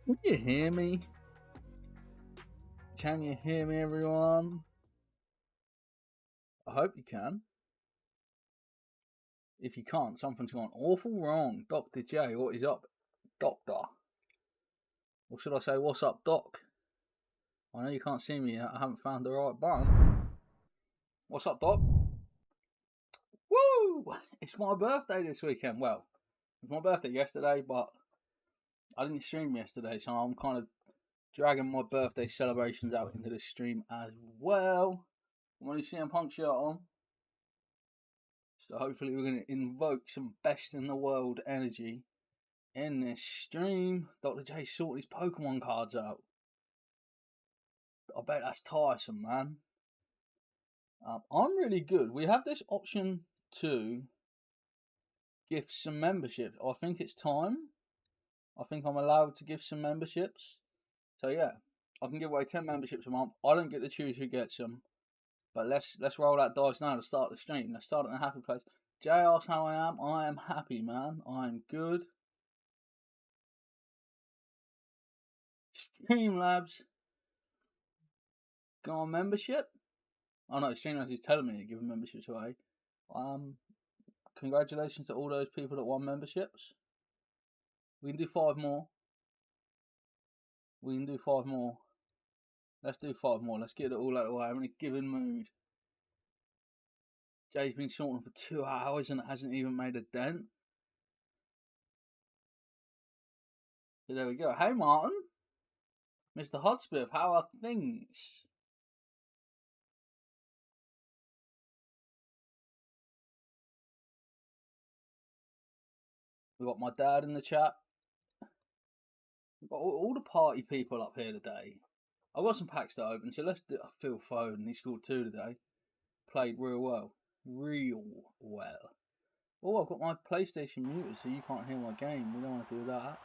Can you hear me? Can you hear me, everyone? I hope you can. If you can't, something's gone awful wrong. Dr. J, what is up, Doctor? Or should I say, what's up, Doc? I know you can't see me yet. I haven't found the right button. What's up, Doc? Woo! It's my birthday this weekend. Well, it was my birthday yesterday, but I didn't stream yesterday, so I'm kind of dragging my birthday celebrations out into the stream as well. I'm only CM Punk shirt on. So hopefully we're going to invoke some best in the world energy in this stream. Dr. J sorted his Pokemon cards out. I bet that's tiresome, man. I'm really good. We have this option to gift some memberships. I think it's time. I think I'm allowed to give some memberships. So yeah, I can give away 10 memberships a month. I don't get to choose who gets them. But let's roll that dice now to start the stream. Let's start in a happy place. Jay asks how I am. I am happy, man. I'm good. Streamlabs go on membership. Oh no, Streamlabs is telling me to give memberships away. Congratulations to all those people that won memberships. We can do 5 more. We can do 5 more. Let's do 5 more. Let's get it all out of the way. I'm in a giving mood. Jay's been sorting for 2 hours and it hasn't even made a dent. So there we go. Hey Martin. Mr. Hotspiff, how are things? We've got my dad in the chat. We've got all the party people up here today. I've got some packs to open, so let's do Phil Foden. He scored 2 today. Played real well. Real well. Oh, I've got my PlayStation muted, so you can't hear my game. We don't want to do that.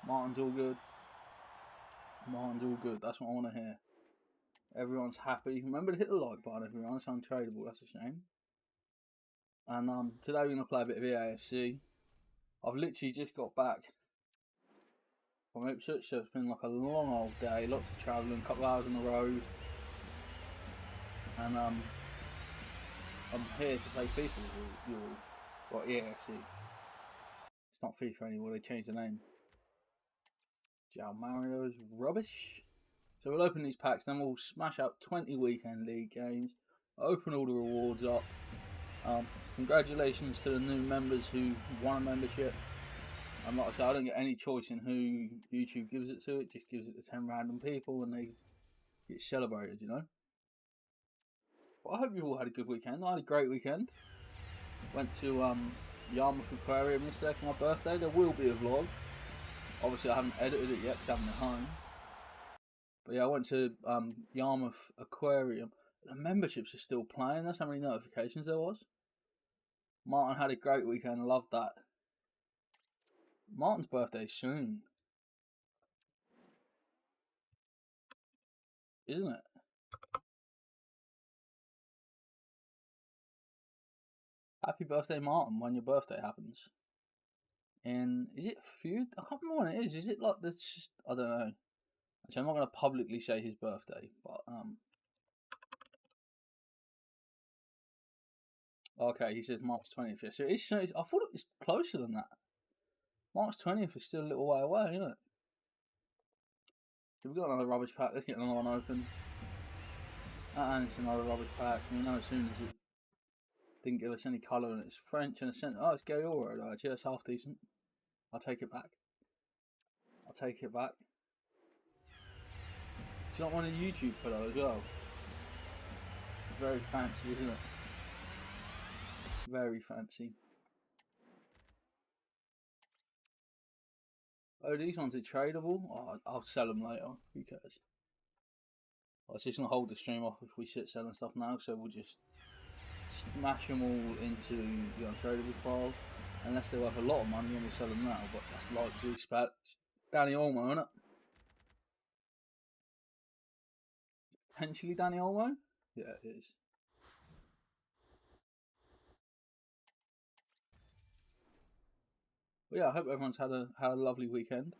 Martin's all good. Martin's all good. That's what I want to hear. Everyone's happy. Remember to hit the like button, everyone. It's untradeable. That's a shame. And today we're going to play a bit of EAFC. I've literally just got back from Ipswich, so it's been like a long old day. Lots of travelling, a couple of hours on the road. And I'm here to play FIFA with you all. Or EAFC. It's not FIFA anymore, they changed the name. João Mario's rubbish. So we'll open these packs, then we'll smash out 20 weekend league games. Open all the rewards up. Congratulations to the new members who won a membership. And like I said, I don't get any choice in who YouTube gives it to. It just gives it to 10 random people and they get celebrated, you know. But I hope you've all had a good weekend. I had a great weekend. Went to Yarmouth Aquarium yesterday for my birthday. There will be a vlog. Obviously I haven't edited it yet because I haven't been home. But yeah, I went to Yarmouth Aquarium. The memberships are still playing. That's how many notifications there was. Martin had a great weekend. Loved that. Martin's birthday is soon. Isn't it? Happy birthday, Martin, when your birthday happens. And is it feud? I can't remember when it is. Is it like this? I don't know. Actually, I'm not going to publicly say his birthday, but okay, he says March 20th. So it's, I thought it was closer than that. March 20th is still a little way away, isn't it? So we've got another rubbish pack. Let's get another one open. And it's another rubbish pack. We know as soon as it didn't give us any colour and it's French and a centre. Oh, it's Gaora though. Actually, that's half decent. I'll take it back. I'll take it back. Do you not want a YouTube pillow as well? Very fancy, isn't it? Very fancy. Oh, these ones are tradable? Oh, I'll sell them later. Who cares? I was just going to hold the stream off if we sit selling stuff now, so we'll just smash them all into the untradable file. Unless they're worth a lot of money when we sell them now, but that's like to expect. Danny Olmo, isn't it? Potentially Danny Olmo? Yeah, it is. But yeah, I hope everyone's had a lovely weekend.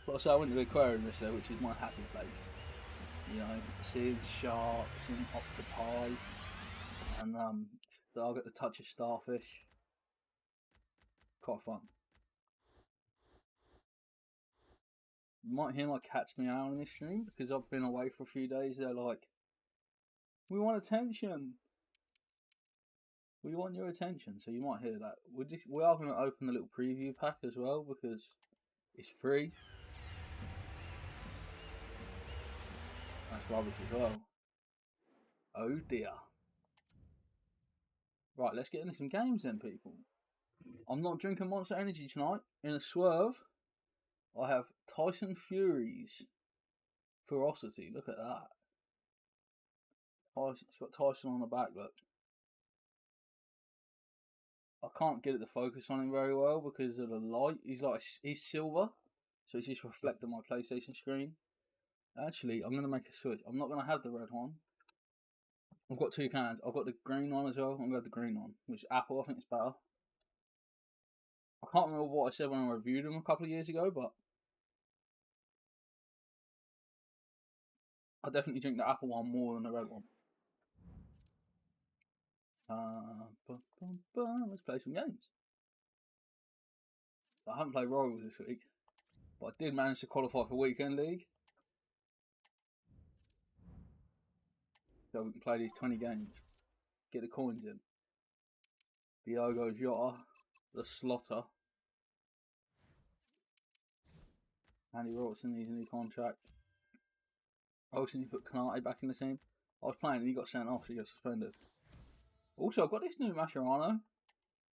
But so I went to the aquarium yesterday, which is my happy place. You know, seeing sharks and octopi, and I'll get to touch a starfish. Quite fun. You might hear my cats meowing in this stream because I've been away for a few days. They're like, we want attention. We want your attention. So you might hear that. We are going to open a little preview pack as well because it's free. That's rubbish as well. Oh dear. Right, let's get into some games then, people. I'm not drinking Monster Energy tonight. In a swerve, I have Tyson Fury's Ferocity. Look at that. It's got Tyson on the back, look. I can't get it to focus on him very well because of the light. He's silver, so it's just reflecting my PlayStation screen. Actually, I'm going to make a switch. I'm not going to have the red one. I've got two cans. I've got the green one as well. I'm going to have the green one, which Apple, I think, is better. I can't remember what I said when I reviewed them a couple of years ago, but I definitely drink the Apple one more than the red one. Let's play some games. I haven't played Royals this week, but I did manage to qualify for Weekend League. So we can play these 20 games. Get the coins in. Diogo Jota, the Slotter. Andy Robertson needs a new contract. I also need to put Canate back in the team. I was playing and he got sent off, so he got suspended. Also, I've got this new Mascherano.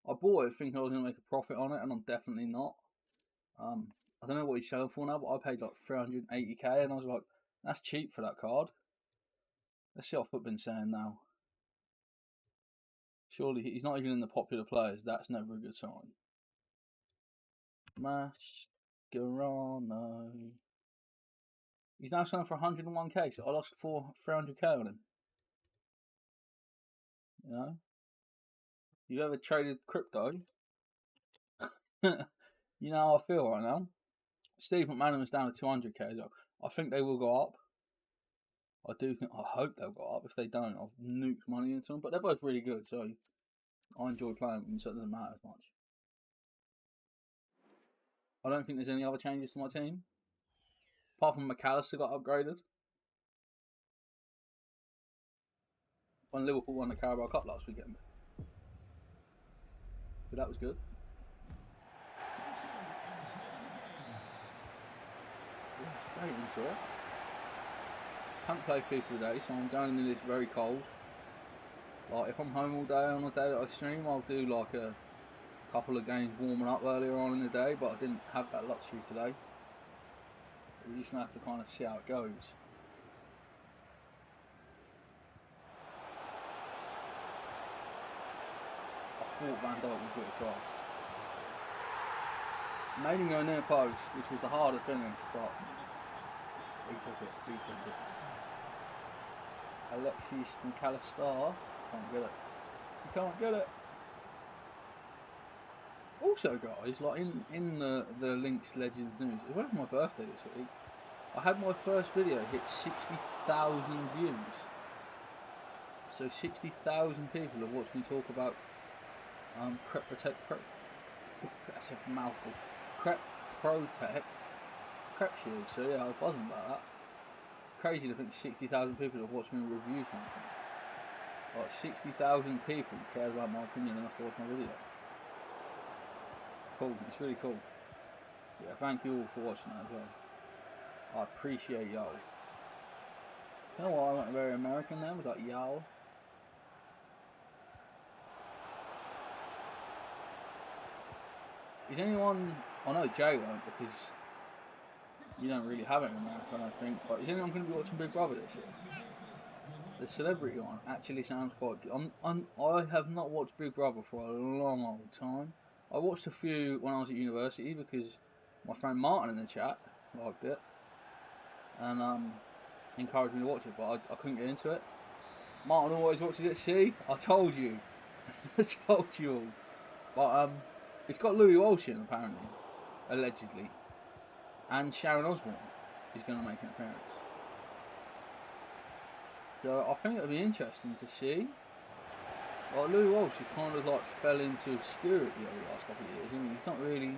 I bought it thinking I was going to make a profit on it, and I'm definitely not. I don't know what he's selling for now, but I paid like 380k, and I was like, that's cheap for that card. Let's see what Footbin's saying now. Surely he's not even in the popular players. That's never a good sign. Mascherano. He's now selling for 101k, so I lost 300k on him. You know? You ever traded crypto? You know how I feel right now. Steve McManaman is down to 200k. I think they will go up. I hope they'll go up. If they don't, I'll nuke money into them. But they're both really good, so I enjoy playing with them, so it doesn't matter as much. I don't think there's any other changes to my team. Apart from McAllister got upgraded. When Liverpool won the Carabao Cup last weekend. But that was good. Yeah, straight into it. Haven't played FIFA today, so I'm going into this very cold. Like, if I'm home all day on a day that I stream, I'll do like a couple of games warming up earlier on in the day, but I didn't have that luxury today. We're just going to have to kind of see how it goes. I thought Van Dijk would put it across. Made him go near post, which was the harder finish, but he took it. Alexis McAllister can't get it. He can't get it. Also, guys, like in the Links Legends news, it was my birthday this week. I had my first video hit 60,000 views. So 60,000 people have watched me talk about that's a mouthful. Crep Protect Crep Shield. So yeah, I was buzzing about that. Crazy to think 60,000 people have watched me review something. Like 60,000 people care about my opinion enough to watch my video. Cool, it's really cool. Yeah, thank you all for watching that as well. I appreciate y'all. You know why I went very American then? Was like y'all. Is anyone? I know Jay won't because you don't really have it in America, I don't think. But is anyone going to be watching Big Brother this year? The celebrity one actually sounds quite good. I have not watched Big Brother for a long old time. I watched a few when I was at university because my friend Martin in the chat liked it and encouraged me to watch it, but I couldn't get into it. Martin always watches it. See, I told you. I told you all. But it's got Louis Walsh in apparently, allegedly. and Sharon Osbourne is going to make an appearance. So I think it'll be interesting to see. Like Louis Walsh has kind of like fell into obscurity over the last couple of years, isn't he? He's not really.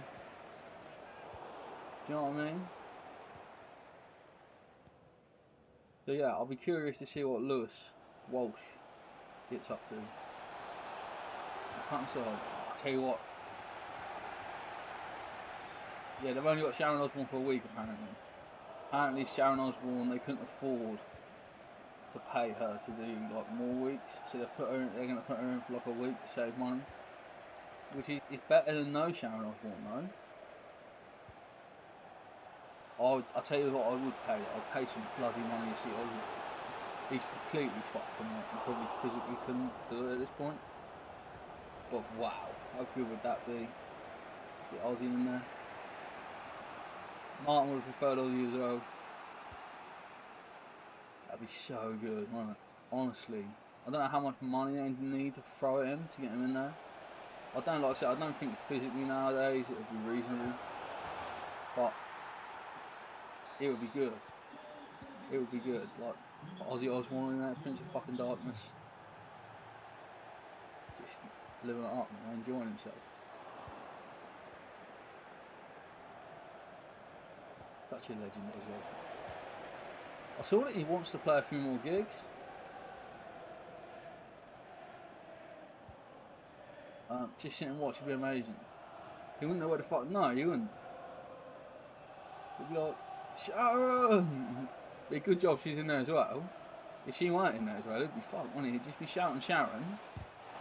Do you know what I mean? So yeah, I'll be curious to see what Louis Walsh gets up to. I can't say. I'll tell you what. Yeah, they've only got Sharon Osbourne for a week apparently. Apparently Sharon Osbourne, they couldn't afford to pay her to do like more weeks, so they're going to put her in for like a week to save money, which is better than no Sharon Osbourne though. I'll tell you what I would pay. I'd pay some bloody money to see Ozzy. He's completely fucked and probably physically couldn't do it at this point. But wow, how good would that be? Get Ozzy in there. Martin would have preferred Ozzy as well. That'd be so good, wouldn't it? Honestly, I don't know how much money they need to throw at him to get him in there. Like I said, I don't think physically nowadays it would be reasonable, but it would be good. It would be good. Like Ozzy Osbourne in there, Prince of fucking Darkness, just living it up, man, enjoying himself. Such a legend, Ozzy Osbourne. I saw that he wants to play a few more gigs. Just sit and watch, it'd be amazing. He wouldn't know where the fuck. No, he wouldn't. He'd be like, Sharon! Be a good job she's in there as well. If she weren't in there as well, it'd be fun, wouldn't it? He'd just be shouting Sharon.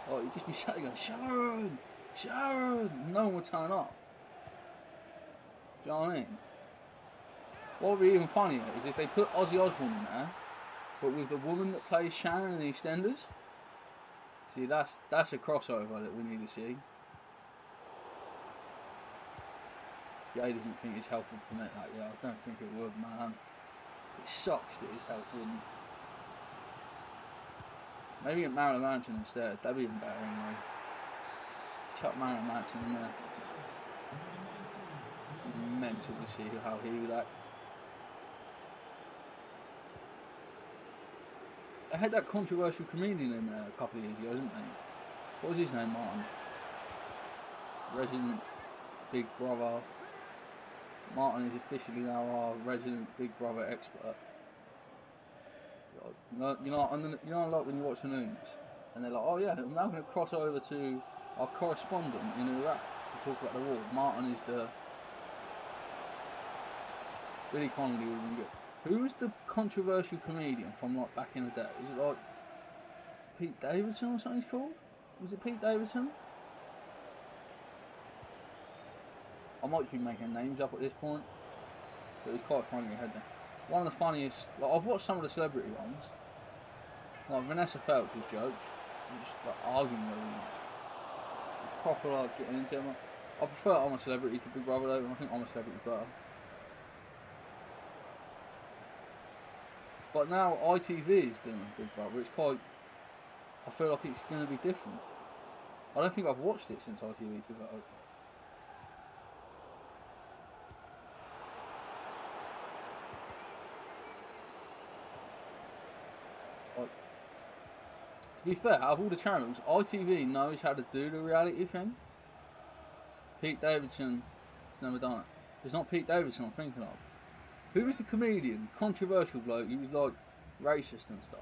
Or he'd just be shouting, going, Sharon! Sharon! No one would turn up. Do you know what I mean? What would be even funnier is if they put Ozzy Osbourne in there, but with the woman that plays Sharon in the EastEnders. See, that's a crossover that we need to see. Jay doesn't think his health would permit that. Yeah, I don't think it would, man. It sucks that his health wouldn't. Maybe at Marilyn Mansion instead. That'd be even better anyway. Chuck Marilyn Mansion in there. Mental to see how he would act. They had that controversial comedian in there a couple of years ago, didn't they? What was his name, Martin? Resident Big Brother. Martin is officially now our resident Big Brother expert. You know, like when you watch the news and they're like, oh yeah, I'm now going to cross over to our correspondent in Iraq to talk about the war. Martin is the Billy Connolly would have been good. Who was the controversial comedian from like back in the day? Was it like Pete Davidson or something he's called? Was it Pete Davidson? I might just be making names up at this point, but it was quite funny, had there. One of the funniest, like I've watched some of the celebrity ones, like Vanessa Feltz' jokes, just like arguing with them, proper like getting into them. I prefer I'm a Celebrity to Big Brother though, I think I'm a Celebrity better. But now ITV is doing Big Brother. It's quite. I feel like it's going to be different. I don't think I've watched it since ITV took it over. Like, to be fair, out of all the channels, ITV knows how to do the reality thing. Pete Davidson has never done it. It's not Pete Davidson I'm thinking of. Who was the comedian? Controversial bloke. He was like racist and stuff.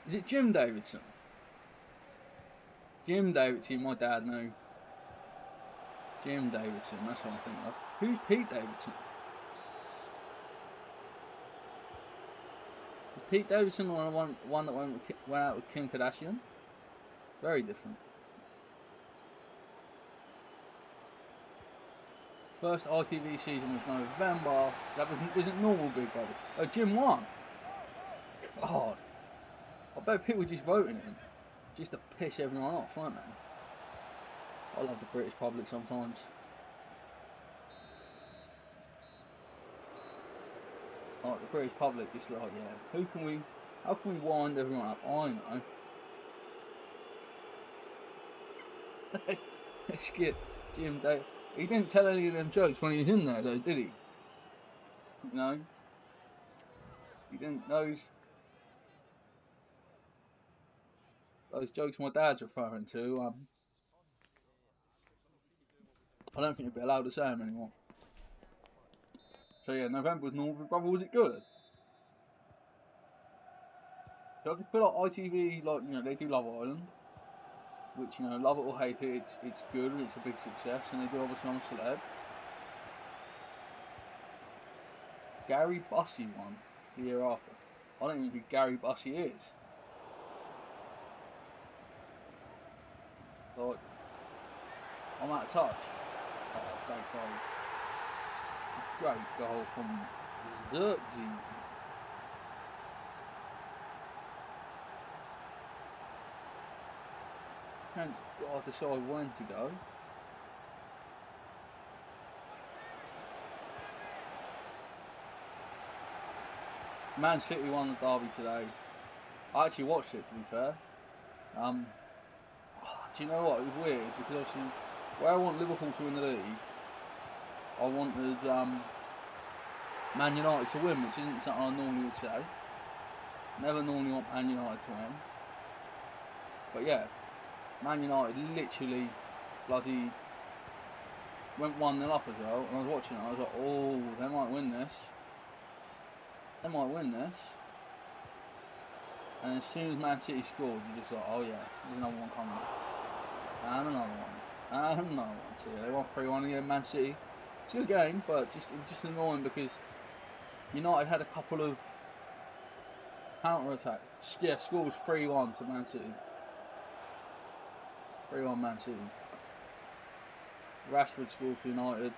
Is it Jim Davidson? Jim Davidson, my dad knew. Jim Davidson, that's what I'm thinking of. Who's Pete Davidson? Is Pete Davidson the one that went out with Kim Kardashian? Very different. First ITV season was November. That wasn't normal Big Brother. Oh, Jim won. God. I bet people just voting him just to piss everyone off, weren't they? I love the British public sometimes. Like the British public, it's like, yeah, how can we wind everyone up? I know. Let's get Jim Day. He didn't tell any of them jokes when he was in there, though, did he? You know, he didn't. Those jokes my dad's referring to. I don't think you'd be allowed to say them anymore. So yeah, November was normal, brother. Was it good? So I just feel like ITV, like, you know, they do Love Island, which, you know, love it or hate it, it's good and it's a big success, and they do obviously on Celeb. Gary Bussey won the year after. I don't even know who Gary Bussey is. Like, I'm out of touch. Oh, great goal. Great goal from Zerkzee. Can't God decide when to go. Man City won the derby today. I actually watched it, to be fair. Do you know what? It was weird because obviously, where I want Liverpool to win the league, I wanted Man United to win, which isn't something I normally would say. Never normally want Man United to win. But yeah, Man United literally bloody went 1-0 up as well, and I was watching it, I was like, oh, they might win this. They might win this. And as soon as Man City scored, you're just like, oh yeah, there's another one coming. And another one. And another one. So yeah, they won 3-1 against Man City. It's a good game, but it was just annoying because United had a couple of counter-attacks. Yeah, score was 3-1 to Man City. 3-1 Man City. Rashford scored for United.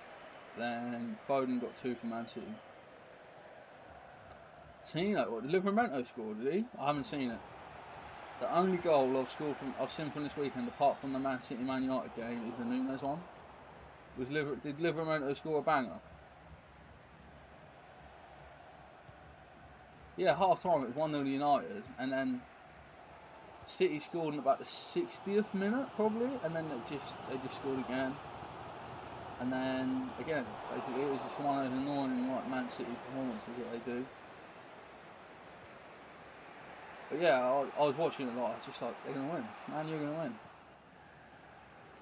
Then Foden got 2 for Man City. Tino, what, did Livramento score, did he? I haven't seen it. The only goal I've seen from this weekend, apart from the Man City Man United game, is the Nunes one. Did Livramento score a banger? Yeah, half time it was 1-0 United, and then City scored in about the 60th minute probably, and then they just scored again. And then again, basically it was just one of those annoying like Man City performances that they do. But yeah, I was watching it a lot. I was just like, they're gonna win, man, you're gonna win.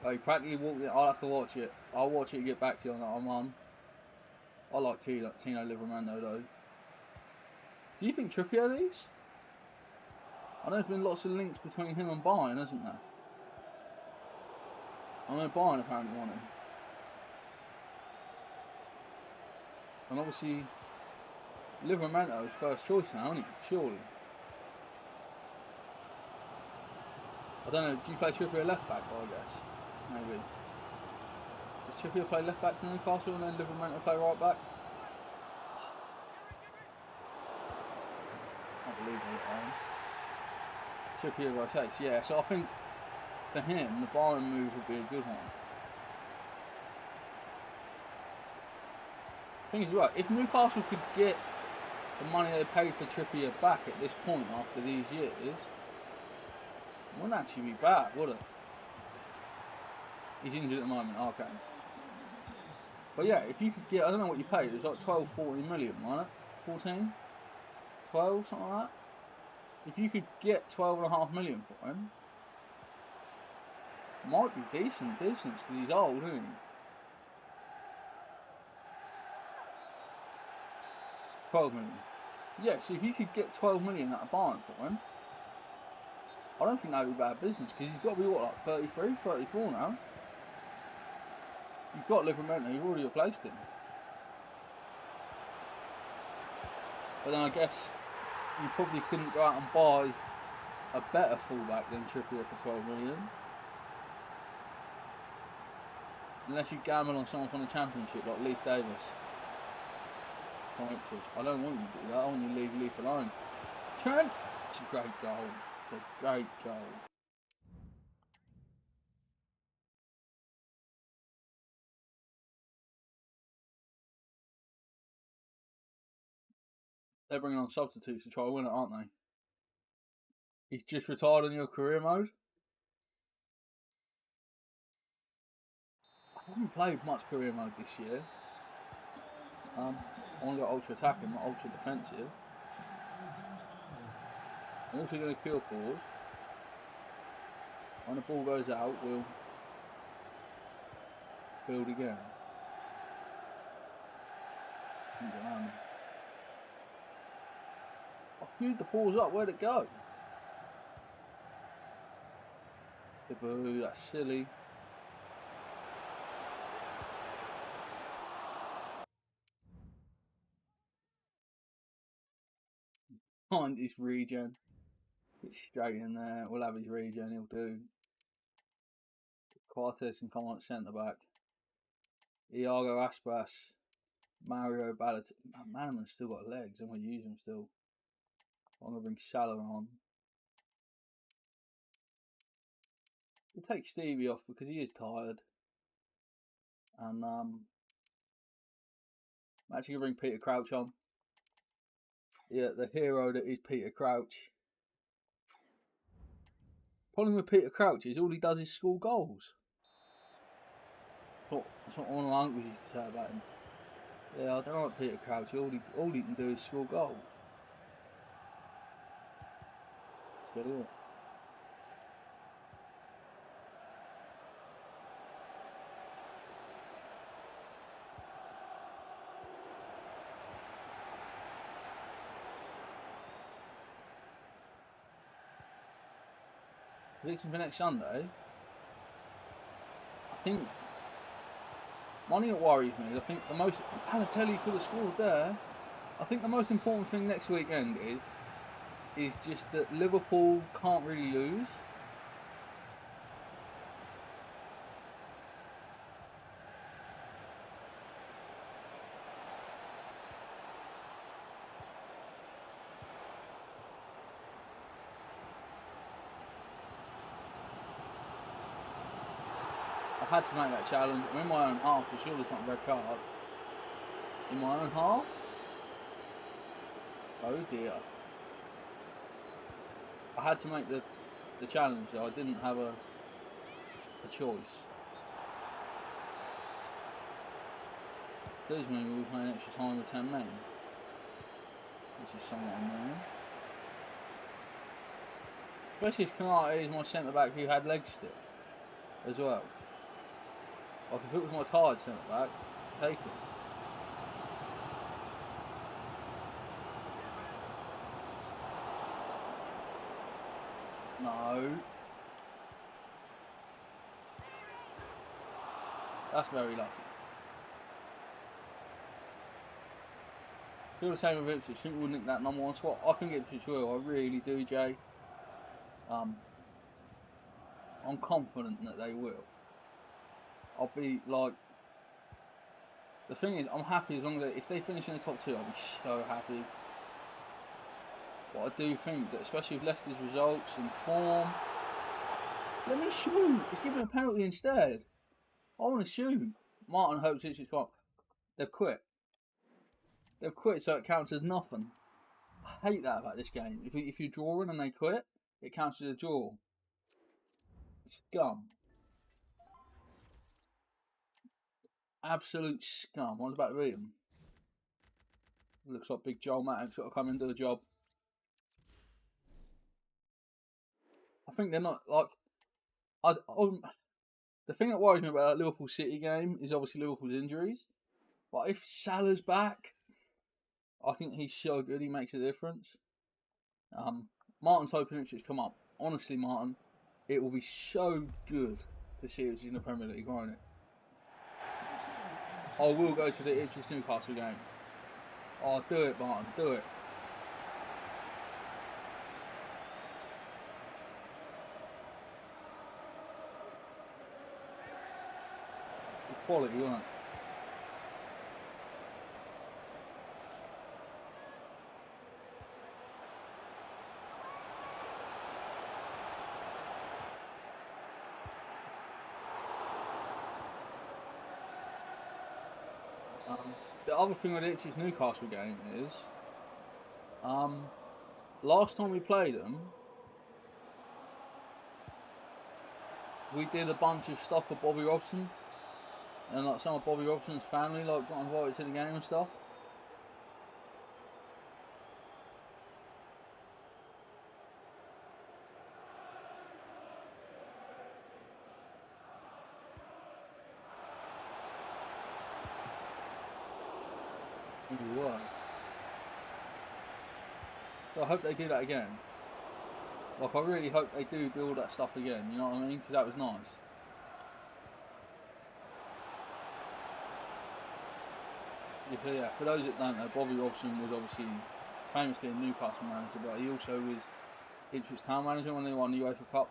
Like practically walked it. I'll have to watch it. I'll watch it and get back to you on that. I'm on. I like Tino Livramento though. Do you think Trippier leaves? I know there's been lots of links between him and Bayern, hasn't there? I know Bayern apparently want him. And obviously, Livramento is first choice now, isn't he? Surely. I don't know, do you play Trippier left back, I guess? Maybe. Does Trippier play left back for Newcastle and then Livramento play right back? Unbelievable, man. Trippier rotates, yeah. So I think for him, the Bayern move would be a good one. The thing is, right, if Newcastle could get the money they paid for Trippier back at this point after these years, it wouldn't actually be bad, would it? He's injured at the moment, okay. But yeah, if you could get, I don't know what you paid, it was like 12, 14 million, wasn't it? 14? 12, something like that? If you could get 12.5 million for him, might be decent business because he's old, isn't he? 12 million. Yeah, so if you could get 12 million out of Bayern for him, I don't think that would be bad business because he's got to be, what, like 33, 34 now? You've got Livramento, you've already replaced him. But then I guess you probably couldn't go out and buy a better fullback than Trippier for 12 million. Unless you gamble on someone from the Championship like Leif Davis. I don't want you to do that, I want you to leave Leif alone. Trent! It's a great goal. It's a great goal. They're bringing on substitutes to try to win it, aren't they? He's just retired on your career mode? I haven't played much career mode this year. I want to go ultra attacking, not ultra defensive. I'm also going to kill pause. When the ball goes out, we'll build again. I queued the pause up, where'd it go? Boo, that's silly. Find his regen. Get straight in there. We'll have his regen, he'll do. Cortez can come on at centre back. Iago Aspas. Mario Ballat. Manaman's still got legs. I'm going to use him still. I'm going to bring Salah on. We'll take Stevie off because he is tired. And I'm actually going to bring Peter Crouch on. Yeah, the hero that is Peter Crouch. Problem with Peter Crouch is all he does is score goals. That's what one of my uncles used to say about him. Yeah, I don't like Peter Crouch. All he can do is score goals. That's good, isn't it? Prediction for next Sunday. I think one thing that worries me is I think the most Balotelli could have scored there. I think the most important thing next weekend is just that Liverpool can't really lose. I had to make that challenge. I'm in my own half, so surely it's not a red card. In my own half? Oh dear. I had to make the challenge, so I didn't have a choice. Does mean we'll be playing extra time with 10 men. Which is somewhat annoying. Especially as Kanate is my centre back who had legs still as well. Like if it was my tired centre back, take it. No. That's very lucky. I feel the same with Ipswich. I think we'll nick that number one spot. I think Ipswich will. I really do, Jay. I'm confident that they will. I'll be like... The thing is, I'm happy as long as if they finish in the top two, I'll be so happy. But I do think that, especially with Leicester's results and form... Let me shoot! It's giving a penalty instead. I want to shoot. Martin hopes it's got... They've quit. They've quit, so it counts as nothing. I hate that about this game. If you're drawing and they quit, it counts as a draw. Scum. Absolute scum. I was about to beat them. Looks like Big Joel Mattox got to come and do the job. I think they're not like... the thing that worries me about that Liverpool City game is obviously Liverpool's injuries. But if Salah's back, I think he's so good, he makes a difference. Martin's hoping Ipswich come up. Honestly, Martin, it will be so good to see Ipswich in the Premier League, won't it? I will go to the Ipswich Newcastle game. Oh, do it, Martin, do it. Quality, wasn't it? The other thing with the Ipswich Newcastle game is, last time we played them, we did a bunch of stuff for Bobby Robson. And like some of Bobby Robson's family like got invited to the game and stuff. Wow. So I hope they do that again. Like, I really hope they do all that stuff again, you know what I mean? Because that was nice. Yeah, so yeah, for those that don't know, Bobby Robson was obviously famously a Newcastle manager, but he also was Ipswich Town manager when they won the UEFA Cup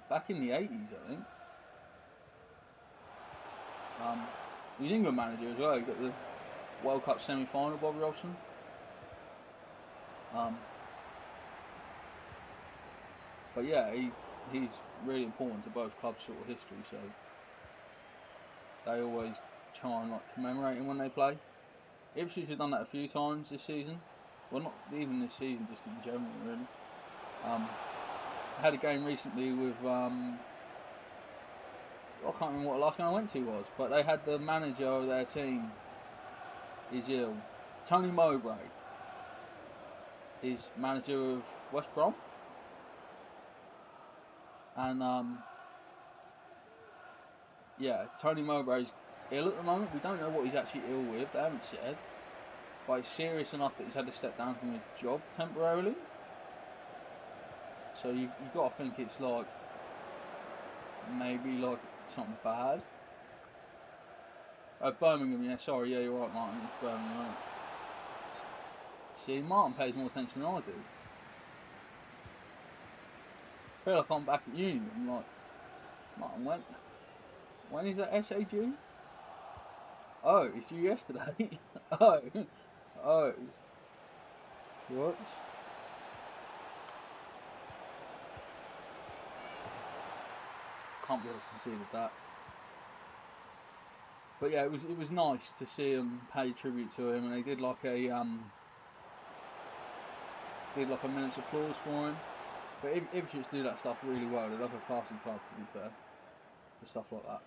back in the 80s, I think. He was England manager as well. He got the World Cup semi-final, Bobby Robson. But yeah, he's really important to both clubs' sort of history, so they always try and like commemorate him when they play. Ipswich have done that a few times this season. Well, not even this season, just in general, really. I had a game recently with I can't remember what the last game I went to was, but they had the manager of their team is ill. Tony Mowbray is manager of West Brom, and yeah, Tony Mowbray's ill at the moment. We don't know what he's actually ill with. They haven't said, but it's serious enough that he's had to step down from his job temporarily. So you got to think it's like maybe like something bad. Birmingham, yeah, sorry, yeah, you're right, Martin. It's Birmingham, right? See, Martin pays more attention than I do. I feel like I'm back at uni. I'm like, Martin, when is that SAG? Oh, it's due yesterday. Oh. What? Can't believe I conceded that. But yeah, it was nice to see them pay tribute to him, and they did like a minute's applause for him. But Ipswich do that stuff really well. They're like a classy club, to be fair, for stuff like that.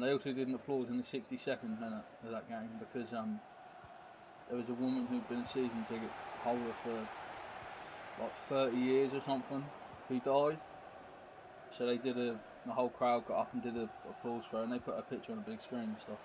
They also did an applause in the 62nd minute of that game because there was a woman who'd been a season ticket holder for like 30 years or something who died. So they did the whole crowd got up and did an applause for her, and they put her picture on a big screen and stuff.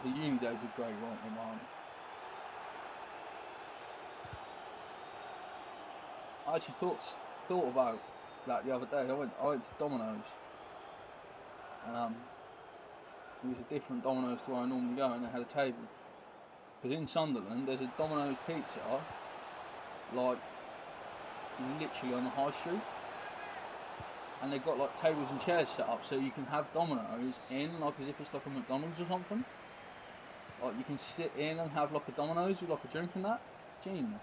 The uni days were great, weren't they, man? I actually thought about that the other day. I went to Domino's. It was a different Domino's to where I normally go, and they had a table. Because in Sunderland, there's a Domino's pizza, like literally on the high street, and they've got like tables and chairs set up so you can have Domino's in, like as if it's like a McDonald's or something. Like you can sit in and have like a Domino's with like a drink and that. Genius.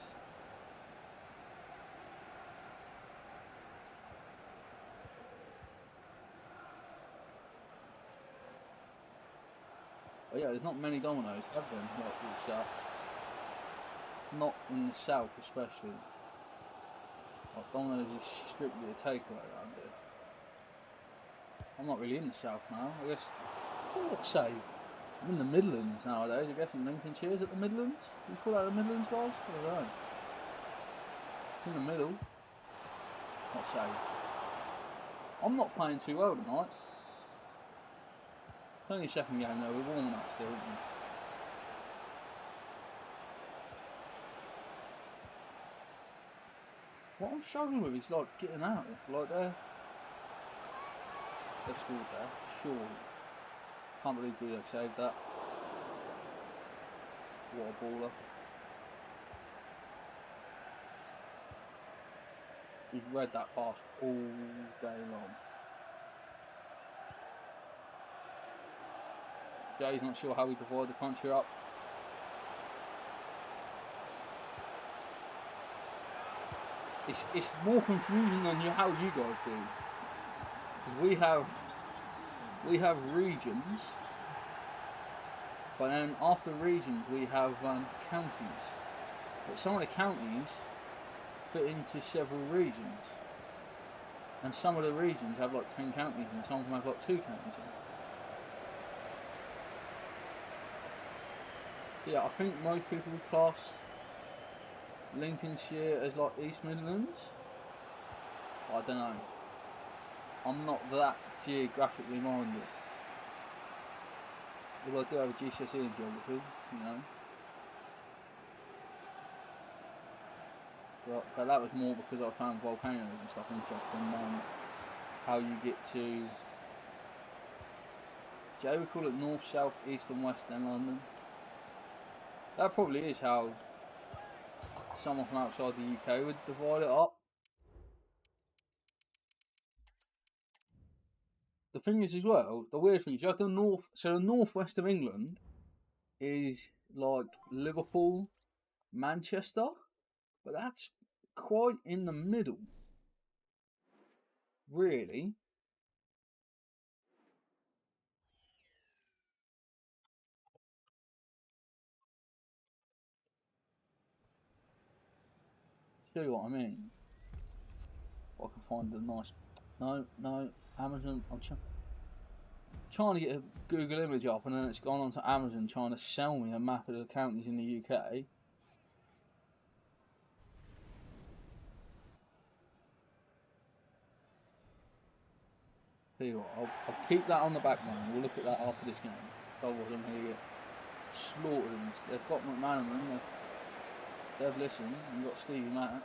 But yeah, there's not many Domino's, have there? Like all south. Not in the south, especially. Like Domino's is strictly a takeaway around here. I'm not really in the south now. I guess. What say? I'm in the Midlands nowadays. I guess in Lincolnshire. Is it the Midlands? You call that the Midlands, guys? I don't know. It's in the middle. What say? I'm not playing too well tonight. It's only a second game though. We're warming up still, aren't we? What I'm struggling with is like getting out. Like they've scored there. Sure. Can't believe Dudek saved that. What a baller. He's read that pass all day long. Jay's not sure how we divide the country up. It's more confusing than how you guys do. Because we have regions But then after regions we have counties. But some of the counties fit into several regions. And some of the regions have like 10 counties and some of them have like 2 counties in. Yeah, I think most people would class Lincolnshire as like East Midlands. I don't know. I'm not that geographically minded. Although I do have a GCSE in geography, you know. But that was more because I found volcanoes and stuff interesting than how you get to... Do you ever call it north, south, east and west in London? That probably is how someone from outside the UK would divide it up. The thing is as well, the weird thing is you have the north, so the northwest of England is like Liverpool, Manchester, but that's quite in the middle, really. See what I mean? I can find a nice... No, Amazon. I'm trying to get a Google image up and then it's gone onto Amazon trying to sell me a map of the counties in the UK. Tell you what, I'll keep that on the back burner. We'll look at that after this game. Otherwise I'm going to get slaughtered. They've got McManaman, they've listened, and got Stevie Mack.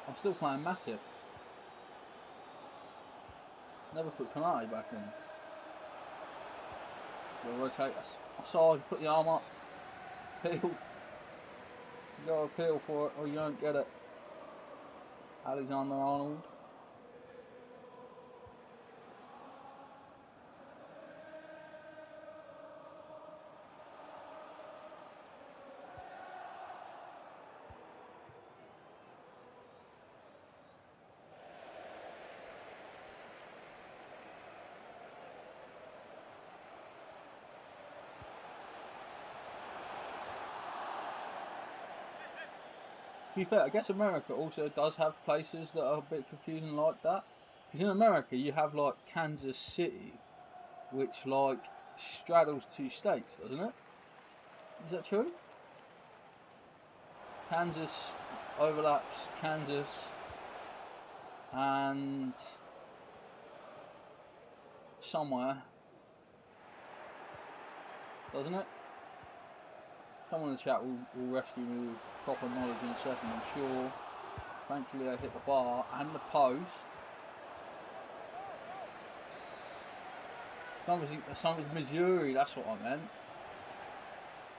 I'm still playing Matip. Never put Canati back in. We'll rotate us. Offside, put the arm up. Peel. You gotta appeal for it or you don't get it. Alexander Arnold. To be fair, I guess America also does have places that are a bit confusing like that. Because in America you have like Kansas City, which like straddles 2 states, doesn't it? Is that true? Kansas overlaps Kansas and somewhere, doesn't it? Someone in the chat will rescue me with proper knowledge in a second, I'm sure. Thankfully I hit the bar and the post. Something's Missouri, that's what I meant.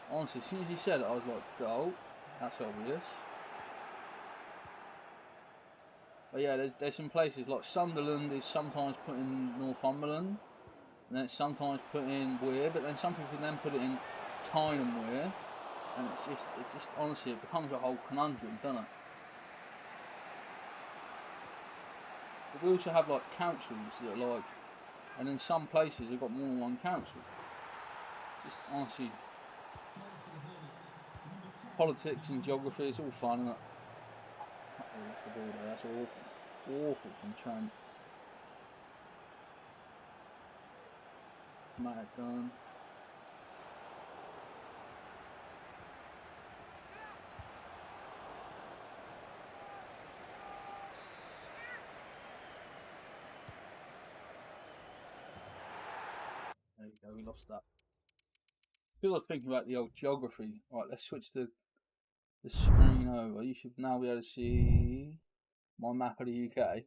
Honestly, as soon as you said it, I was like, oh, that's obvious. But yeah, there's some places like Sunderland is sometimes put in Northumberland, and then it's sometimes put in Weir, but then some people then put it in Tyneham Weir, and it just honestly it becomes a whole conundrum, doesn't it? But we also have like councils that are like, and in some places they've got more than one council. Just honestly, politics and geography, it's all fun, isn't it? Oh, that's the ball there, that's awful. Awful from Trent. Matt Gunn. There we go, we lost that. Because I was thinking about the old geography. Right, let's switch the screen over. You should now be able to see my map of the UK.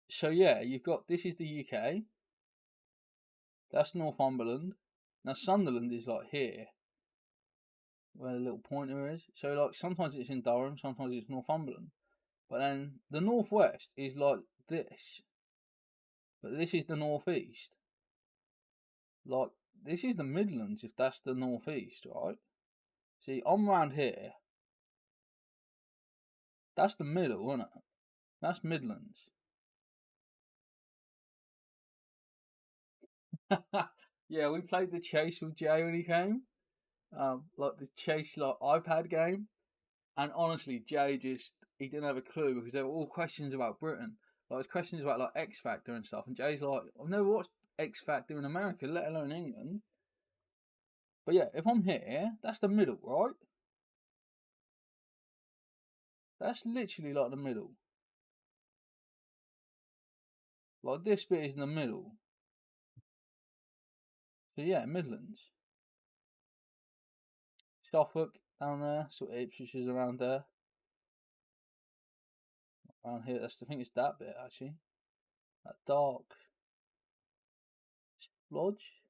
So yeah, you've got, this is the UK. That's Northumberland. Now Sunderland is like here, where the little pointer is. So like sometimes it's in Durham, sometimes it's Northumberland. But then the northwest is like this. But this is the northeast. Like, this is the Midlands if that's the northeast, right? See, I'm round here. That's the middle, isn't it? That's Midlands. Yeah, we played the Chase with Jay when he came. Like the Chase like iPad game. And honestly, Jay he didn't have a clue because they were all questions about Britain. Like, it's questions about like X Factor and stuff. And Jay's like, I've never watched X Factor in America, let alone England. But yeah, if I'm here, that's the middle, right? That's literally like the middle. Like, this bit is in the middle. So yeah, Midlands. Suffolk down there, sort of Ipswich is around there. Around here, I think it's that bit actually. That dark lodge,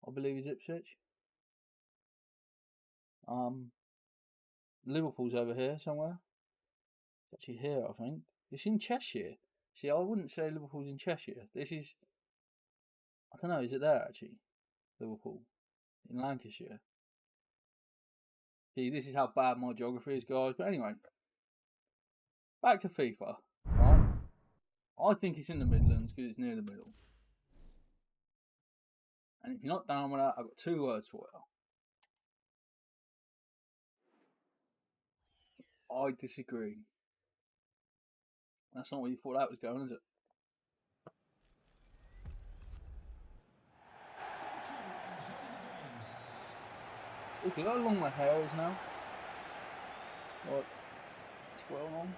I believe, is Ipswich. Liverpool's over here somewhere. It's actually here, I think. It's in Cheshire. See, I wouldn't say Liverpool's in Cheshire. This is, I don't know, is it there actually? Liverpool in Lancashire. See, this is how bad my geography is, guys. But anyway, back to FIFA. Right? I think it's in the Midlands because it's near the middle. And if you're not down with that, I've got 2 words for you. I disagree. That's not what you thought that was going, is it? Look at how long my hair is now. Like, 12 on.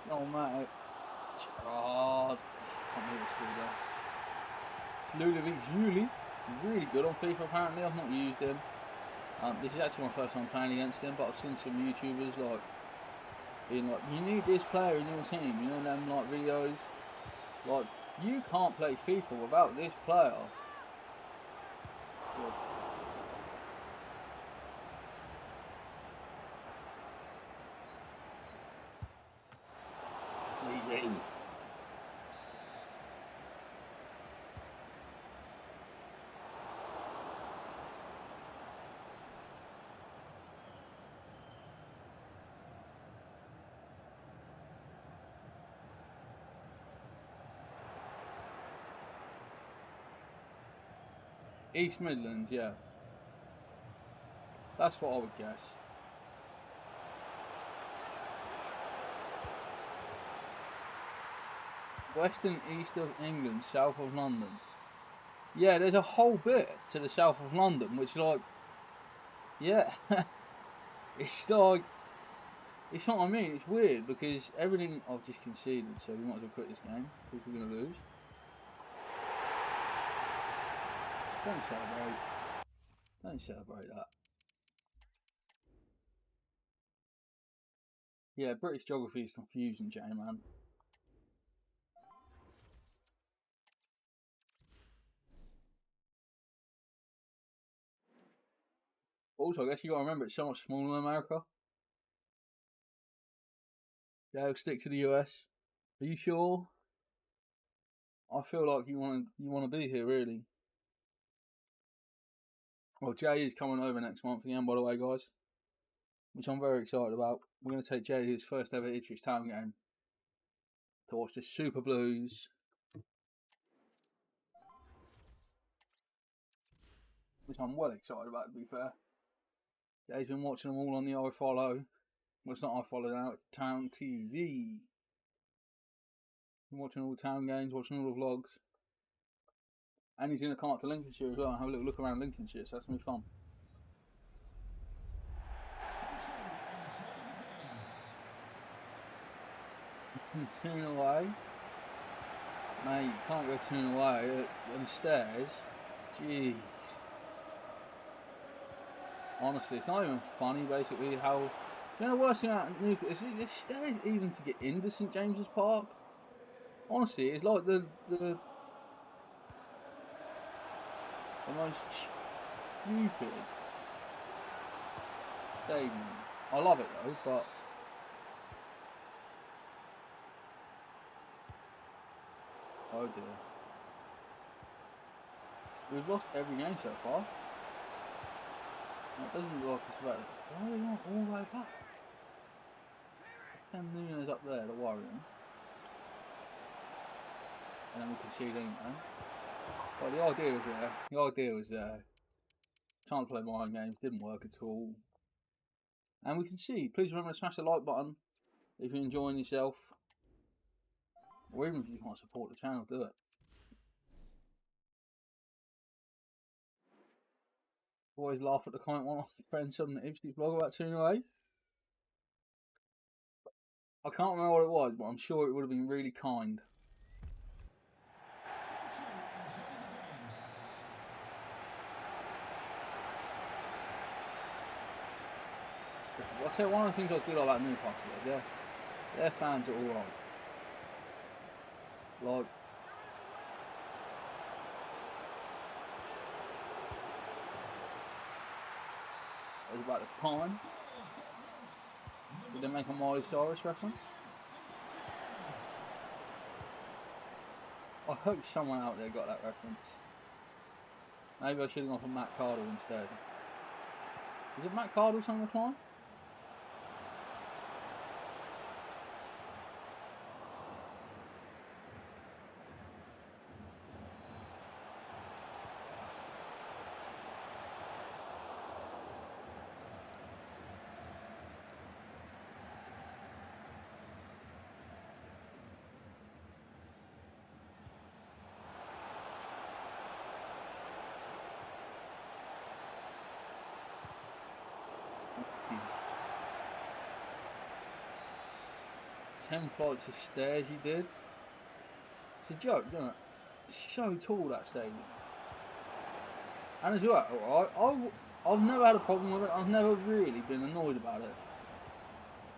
No, mate. Gerard. Can't believe it's still there. It's Ludovic Juli. Really good on FIFA, apparently. I've not used him. This is actually my first time playing against him, but I've seen some YouTubers like being like, you need this player in your team. You know them like videos. Like, you can't play FIFA without this player. Good. East Midlands, yeah. That's what I would guess. West and east of England, south of London. Yeah, there's a whole bit to the south of London, which, like, yeah, it's like, it's not what I mean. It's weird because everything I've just conceded, so we might as well quit this game because we're gonna lose. Don't celebrate. Don't celebrate that. Yeah, British geography is confusing, Jay, man. Also, I guess you gotta remember it's so much smaller than America. Yeah, we'll stick to the US. Are you sure? I feel like you wanna be here, really. Well, Jay is coming over next month again, by the way, guys, which I'm very excited about. We're going to take Jay to his first ever Ipswich Town game to watch the Super Blues, which I'm well excited about, to be fair. Jay's been watching them all on the iFollow. Well, it's not iFollow now, it's Town TV. Been watching all the town games, watching all the vlogs. And he's going to come up to Lincolnshire as well and have a little look around Lincolnshire, so that's going to be fun. Tune away. Mate, you can't go tune away. Them stairs. Jeez. Honestly, it's not even funny, basically, how... Do you know the worst thing about Newcastle? Is the stairs even to get into St James's Park? Honestly, it's like the The most stupid stadium. I love it though, but oh dear. We've lost every game so far. It doesn't look like it's about it. Why are they not all the way back? 10 million is up there, the worrying. And then we can see them, man. But the idea was there. The idea was there. Trying to play mind games, didn't work at all. And we can see. Please remember to smash the like button if you're enjoying yourself. Or even if you want to support the channel, do it. Always laugh at the comment one off the friend on the Ipswich blog about 2-8. I can't remember what it was, but I'm sure it would have been really kind. I'll tell you one of the things I do like about Newcastle is their fans are alright. Like, it was about the time. Did they make a Miley Cyrus reference? I hope someone out there got that reference. Maybe I should have gone for Matt Cardle instead. Is it Matt Cardle on the climb? Ten flights of stairs he did. It's a joke, isn't it? It's so tall, that stadium. And as well, alright, I've never had a problem with it. I've never really been annoyed about it.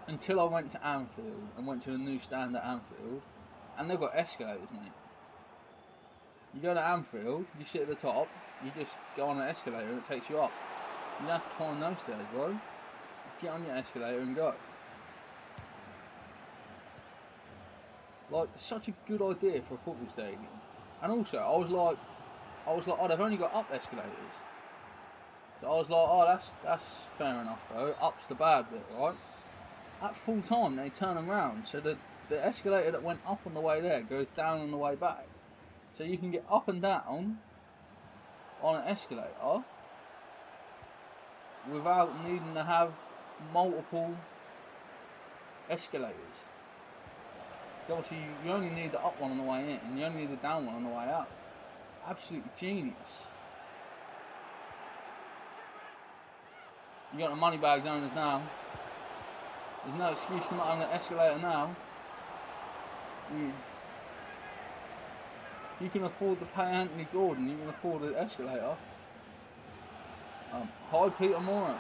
Until I went to Anfield and went to a new stand at Anfield. And they've got escalators, mate. You go to Anfield, you sit at the top, you just go on an escalator and it takes you up. You don't have to climb those stairs, bro. You get on your escalator and go. Like, such a good idea for a football stadium. And also, I was like, oh, they've only got up escalators. So I was like, oh, that's fair enough though. Up's the bad bit, right? At full time, they turn them round. So the escalator that went up on the way there goes down on the way back. So you can get up and down on an escalator without needing to have multiple escalators. So obviously you only need the up one on the way in and you only need the down one on the way out. Absolutely genius. You got the money bags owners now. There's no excuse for not having an escalator now. You can afford to pay Anthony Gordon, you can afford an escalator. Hi Peter Moran.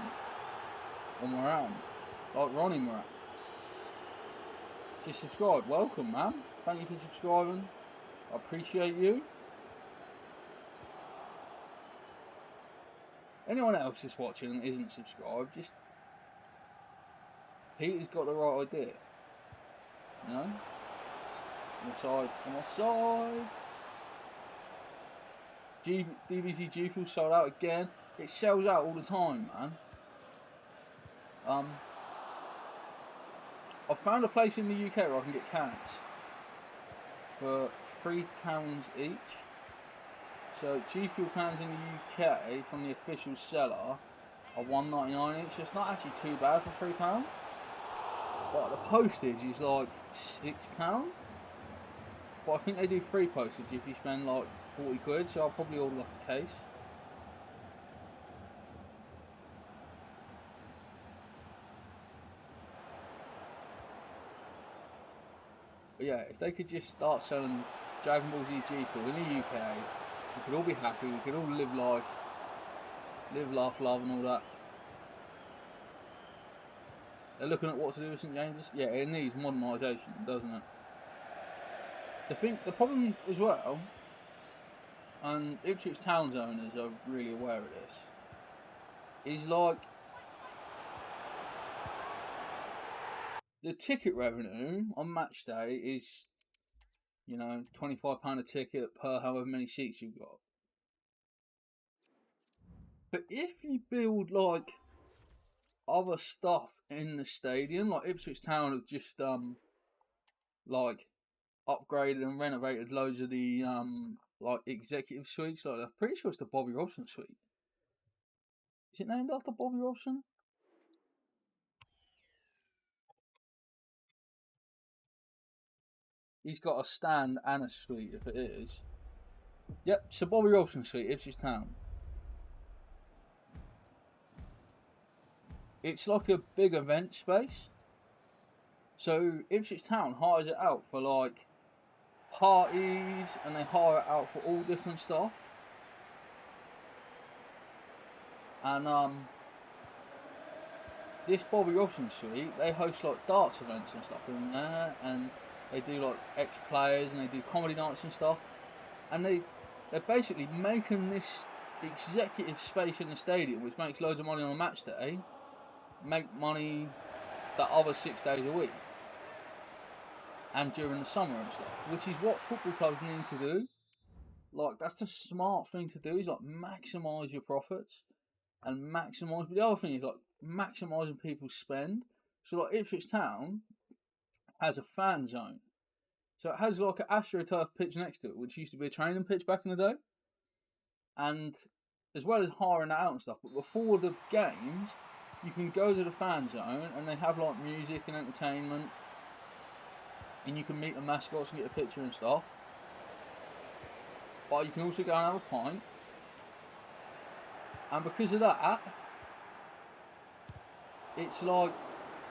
Or Moran. Like Ronnie Moran. Just subscribe. Welcome, man. Thank you for subscribing. I appreciate you. Anyone else that's watching and isn't subscribed, just Peter's got the right idea. You know? On my side. DBZ G Fuel sold out again. It sells out all the time, man. I've found a place in the UK where I can get cans for £3 each. So G Fuel cans in the UK from the official seller are £1.99 each. So it's not actually too bad for £3. But the postage is like £6. But I think they do free postage if you spend like 40 quid. So I'll probably order like a case. But yeah, if they could just start selling Dragon Ball Z G Fuel in the UK, we could all be happy, we could all live life, live, laugh, love and all that. They're looking at what to do with St James's. Yeah, it needs modernisation, doesn't it? The problem as well and Ipswich Town's owners are really aware of this, is like the ticket revenue on match day is, you know, £25 a ticket per however many seats you've got. But if you build like other stuff in the stadium, like Ipswich Town have just like upgraded and renovated loads of the like executive suites. Like I'm pretty sure it's the Bobby Robson suite. Is it named after Bobby Robson? He's got a stand and a suite if it is. Yep, it's the Bobby Robson suite, Ipswich Town. It's like a big event space. So Ipswich Town hires it out for like parties, and they hire it out for all different stuff. And this Bobby Robson suite, they host like darts events and stuff in there, and they do like ex-players, and they do comedy nights and stuff. And they're basically making this executive space in the stadium, which makes loads of money on a match day, make money the other 6 days a week and during the summer and stuff, which is what football clubs need to do. Like, that's the smart thing to do, is like maximise your profits and maximise. But the other thing is like maximising people's spend. So like Ipswich Town has a fan zone, so it has like an AstroTurf pitch next to it, which used to be a training pitch back in the day. And as well as hiring that out and stuff, but before the games, you can go to the fan zone and they have like music and entertainment, and you can meet the mascots and get a picture and stuff. But you can also go and have a pint, and because of that, it's like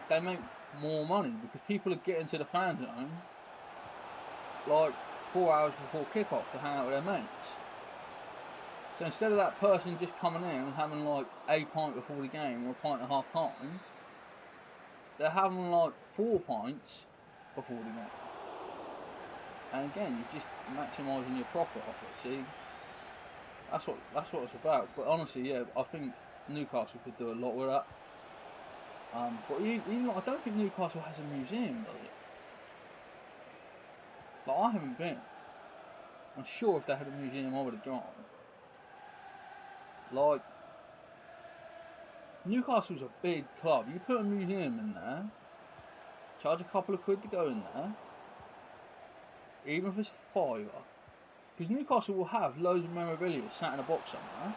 they make more money because people are getting to the fan zone like 4 hours before kickoff to hang out with their mates. So instead of that person just coming in and having like a pint before the game or a pint at half time, they're having like 4 pints before the game. And again, you're just maximising your profit off it. See, that's what it's about. But honestly, yeah, I think Newcastle could do a lot with that. But even I don't think Newcastle has a museum, does it? Like, I haven't been. I'm sure if they had a museum, I would have gone. Like, Newcastle's a big club. You put a museum in there, charge a couple of quid to go in there, even if it's a £5, because Newcastle will have loads of memorabilia sat in a box somewhere.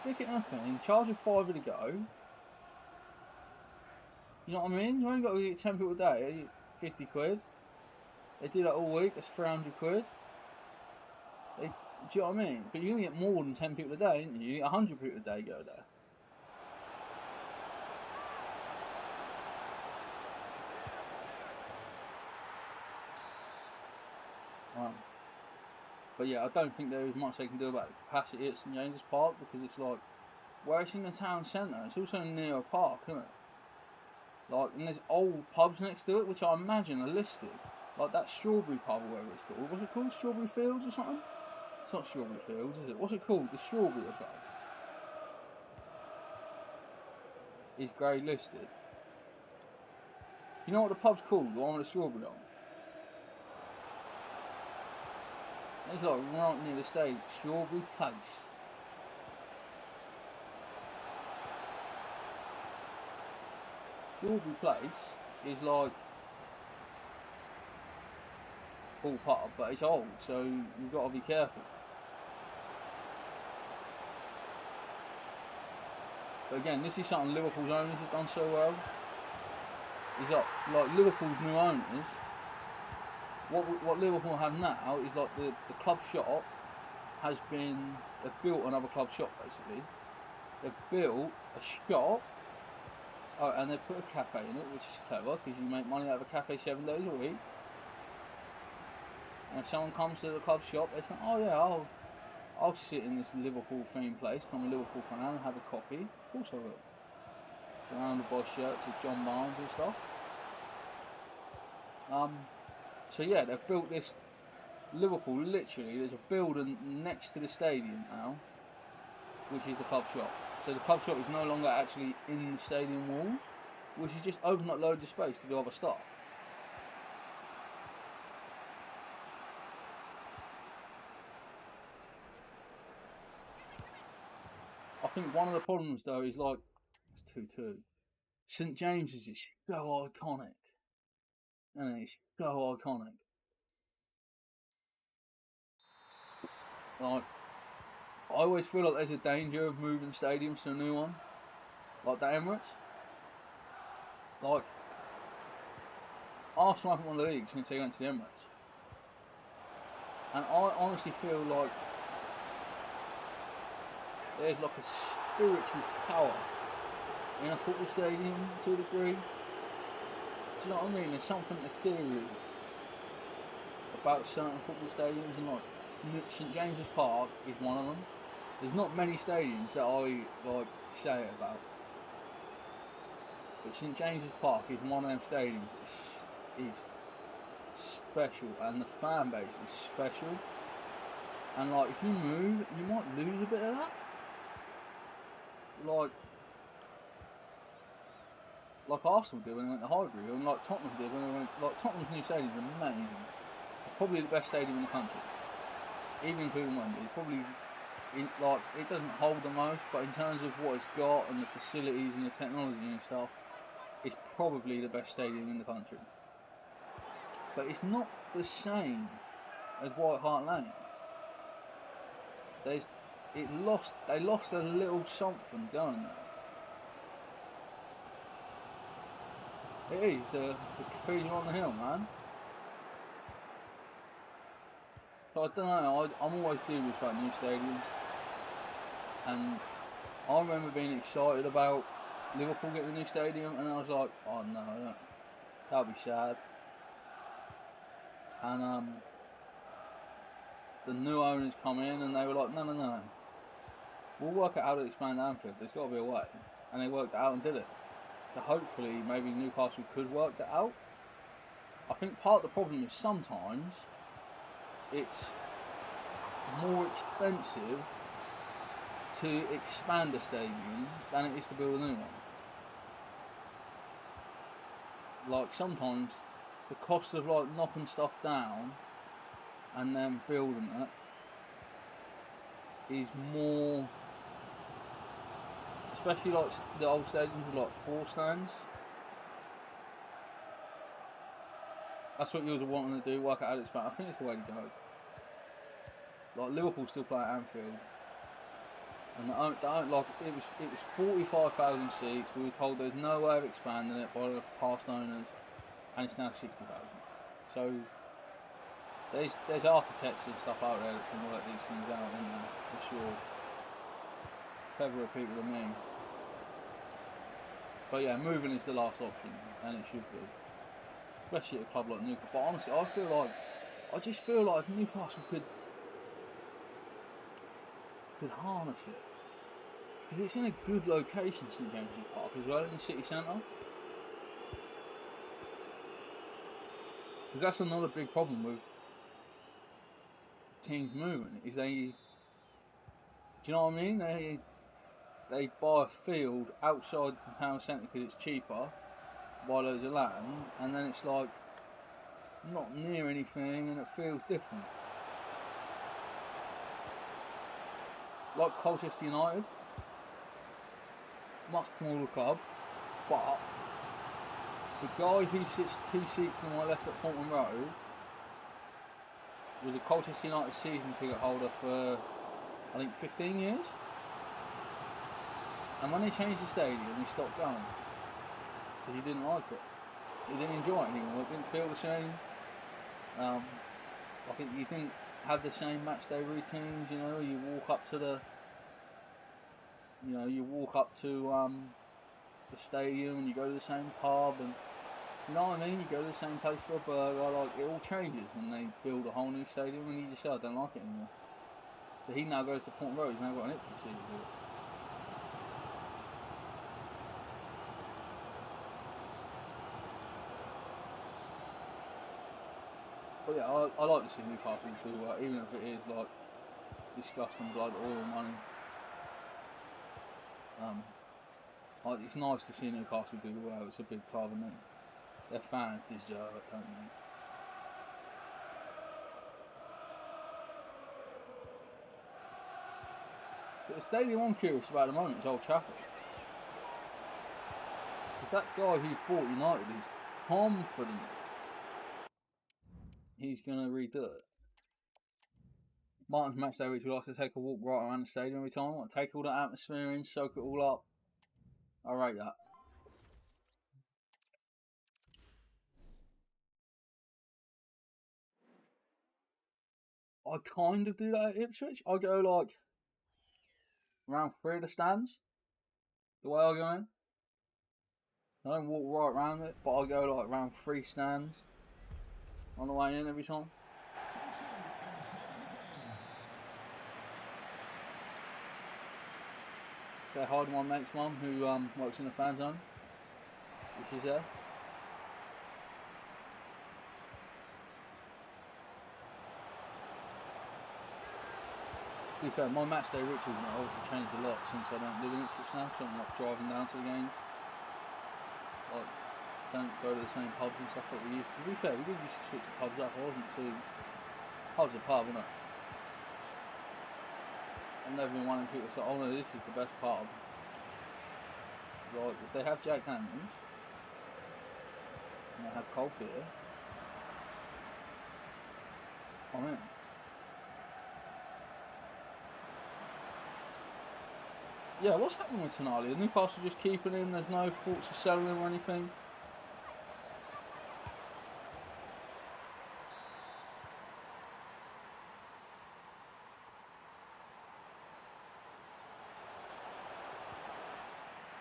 Stick it in a thing, charge a £5 to go. You know what I mean? You only got to get 10 people a day, 50 quid. They do that all week, that's 300 quid. Do you know what I mean? But you're going to get more than 10 people a day, ain't you? You get 100 people a day go there. But yeah, I don't think there is much they can do about the capacity at St James's Park, because it's like, where it's in the town centre, it's also near a park, isn't it? Like, and there's old pubs next to it, which I imagine are listed. Like that Strawberry pub, or whatever it's called. What's it called? Strawberry Fields or something? It's not Strawberry Fields, is it? What's it called? The Strawberry or something? Is grey listed. You know what the pub's called? The one with the strawberry on? It's like right near the stage. Strawberry Place. Strawberry Place is like cool pub, but it's old, so you've got to be careful. But again, this is something Liverpool's owners have done so well. Is like Liverpool's new owners. What Liverpool have now is like the club shop has been, they've built another club shop basically. They've built a shop, and they've put a cafe in it, which is clever because you make money out of a cafe 7 days a week. And if someone comes to the club shop, they think, oh yeah, I'll sit in this Liverpool themed place, I'm a Liverpool fan, and have a coffee. Of course I will. Surrounded by shirts of John Barnes and stuff. So yeah, they've built this Liverpool. Literally, there's a building next to the stadium now, which is the club shop. So the club shop is no longer actually in the stadium walls, which is just opening up loads of space to do other stuff. I think one of the problems though is like, it's 2-2. St James's is so iconic. And it's so iconic. Like, I always feel like there's a danger of moving stadiums to a new one. Like the Emirates. Like, Arsenal haven't won the league since they went to the Emirates. And I honestly feel like there's like a spiritual power in a football stadium to a degree. Do you know what I mean? There's something ethereal about certain football stadiums, and like St James's Park is one of them. There's not many stadiums that I like say it about, but St James's Park is one of them stadiums that is special, and the fan base is special. And like, if you move, you might lose a bit of that. Like Arsenal did when they went to Highbury, and like Tottenham did when they went. Like Tottenham's new stadium is amazing. It's probably the best stadium in the country, even including Wembley. It's probably like, it doesn't hold the most, but in terms of what it's got and the facilities and the technology and stuff, it's probably the best stadium in the country. But it's not the same as White Hart Lane. They lost a little something going there. It is the cathedral on the hill, man. But I don't know, I'm always dubious about new stadiums. And I remember being excited about Liverpool getting a new stadium, and I was like, oh no, that'll be sad. And the new owners come in and they were like, no. We'll work out how to expand Anfield. There's got to be a way. And they worked it out and did it. So hopefully maybe Newcastle could work that out. I think part of the problem is sometimes it's more expensive to expand a stadium than it is to build a new one. Like, sometimes the cost of like knocking stuff down and then building it is more, especially like the old stadiums with like 4 stands. That's what you was wanting to do, work out how to expand. I think it's the way to go. Like, Liverpool still play at Anfield, and like, it was 45,000 seats. We were told there's no way of expanding it by the past owners, and it's now 60,000. So there's architects and stuff out there that can work these things out, isn't there? For sure. Cleverer people than me. But yeah, moving is the last option, and it should be, especially at a club like Newcastle. But honestly, I just feel like if Newcastle could harness it, because it's in a good location, St James's Park, as well, in the city centre. Because that's another big problem with teams moving, is do you know what I mean? They buy a field outside the town centre because it's cheaper, buy loads of land, and then it's like not near anything, and it feels different. Like Colchester United, much smaller club, but the guy who sits 2 seats to my left at Portman Road was a Colchester United season ticket holder for, I think, 15 years. And when they changed the stadium, he stopped going because he didn't like it. He didn't enjoy it anymore. It didn't feel the same. I think you didn't have the same match day routines. You know, you walk up to the stadium and you go to the same pub, and you know what I mean. You go to the same place for a burger. Like, it all changes when they build a whole new stadium, and he just said, I don't like it anymore. So he now goes to Portman Road. He's now got an Ipswich season to do it. But yeah, I like to see Newcastle do well, even if it is like disgusting blood oil money. Like, it's nice to see Newcastle do well. It's a big club, and their fans deserve it, don't they? But the stadium I'm curious about at the moment is Old Trafford. Because that guy who's bought United is confident he's going to redo it. Martin's match day, which we like to take a walk right around the stadium every time. I want to take all the atmosphere in, soak it all up. I rate that. I kind of do that at Ipswich. I go like around 3 of the stands. The way I go in. I don't walk right around it, but I go like around 3 stands on the way in every time. Say hi to my mate's mum who works in the fan zone, which is there. To be fair, my match day rituals have obviously changed a lot since I don't live in Ipswich now, so I'm not driving down to the games. Like, don't go to the same pubs and stuff like we used to. To be fair, we did used to switch the pubs up. I wasn't too. Pub's a pub, isn't it? I've never been one of people say, oh no, this is the best pub. Like, if they have Jack Daniels and they have cold beer, I'm in. Yeah, what's happening with Tonali? Are Newcastle just keeping him? There's no thoughts of selling him or anything?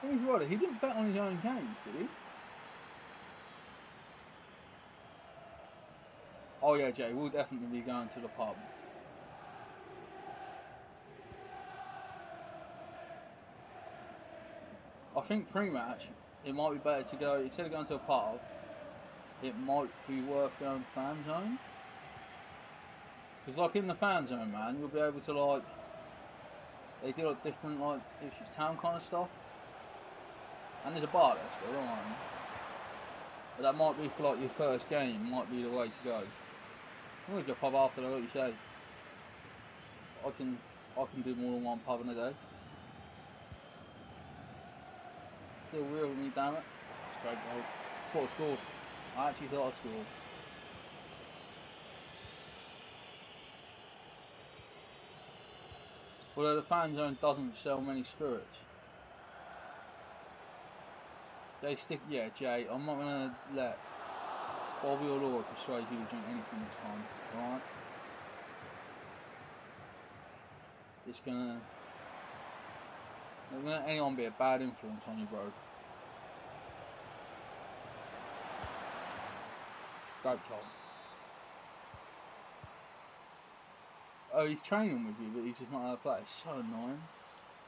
He's right, he didn't bet on his own games, did he? Oh yeah, Jay, we'll definitely be going to the pub. I think pre-match, it might be better to go, instead of going to a pub, it might be worth going to fan zone. Because like in the fan zone, man, you'll be able to like, they do like different like Ipswich Town kind of stuff. And there's a bar there still, alright. But that might be for like your first game, might be the way to go. You always go pub after though, like you say. I can do more than one pub in a day. Still real with me, damn it. That's a great goal. I thought I scored. I actually thought I scored. Although the fan zone doesn't sell many spirits. They stick, yeah, Jay, I'm not going to let Bobby or Laura persuade you to drink anything this time, alright? It's gonna, not gonna let anyone be a bad influence on you, bro. Great job. Oh, he's training with you, but he's just not allowed to play. It's so annoying.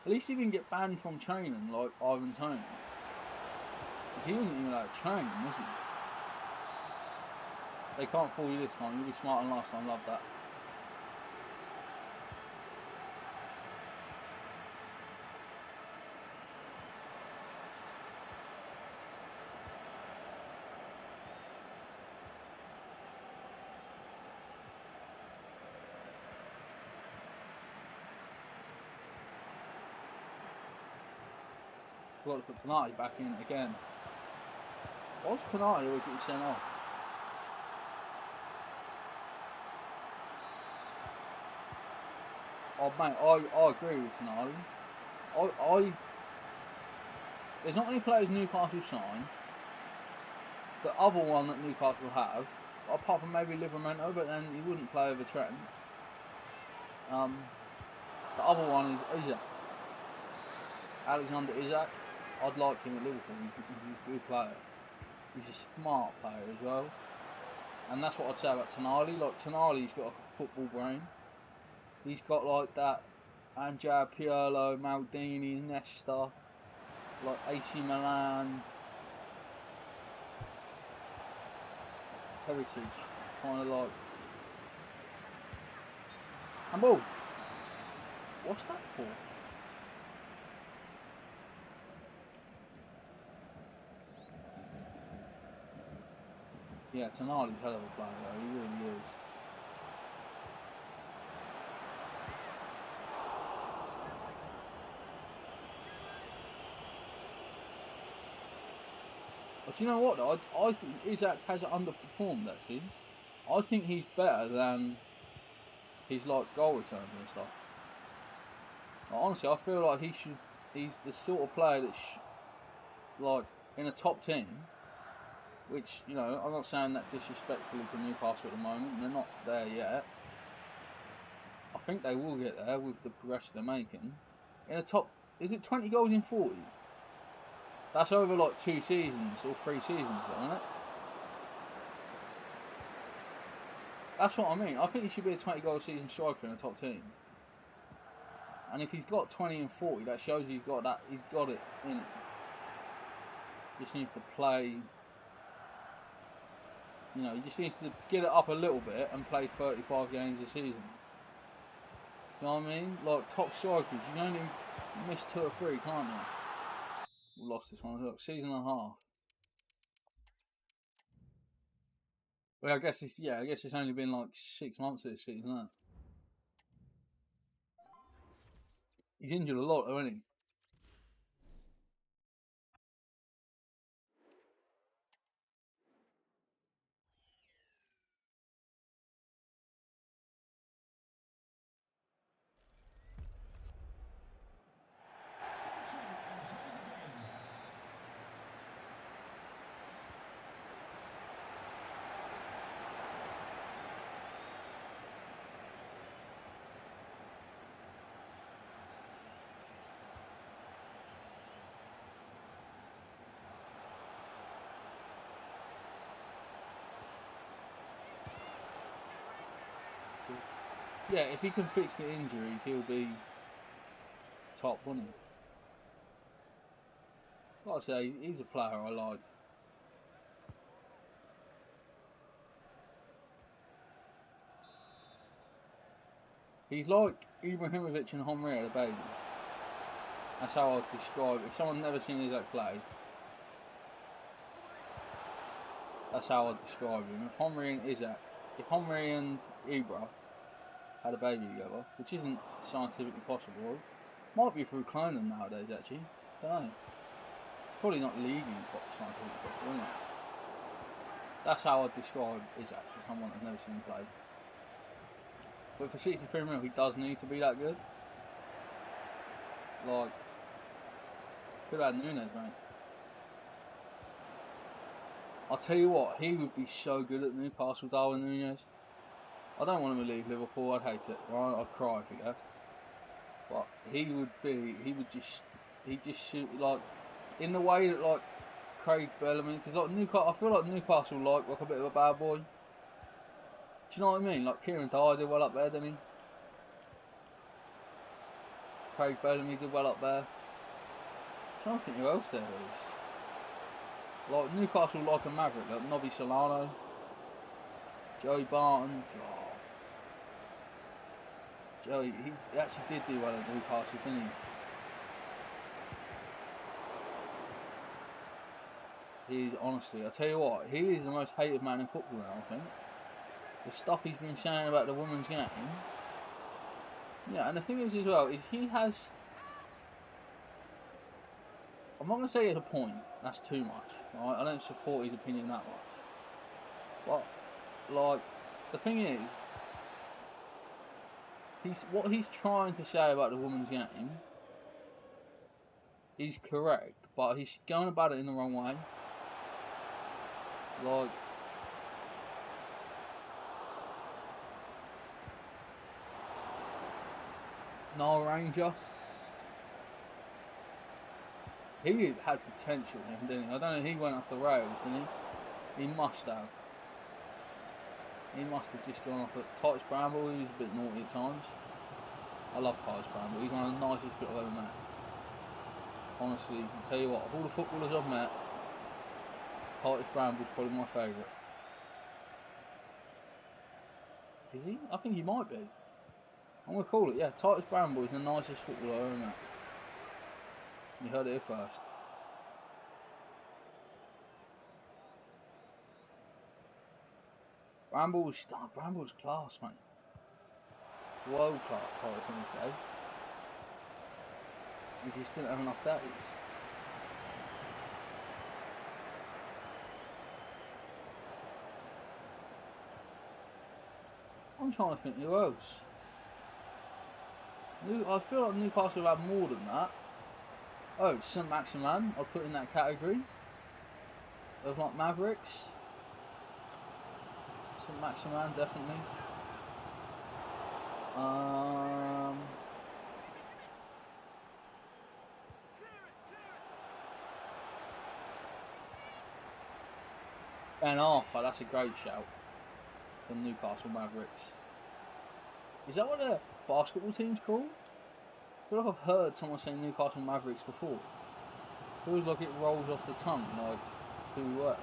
At least he didn't get banned from training like Ivan Toney. Because he wasn't even allowed to train, was he? They can't fool you this time. You'll be smarter than last time. Love that. Got to put Canati back in again. What's Canati always getting sent off? Oh mate, I agree with Canati. There's not many players Newcastle sign. The other one that Newcastle have, apart from maybe Livramento, but then he wouldn't play over Trent. The other one is Isak. Alexander Isak. I'd like him at Liverpool. He's a good player. He's a smart player as well. And that's what I'd say about Tonali. Like, Tonali's got like a football brain. He's got like that Andrea Pirlo, Maldini, Nesta, like AC Milan heritage. Kind of like Handball. What's that for? Yeah, Tonali's hell of a player though, he really is. But do you know what though? I think Isaac has underperformed actually. I think he's better than his like goal returns and stuff. Like, honestly, I feel like he's the sort of player that like in a top team, which, you know, I'm not saying that disrespectfully to Newcastle at the moment, they're not there yet. I think they will get there with the progression they're making. In a top, is it 20 goals in 40? That's over like 2 seasons or 3 seasons though, isn't it? That's what I mean. I think he should be a 20 goal season striker in a top team. And if he's got 20 and 40, that shows he's got it in it. Just needs to play, you know, he just needs to get it up a little bit and play 35 games a season. You know what I mean? Like top strikers, you can only miss 2 or 3, can't you? We lost this one. Look, season and a half. Well, I guess it's only been like 6 months of this season, hasn't it? He's injured a lot, though, isn't he? Yeah, if he can fix the injuries, he'll be top, wouldn't he? Like I say, he's a player I like. He's like Ibrahimovic and Henry at a baby. That's how I'd describe it. If someone's never seen Isaac play, that's how I'd describe him. If Henry and Ibra had a baby together, which isn't scientifically possible, might be through cloning nowadays actually. Don't know. Probably not legally scientifically possible, isn't it? That's how I'd describe Isaac to someone that's never seen him play. But for 63 mil, he does need to be that good. Like, could have had Nunes, mate. I'll tell you what, he would be so good at Newcastle, Darwin Nunes. I don't want him to leave Liverpool, I'd hate it, right? I'd cry if he left. But he'd just shoot, like, in the way that, like, Craig Bellamy, because, like, Newcastle, I feel like Newcastle like a bit of a bad boy. Do you know what I mean? Like, Kieran Dyer did well up there, didn't he? Craig Bellamy did well up there. I'm trying to think who else there is. Like, Newcastle like a maverick, like Nobby Solano, Joey Barton. Oh. Joey, he actually did do well at Newcastle, didn't he? He's honestly, I tell you what, he is the most hated man in football now, I think. The stuff he's been saying about the women's game. Yeah, and the thing is as well, is he has, I'm not going to say he has a point, that's too much, right? I don't support his opinion that much. But, like, the thing is, what he's trying to say about the women's game is correct, but he's going about it in the wrong way. Like, Noel Ranger, he had potential in him, didn't he? I don't know, he went off the rails, didn't he? He must have. He must have just gone off the Titus Bramble. He was a bit naughty at times. I love Titus Bramble. He's one of the nicest people I've ever met. Honestly, I can tell you what, of all the footballers I've met, Titus Bramble's probably my favourite. Is he? I think he might be. I'm going to call it, yeah. Titus Bramble is the nicest footballer, isn't it? You heard it here first. Bramble's class, mate. World class Titus in his day. We just didn't have enough days. I'm trying to think who else. I feel like Newcastle have had more than that. Oh, St Maximin, I'd put in that category. Of like Mavericks. St Maximin, definitely. Ben Arthur, that's a great shout. The Newcastle Mavericks. Is that what their basketball team's called? I feel like I've heard someone say Newcastle Mavericks before. It feels like it rolls off the tongue, like who we were.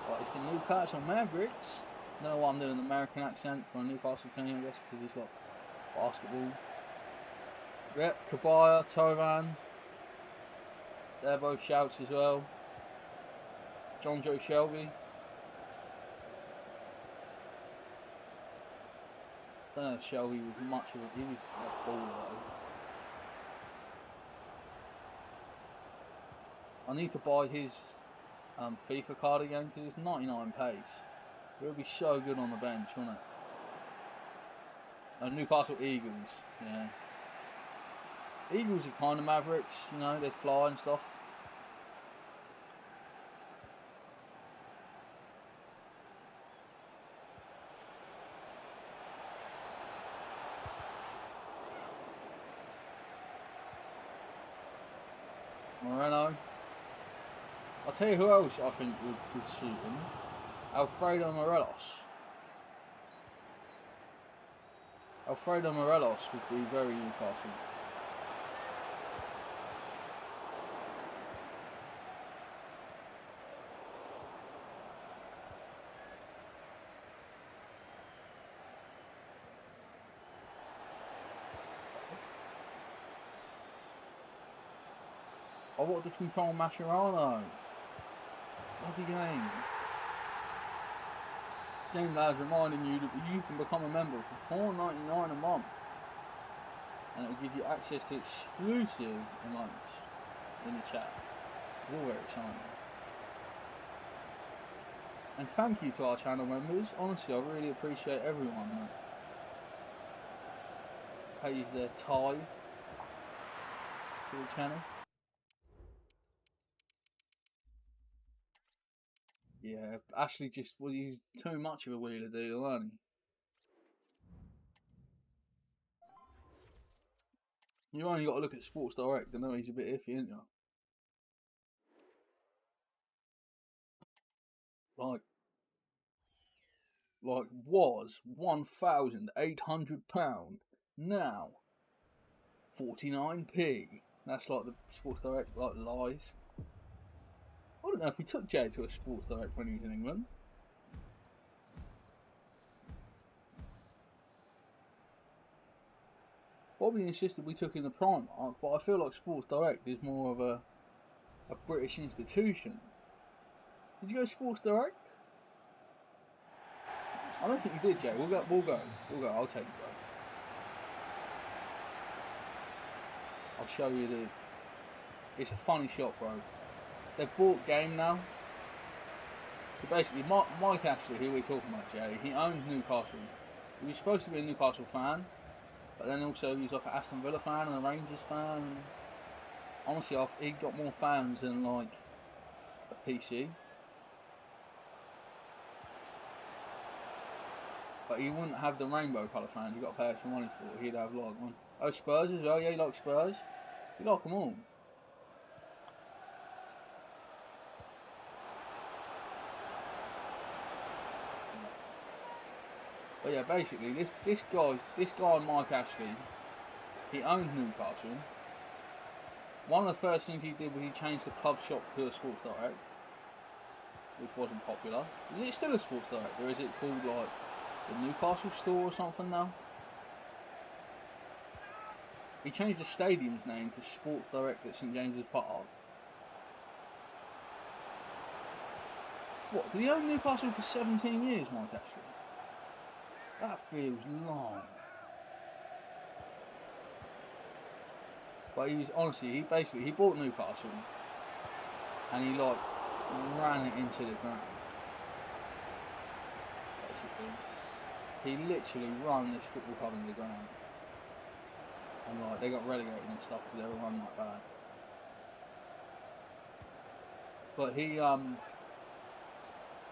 Like, it's the Newcastle Mavericks. I don't know why I'm doing an American accent for a Newcastle team, I guess, because it's like basketball. Yep, Kabaya, Toran. They're both shouts as well. John Joe Shelby. I don't know if Shelby was much of a... He was a baller though. I need to buy his FIFA card again because it's 99 pace. It would be so good on the bench, wouldn't it? Newcastle Eagles, yeah. Eagles are kind of Mavericks, you know, they fly and stuff. Moreno. I'll tell you who else I think would suit him. Alfredo Morelos. Alfredo Morelos would be very Newcastle. I want to control Mascherano. Bloody game. Game lads reminding you that you can become a member for $4.99 a month. And it will give you access to exclusive emotes in the chat. It's all very exciting. And thank you to our channel members. Honestly, I really appreciate everyone that pays their tithe to the channel. Yeah, Ashley just he's too much of a wheeler dealer, wasn't he? You only got to look at Sports Direct to know he's a bit iffy, ain't you? Like was £1,800, now 49p. That's like the Sports Direct like lies. I don't know if we took Jay to a Sports Direct when he was in England. Bobby insisted we took in the Primark, but I feel like Sports Direct is more of a British institution. Did you go to Sports Direct? I don't think you did, Jay. We'll go. I'll take you, bro. I'll show you the... It's a funny shop, bro. They've bought Game now. So basically, Mike Ashley, who we're talking about, Jay, he owns Newcastle. He was supposed to be a Newcastle fan, but then also he was like an Aston Villa fan and a Rangers fan. And honestly, he got more fans than like a PC. But he wouldn't have the rainbow colour fans you got to pay extra money for. He'd have like one. Oh, Spurs as well. Yeah, you like Spurs? You like them all. But yeah, basically, this guy Mike Ashley, he owned Newcastle. One of the first things he did was he changed the club shop to a Sports Direct, which wasn't popular. Is it still a Sports Direct, or is it called like the Newcastle store or something now? He changed the stadium's name to Sports Direct at St James's Park. What, did he own Newcastle for 17 years, Mike Ashley? That feels long. But he was, honestly, he bought Newcastle and he like ran it into the ground. Basically. He literally ran this football club into the ground. And like, they got relegated and stuff because they were running that bad. But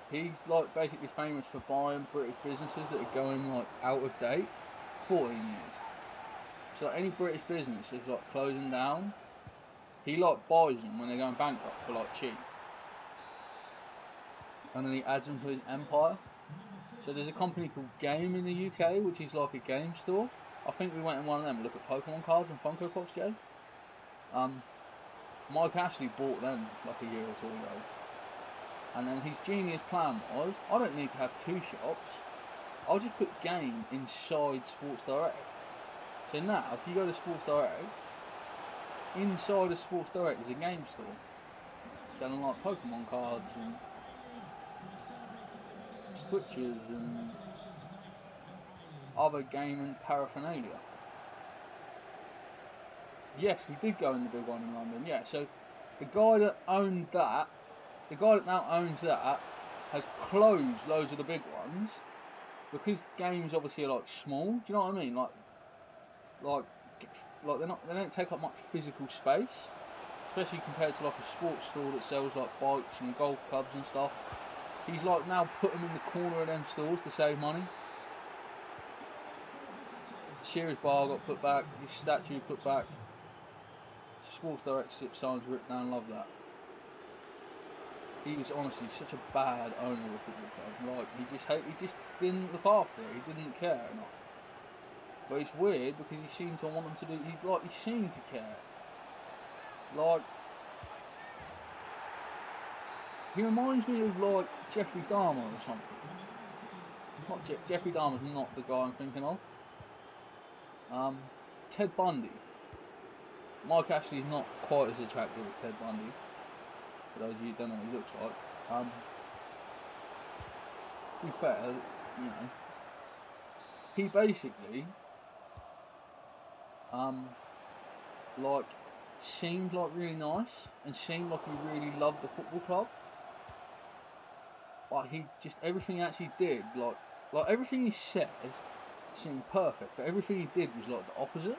he's like basically famous for buying British businesses that are going like out of date. 14 years. So like, any British business is like closing down, he like buys them when they're going bankrupt for like cheap. And then he adds them to his empire. So there's a company called Game in the UK, which is like a game store. I think we went in one of them, look at Pokemon cards and Funko Pops, Jay. Mike Ashley bought them like a year or two ago. And then his genius plan was, I don't need to have two shops. I'll just put Game inside Sports Direct. So now, if you go to Sports Direct, inside of Sports Direct is a game store. Selling like Pokemon cards and switches and other gaming paraphernalia. Yes, we did go in the big one in London, yeah. So the guy that owned that, the guy that now owns that, has closed loads of the big ones because games obviously are like small. Do you know what I mean? Like they don't take up much physical space, especially compared to like a sports store that sells like bikes and golf clubs and stuff. He's like now put them in the corner of them stores to save money. Shearer's bar got put back, his statue put back. Sports Direct signs ripped down, love that. He was honestly such a bad owner of the football club. Like he just didn't look after it. He didn't care enough. But it's weird because he seemed to want them to do. He seemed to care. Like he reminds me of like Jeffrey Dahmer or something. Not Jeffrey Dahmer's not the guy I'm thinking of. Ted Bundy. Mike Ashley's not quite as attractive as Ted Bundy. For those of you who don't know what he looks like. To be fair, you know, he basically like seemed like really nice and seemed like he really loved the football club. Like he just everything he actually did, like everything he said seemed perfect, but everything he did was like the opposite.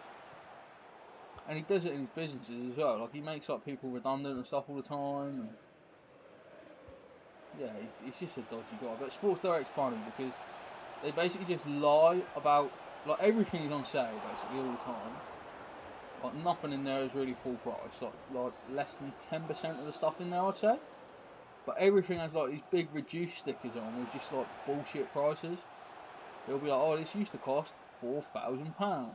And he does it in his businesses as well. Like he makes like people redundant and stuff all the time. And yeah, he's just a dodgy guy. But Sports Direct's funny because they basically just lie about like everything is on sale basically all the time. Like nothing in there is really full price. Like less than 10% of the stuff in there, I'd say. But everything has like these big reduced stickers on with just like bullshit prices. They'll be like, oh, this used to cost £4,000.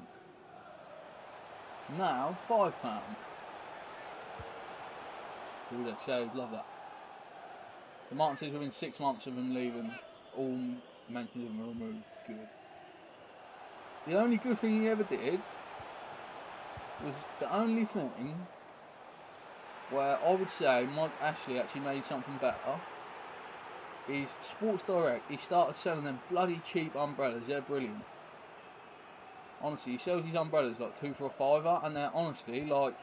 Now, £5. All that sales, love that. The Martin says within 6 months of him leaving, all mentions of him are removed. Good. The only good thing he ever did was the only thing where I would say Mike Ashley actually made something better is Sports Direct. He started selling them bloody cheap umbrellas. They're brilliant. Honestly, he sells these umbrellas like 2 for £5, and they're honestly like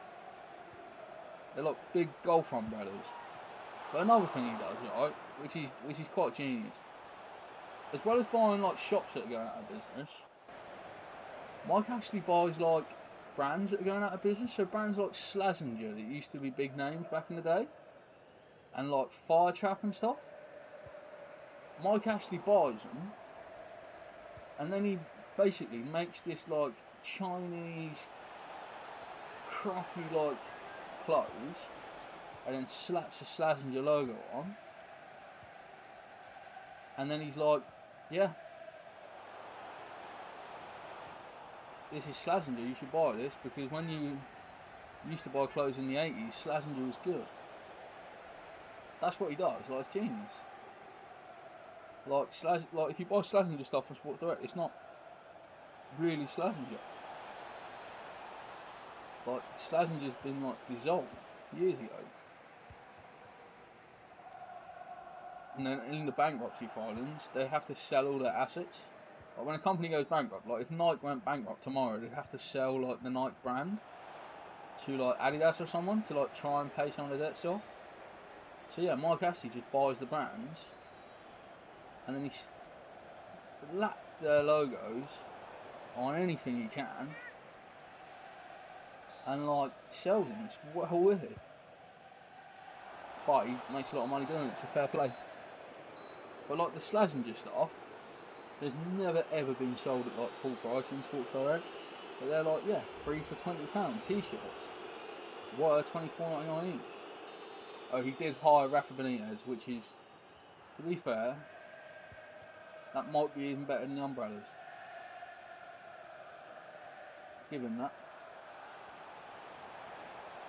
big golf umbrellas. But another thing he does, right, which is quite genius, as well as buying like shops that are going out of business, Mike actually buys like brands that are going out of business. So brands like Slazenger that used to be big names back in the day, and like Fire Trap and stuff. Mike actually buys them, and then he basically makes this like Chinese crappy like clothes and then slaps a Slazenger logo on, and then he's like, yeah, this is Slazenger, you should buy this because when you used to buy clothes in the 80s, Slazenger was good. That's what he does. Like, it's genius. Like if you buy Slazenger stuff from Sports Direct, it's not really Slazenger. like Slazenger's been like dissolved years ago. And then in the bankruptcy filings, they have to sell all their assets. Like when a company goes bankrupt, like if Nike went bankrupt tomorrow, they'd have to sell like the Nike brand to like Adidas or someone to like try and pay some of the debt still. So yeah, Mike Ashley just buys the brands and then he slaps their logos on anything he can and like sells them. It's well weird. But he makes a lot of money doing it, so fair play. But like the Slazenger stuff, there's never ever been sold at like full price in Sports Direct. But they're like, yeah, 3 for £20 t-shirts. What are $24.99 each? Oh, he did hire Rafa Benitez, which is, to be fair, that might be even better than the umbrellas. Give him that.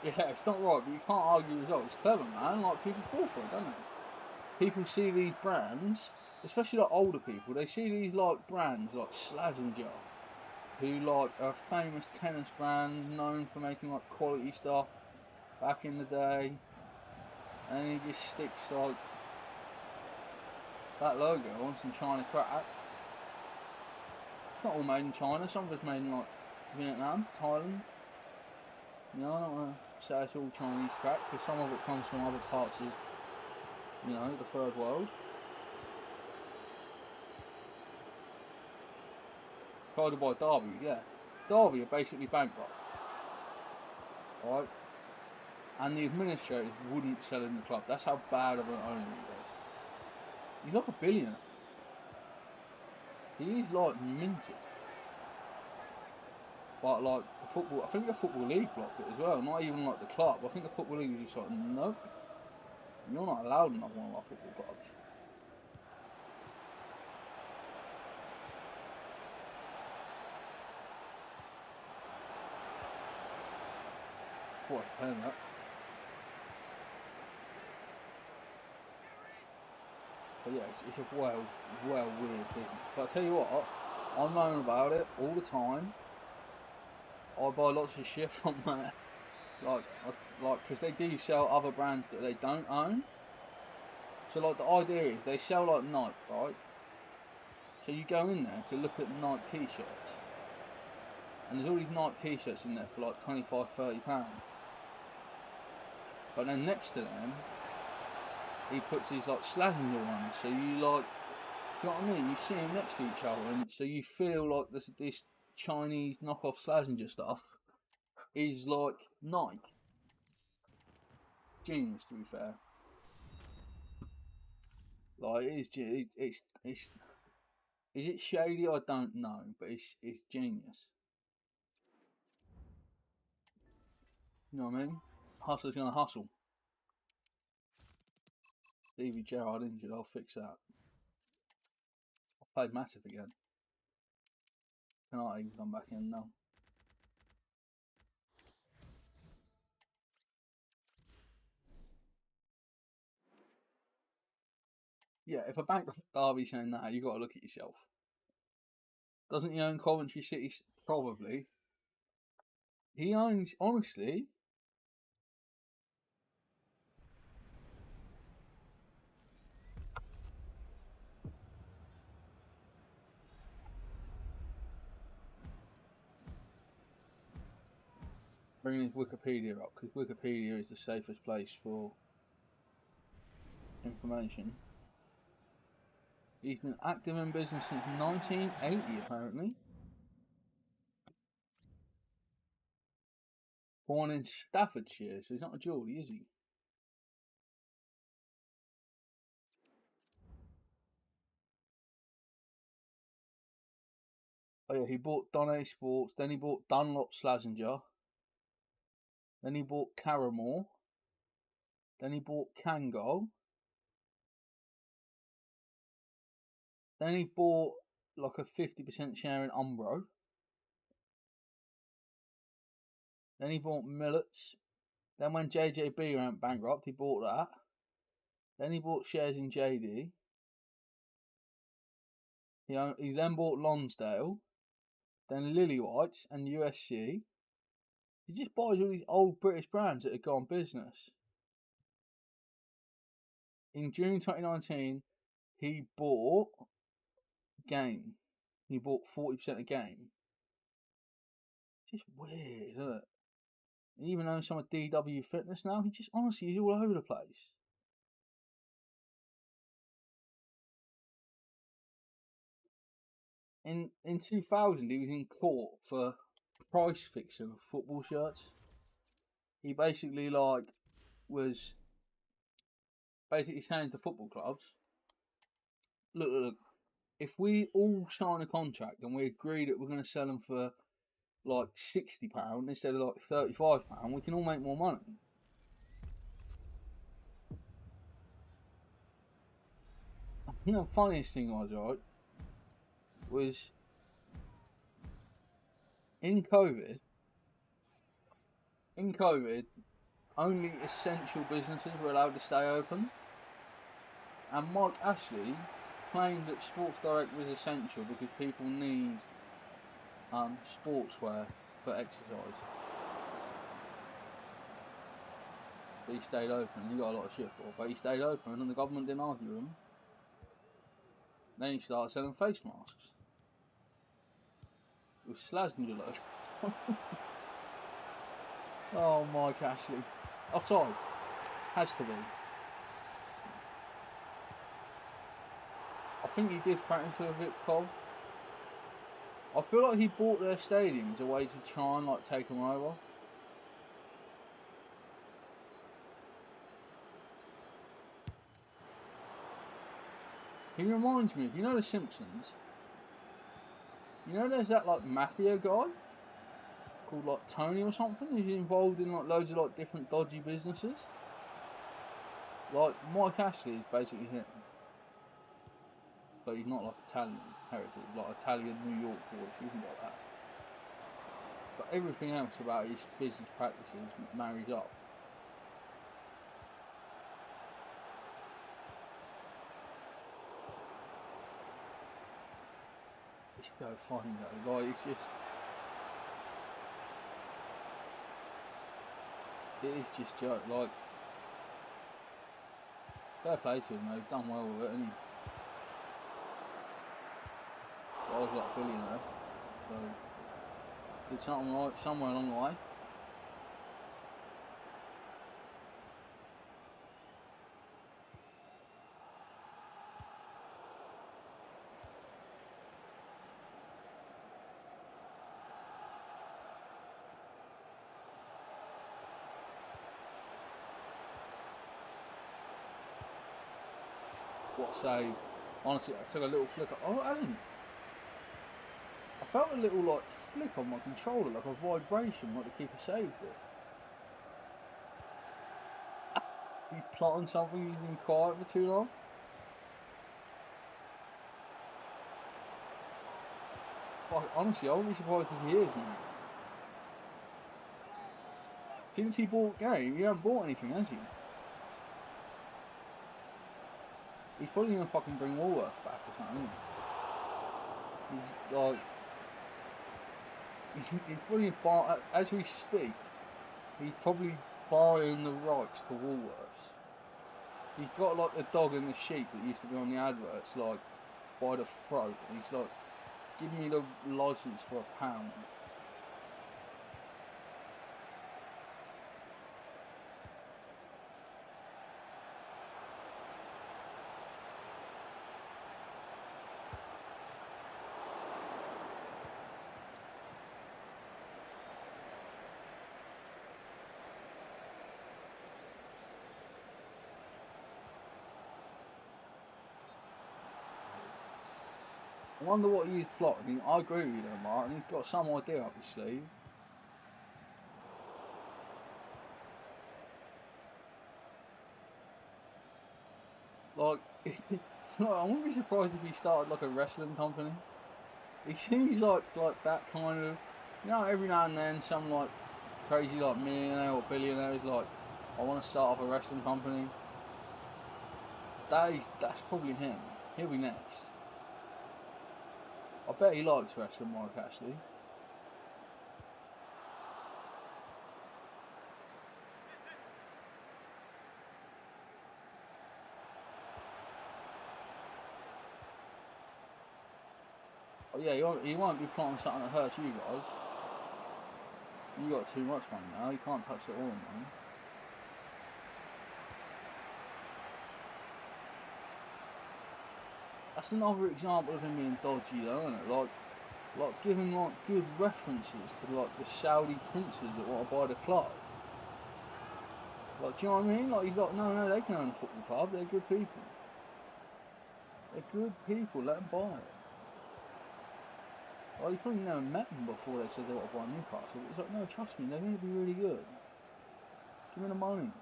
Yeah, it's not right, but you can't argue results. It's clever, man. Like, people fall for it, don't they? People see these brands, especially like older people, they see these like brands like Slazenger, who like are a famous tennis brand known for making like quality stuff back in the day, and he just sticks like that logo on some China crap. It's not all made in China, some of it's made in like Vietnam, Thailand. You know, I don't want to say it's all Chinese crap, because some of it comes from other parts of, you know, the third world. Tried to buy Derby, yeah. Derby are basically bankrupt. Right? And the administrators wouldn't sell in the club. That's how bad of an owner he is. He's like a billionaire. He is like minted. But like the football, I think the Football League blocked it as well. Not even like the club. I think the Football League was just like, nope. You're not allowed in one of our football clubs. What a pain that. But yeah, it's a well weird business. But I tell you what, I moan about it all the time. I buy lots of shit from that, like, because they do sell other brands that they don't own. So like the idea is they sell like Nike, right? So you go in there to look at Nike t-shirts, and there's all these Nike t-shirts in there for like £25–30. But then next to them, he puts these like Slazenger ones. So you like, do you know what I mean? You see them next to each other, and so you feel like this Chinese knockoff Slazenger stuff is like Nike. It's genius, to be fair. Like it is, is it shady? I don't know, but it's genius. You know what I mean? Hustler's gonna hustle. Stevie Gerrard injured, I'll fix that. I played massive again. Tonight he can come back in now. Yeah, if a bankrupt Derby's saying that, you got to look at yourself. Doesn't he own Coventry City? Probably. He owns, honestly. Bringing his Wikipedia up, because Wikipedia is the safest place for information. He's been active in business since 1980, apparently. Born in Staffordshire, so he's not a Geordie, is he? Oh yeah, he bought Donnet Sports, then he bought Dunlop Slazenger, then he bought Carramore, then he bought Kangol, then he bought like a 50% share in Umbro, then he bought Millets, then when JJB went bankrupt, he bought that, then he bought shares in JD, he then bought Lonsdale, then Lily Whites and USC. He just buys all these old British brands that have gone business. In June 2019, he bought Game. He bought 40% of Game. Just weird, isn't it? He even owns some of DW Fitness now. He just honestly is all over the place. In 2000, he was in court for price fixing of football shirts. He basically was basically saying to football clubs, look, if we all sign a contract and we agree that we're going to sell them for like £60 instead of like £35, we can all make more money. You know, the funniest thing was in COVID, only essential businesses were allowed to stay open. And Mike Ashley claimed that Sports Direct was essential because people need sportswear for exercise. But he stayed open. He got a lot of shit for it, but he stayed open and the government didn't argue with him. Then he started selling face masks. With Slazenger load. Oh, Mike Ashley. Offside. Has to be. I think he did threaten to evict Cole. I feel like he bought their stadium as a way to try and take them over. He reminds me of, you know The Simpsons? You know there's that mafia guy called Tony or something who's involved in loads of different dodgy businesses? Mike Ashley is basically him. But he's not Italian heritage, Italian New York voice, he isn't like that. But everything else about his business practices marries up. It's so funny though, it's just... It is just joke, fair play to him though, he's done well with it, hasn't he? But I was a billionaire, so... Did something right somewhere along the way. What a save. Honestly, I took a little flick. Oh, I didn't. I felt a little flick on my controller, a vibration, the keeper saved it. He's plotting something, he's been quiet for too long. Honestly, I wouldn't be surprised if he is, man. Since he bought Game, he hasn't bought anything, has he? He's probably going to fucking bring Woolworths back or something, isn't he? He's probably as we speak, he's probably buying the rights to Woolworths. He's got the dog and the sheep that used to be on the adverts, by the throat, and he's give me the license for £1. I wonder what he's plotting. I agree with you though, Martin. He's got some idea up his sleeve. I wouldn't be surprised if he started a wrestling company. He seems like that kind of, every now and then some crazy millionaire or billionaire is I want to start up a wrestling company. That's probably him. He'll be next. I bet he likes wrestling, Mike Ashley. But yeah, he won't be plotting something that hurts you guys. You got too much money now, you can't touch it all money. That's another example of him being dodgy though, isn't it? Like giving like good references to like the Saudi princes that want to buy the club. Like, do you know what I mean? Like, he's like, no, they can own a football club, they're good people. They're good people, let them buy it. Well, you probably never met them before they said they want to buy Newcastle. He's like, no, trust me, they're going to be really good. Give me the money.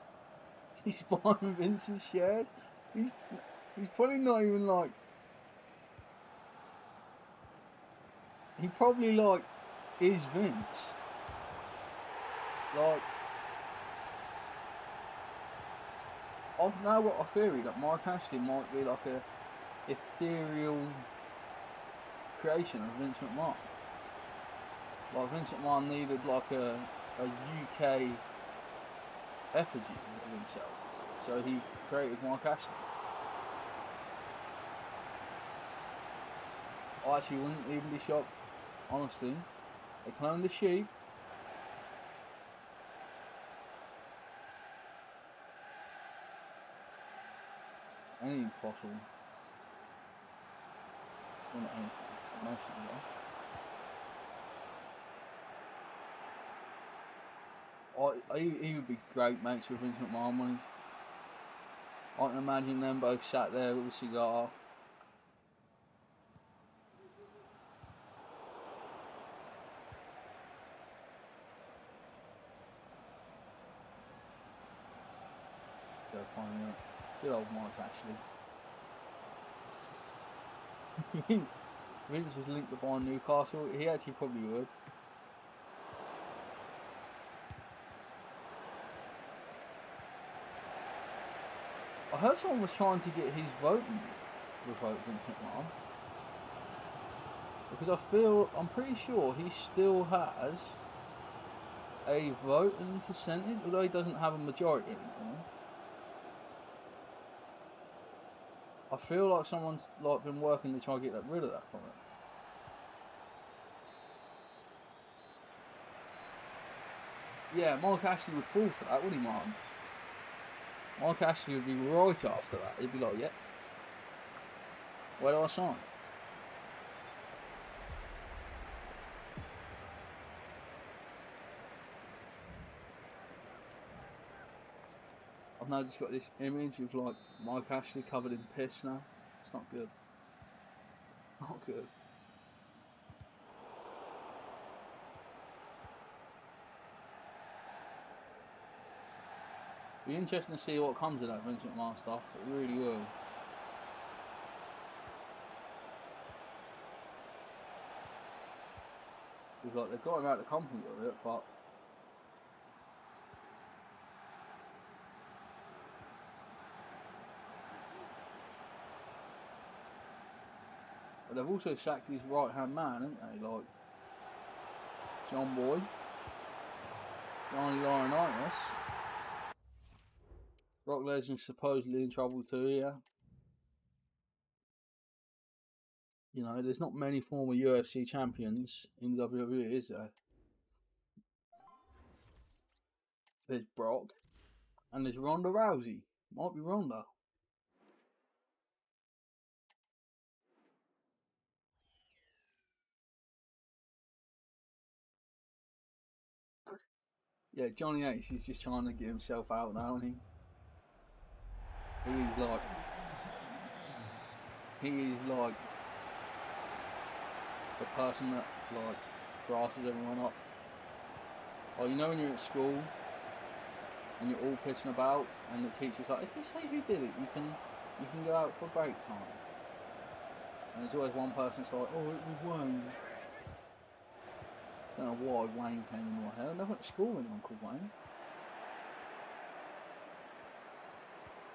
He's buying Vince's shares. He's probably not even like... He probably like is Vince. Like... I've now got a theory that Mike Ashley might be like a ethereal creation of Vince McMahon. Like Vince McMahon needed like a UK effigy of himself, so he created Mike Ashley. I actually wouldn't even be shocked, honestly. They cloned the sheep. Anything possible. Well, not anything, most of them are. He would be great mates with Vince McMahon, wouldn't he? I can imagine them both sat there with a cigar. Go find out. Good old Mike Ashley. Vince was linked to buy Newcastle. He actually probably would. I heard someone was trying to get his vote revoked in McMahon. Because I'm pretty sure he still has a voting percentage, although he doesn't have a majority anymore. I feel like someone's like been working to try to get rid of that from it. Yeah, Mike Ashley would fall for that, wouldn't he, Martin? Mike Ashley would be right after that. He'd be like, yeah. Where do I sign? I've now just got this image of like Mike Ashley covered in piss now. It's not good. Not good. Be interesting to see what comes of that Vince McMahon stuff. It really will. Because they've got him out of the company with it, but they've also sacked his right hand man, haven't they? Like John Boy, Johnny Laurinaitis. Brock Lesnar's supposedly in trouble too, yeah. You know, there's not many former UFC champions in WWE, is there? There's Brock, and there's Ronda Rousey. Might be Ronda. Yeah, Johnny Ace is just trying to get himself out now, isn't he? He is like the person that like grasses everyone up. Oh, you know when you're at school and you're all pissing about, and the teacher's like, if you say who did it, you can go out for break time. And there's always one person that's like, oh, it was Wayne. I don't know why Wayne came in my head. I never went to school with anyone called Wayne.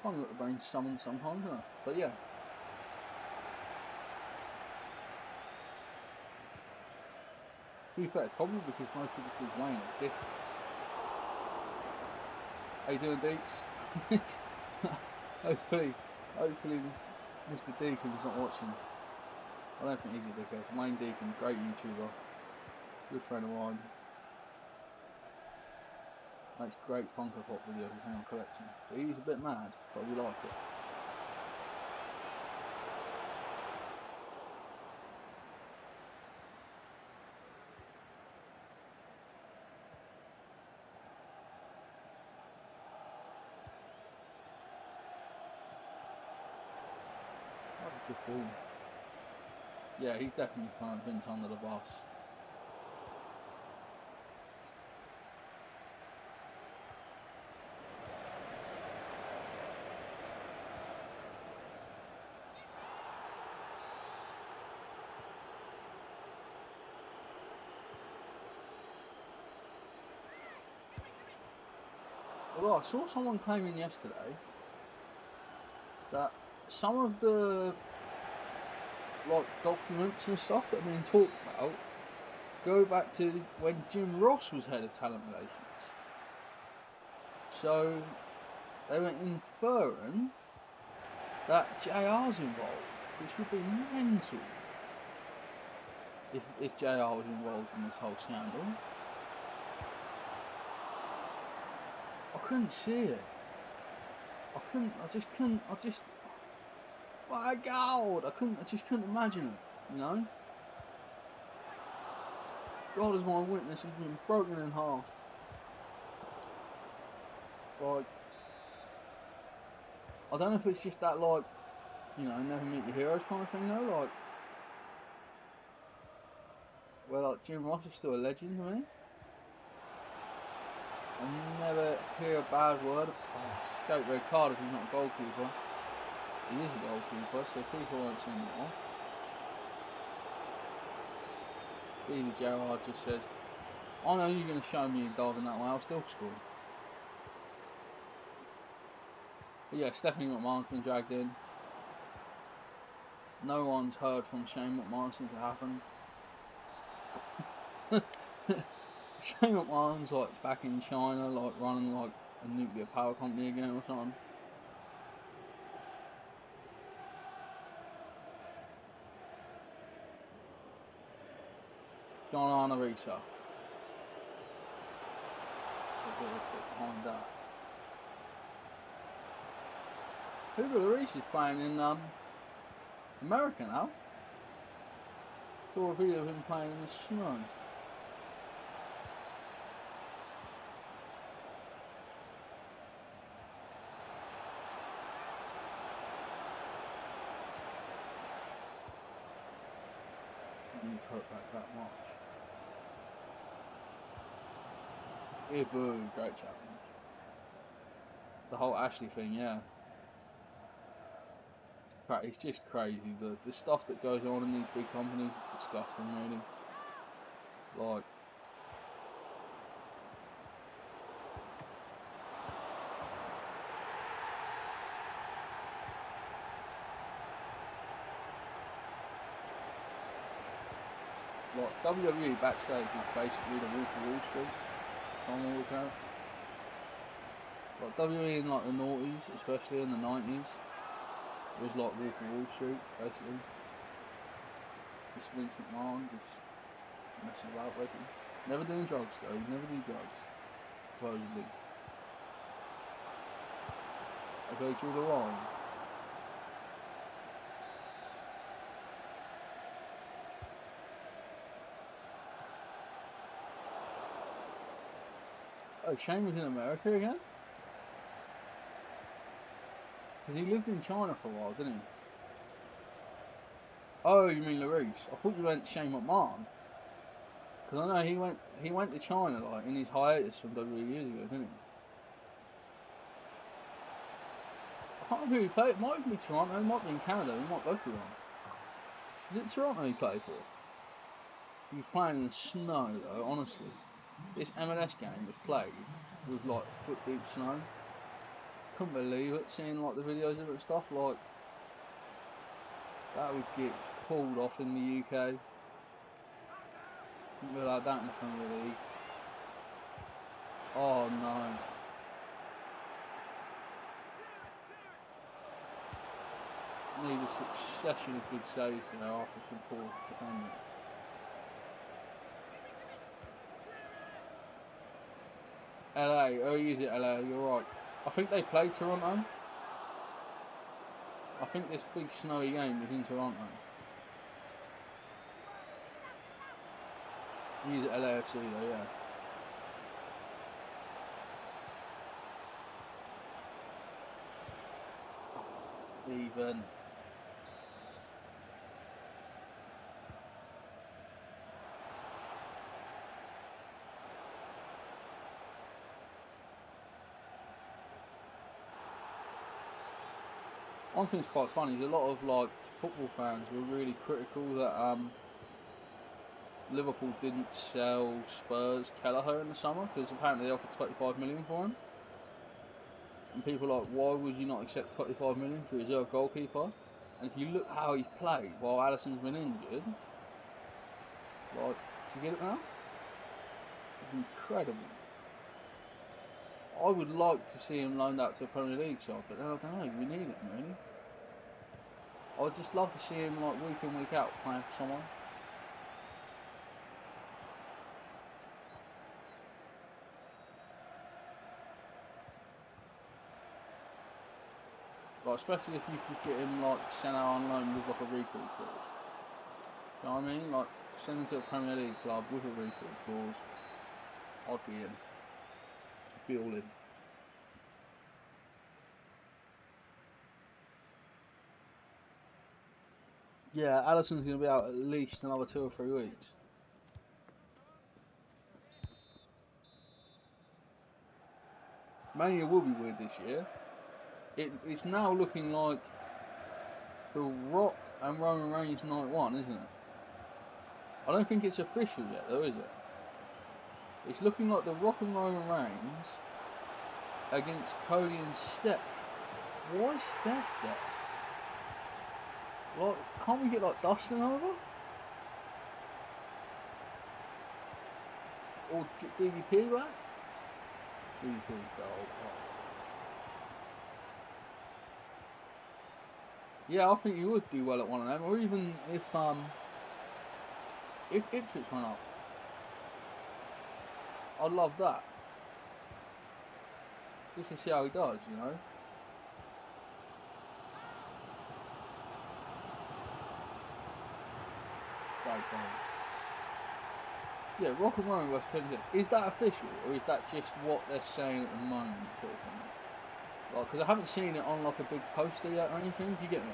I've got the brain summoned sometimes, isn't it? But yeah. To be fair, probably because most people call Wayne are dickheads. How you doing, Deeks? hopefully Mr. Deacon's not watching. I don't think he's a dickhead. Wayne Deacon, great YouTuber, good friend of mine. Makes great Funko Pop videos with him on collection. But he's a bit mad, but we like it. Good ball. Yeah, he's definitely throwing Vince under the bus. Well, I saw someone claiming yesterday that some of the documents and stuff that are being talked about go back to when Jim Ross was head of talent relations. So they were inferring that JR's involved, which would be mental if JR was involved in this whole scandal. I couldn't see it. My God, I just couldn't imagine it, you know? God is my witness, he's been broken in half. Like, I don't know if it's just that, like, you know, never meet your heroes kind of thing though, like, where, like, Jim Ross is still a legend to me. I never hear a bad word. Oh, it's a straight red card if he's not a goalkeeper. He is a goalkeeper, so FIFA won't see him more. David Gerrard just says, I know you're going to show me you diving that way, I'll still score. But yeah, Stephanie McMahon's been dragged in. No one's heard from Shane McMahon since it happened. Shane McMahon's like back in China, like running like a nuclear power company again or something. John Arnerisa. Behind that. Hugo Lloris is playing in America now. Saw a video of him playing in the snow. Didn't hurt that much. Yeah, boo, great challenge. The whole Ashley thing, yeah. It's just crazy. The stuff that goes on in these big companies is disgusting, really. Like, WWE backstage is basically the Wolf of Wall Street on all accounts. Like WWE in like the noughties, especially in the 90s, was like Wolf of Wall Street, basically. Just Vince McMahon, just messing about, basically. Never doing drugs though, never do drugs, supposedly. Have they drew the line? Oh, Shane was in America again? Because he lived in China for a while, didn't he? Oh, you mean Lloris? I thought you meant Shane McMahon. Because I know he went to China like in his hiatus from WWE years ago, didn't he? I can't remember who he played. It might be Toronto, it might be in Canada, we might both be wrong. Is it Toronto he played for? He was playing in the snow though, honestly. This MLS game was played with like foot deep snow. Couldn't believe it, seeing like the videos of it and stuff, like that would get pulled off in the UK. Wouldn't be like that in the Premier League. Oh no. need a succession of good saves there after some poor defending. LA, oh, is it LA? You're right. I think they played Toronto. I think this big snowy game was in Toronto. He's at LAFC though, yeah. Even. One thing's quite funny is a lot of like football fans were really critical that Liverpool didn't sell Spurs Kelleher in the summer because apparently they offered 25 million for him. And people are like, why would you not accept 25 million for a reserve goalkeeper? And if you look how he's played while Alisson's been injured, like, do you get it now? It's incredible. I would like to see him loaned out to a Premier League side, but I don't know, we need him really. I'd just love to see him like week in, week out playing for someone. Like, especially if you could get him like sent out on loan with like a recall clause. You know what I mean? Like send him to a Premier League club with a recall clause. I'd be in. I'd be all in. Yeah, Alisson's going to be out at least another 2 or 3 weeks. Mania will be weird this year. It's now looking like The Rock and Roman Reigns night 1, isn't it? I don't think it's official yet though, is it? It's looking like The Rock and Roman Reigns against Cody and Steph. Why is Steph there? Like, can't we get like Dustin over? Or get DDP back? DDP's gold. Yeah, I think you would do well at one of them, or even if Ipswich went up. I'd love that. Just to see how he does, you know. Yeah, Rock and Roll West Kensington. Is that official, or is that just what they're saying at the moment, sort of thing? Like, because I haven't seen it on like a big poster yet or anything. Do you get me?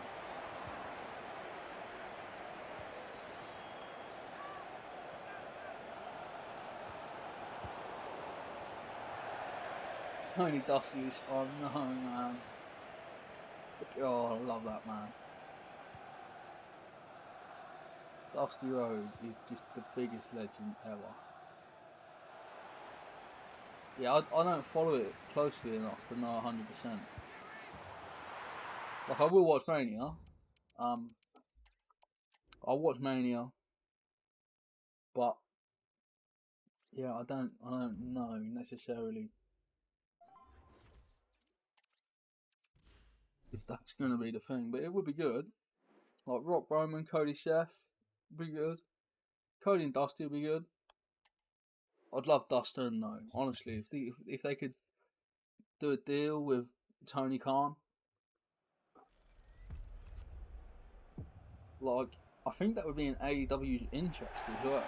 Only Dusty's. Oh no, man. Oh, I love that man. Dusty Rhodes is just the biggest legend ever. Yeah, I don't follow it closely enough to know 100%. Like, I will watch Mania. I'll watch Mania, but yeah, I don't know necessarily if that's going to be the thing, but it would be good. Like Rock Roman, Cody Seth, would be good. Cody and Dusty would be good. I'd love Dustin though, honestly. If they could do a deal with Tony Khan, like, I think that would be in AEW's interest as well.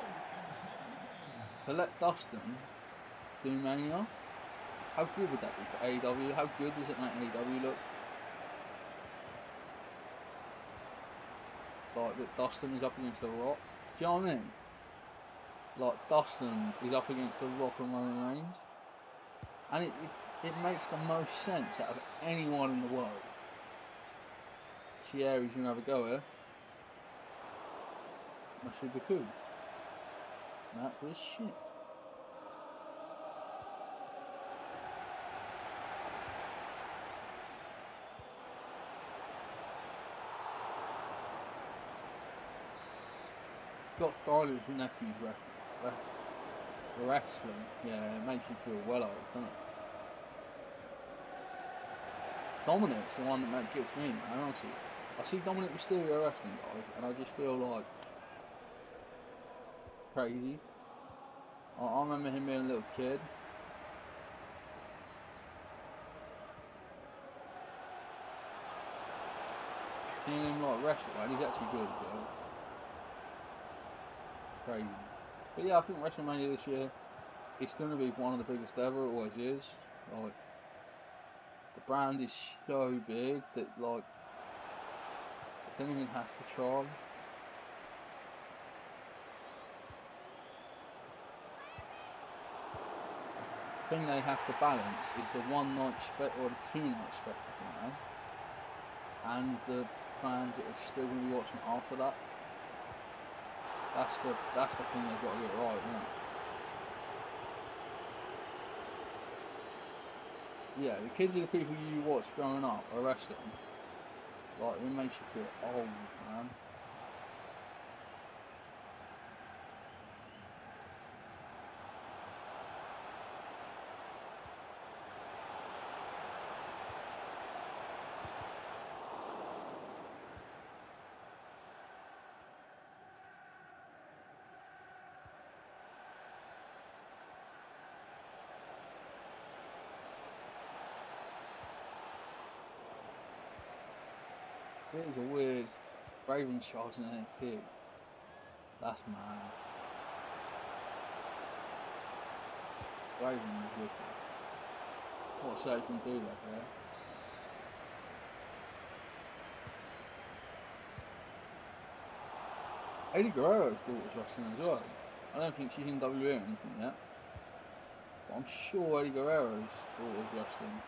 To let Dustin do Mania, how good would that be for AEW? How good does it make AEW look? Like that Dustin is up against The Rock. Do you know what I mean? Like Dustin is up against The Rock and Roman Reigns, and it makes the most sense out of anyone in the world. Thierry's gonna have a go here. Masubaku. That was shit. Scott Steiner was nephew's wrestling. Yeah, it makes you feel well old, doesn't it? Dominic's the one that gets me, man, honestly. I see Dominic Mysterio wrestling, guys, and I just feel like crazy. I remember him being a little kid. Seeing him like wrestle, and he's actually good, you know. Crazy. But yeah, I think WrestleMania this year, it's going to be one of the biggest ever. It always is. Like, the brand is so big that like I don't even have to try. The thing they have to balance is the one night spectacle or the 2 night spectacle now, and the fans that are still going to be watching after that. That's the thing they've got to get right, isn't it? Yeah, the kids are the people you watch growing up are wrestling. Like, it makes you feel old, man. It is a weird Raven shots in NXT. That's mad. Raven is wicked. What a save can do that there. Eddie Guerrero's daughter's wrestling as well. I don't think she's in WWE or anything yet. But I'm sure Eddie Guerrero's daughter's wrestling.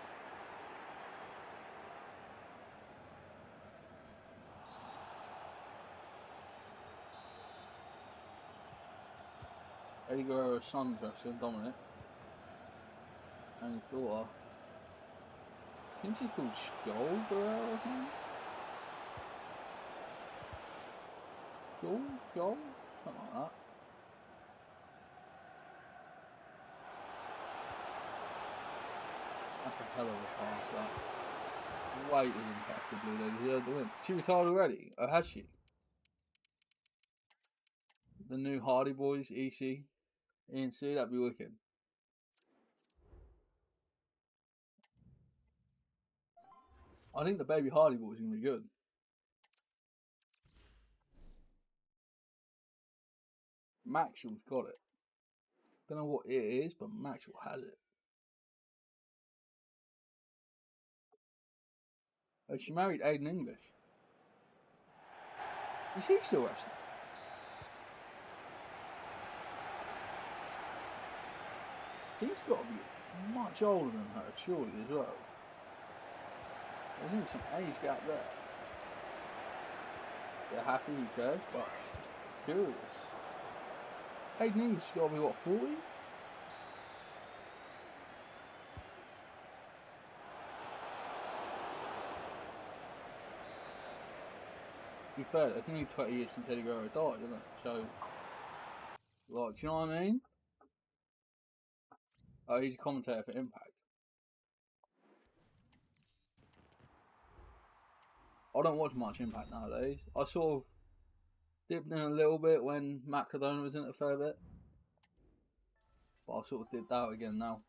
Eddie Guerrero's son's wrestling, Dominic. And his daughter. I think she's called Skull Guerrero, I think. Skull? Something like that. That's a hell of a pass, that. Way too impeccably, they deserve the win. She retired already? Or has she? The new Hardy Boys, EC, ENC, that'd be wicked. I think the baby Hardy Boys are going to be good. Maxwell's got it. Don't know what it is, but Maxwell has it. Oh, she married Aiden English. Is he still wrestling? He's got to be much older than her, surely, as well. There's some age gap there. They're happy, okay, but just curious. Aiden English has got to be, what, 40? To be fair, it's nearly 20 years since Eddie Guerrero died, isn't it? So, like, do you know what I mean? Oh, he's a commentator for Impact. I don't watch much Impact nowadays. I sort of dipped in a little bit when Matt Cardona was in it a fair bit. But I sort of dipped out again now.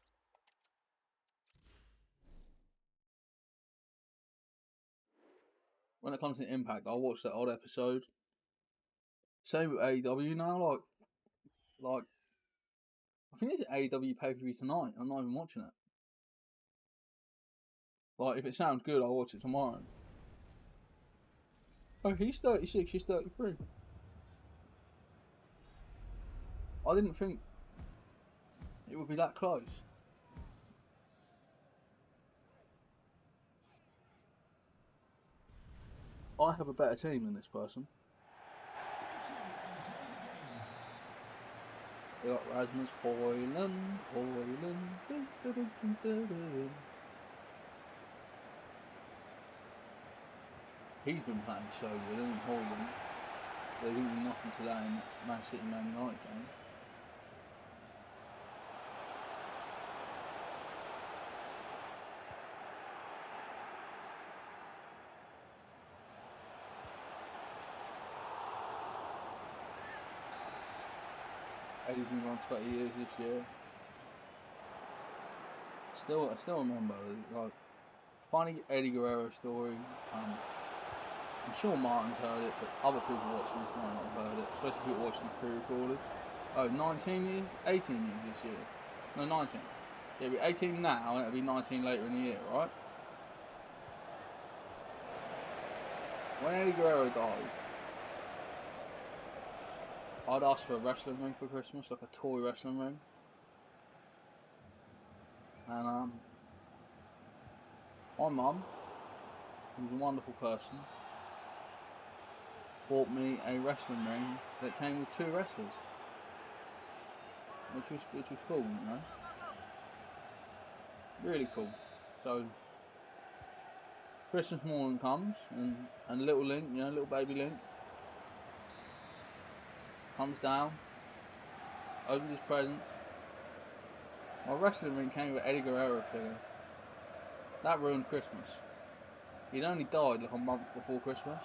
When it comes to Impact, I'll watch that odd episode. Same with AEW now, like I think there's an AEW pay-per-view tonight. I'm not even watching it. Like, if it sounds good, I'll watch it tomorrow. Oh, he's 36, she's 33. I didn't think it would be that close. I have a better team than this person. They got Rasmus Højlund. He's been playing so good, isn't he, Højlund? They didn't do nothing today in Man City Man United game. Eddie's been on 20 years this year. I still remember, like, funny Eddie Guerrero story. I'm sure Martin's heard it, but other people watching might not have heard it, especially people watching the pre-recorded. Oh, 19 years? 18 years this year. No, 19. Yeah, it'll be 18 now, and it'll be 19 later in the year, right? When Eddie Guerrero died, I'd asked for a wrestling ring for Christmas, like a toy wrestling ring. And my mum, who's a wonderful person, bought me a wrestling ring that came with 2 wrestlers, which was cool, you know, really cool. So Christmas morning comes, and little Link, you know, little baby Link, comes down, opens his present. My wrestling ring came with Eddie Guerrero figure. That ruined Christmas. He'd only died like a month before Christmas.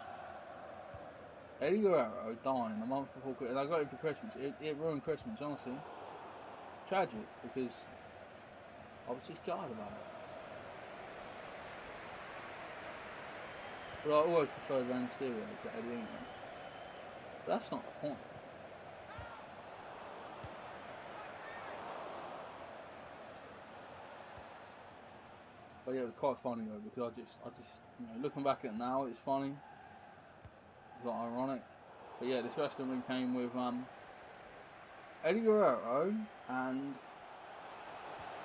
Eddie Guerrero dying a month before Christmas, and I got it for Christmas. It ruined Christmas, honestly. Tragic, because I was just gutted about it. But I always preferred Rey Mysterio to Eddie anyway. But that's not the point. But yeah, it was quite funny though, because I just, you know, looking back at it now, it's funny. It's like ironic. But yeah, this wrestling ring came with Eddie Guerrero, and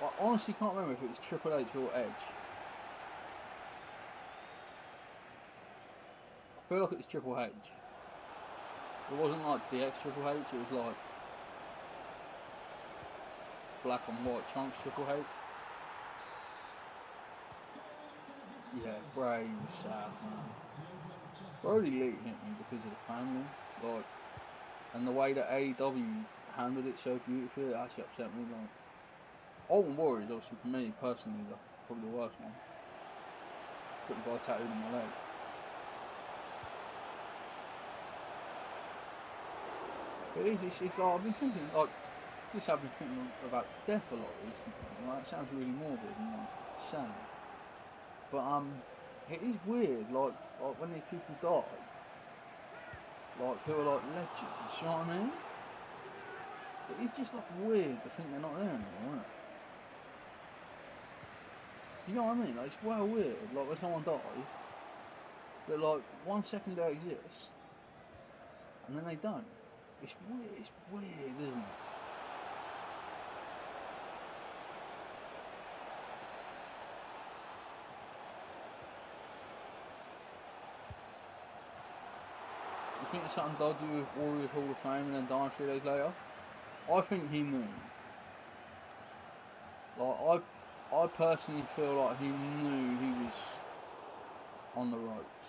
I honestly can't remember if it was Triple H or Edge. I feel like it was Triple H. It wasn't like DX Triple H, it was like black and white trunks Triple H. Yeah, Bray was sad, man. Brody Lee hit me because of the family, like, and the way that AEW handled it so beautifully, it actually upset me. Like, Ultimate Warrior is obviously, for me personally, probably the worst one. Put the guy tattooed on my leg. But it's like, I've been thinking, like, I've been thinking about death a lot recently. Like, it sounds really morbid and like sad. But it is weird, like when these people die, like who are like legends, you know what I mean? It is just like weird to think they're not there anymore, isn't it? You know what I mean? Like, it's well weird, like when someone dies, that like 1 second they exist, and then they don't. It's weird, isn't it? You think there's something dodgy with Warriors Hall of Fame and then dying 3 days later? I think he knew. Like, I personally feel like he knew he was on the ropes.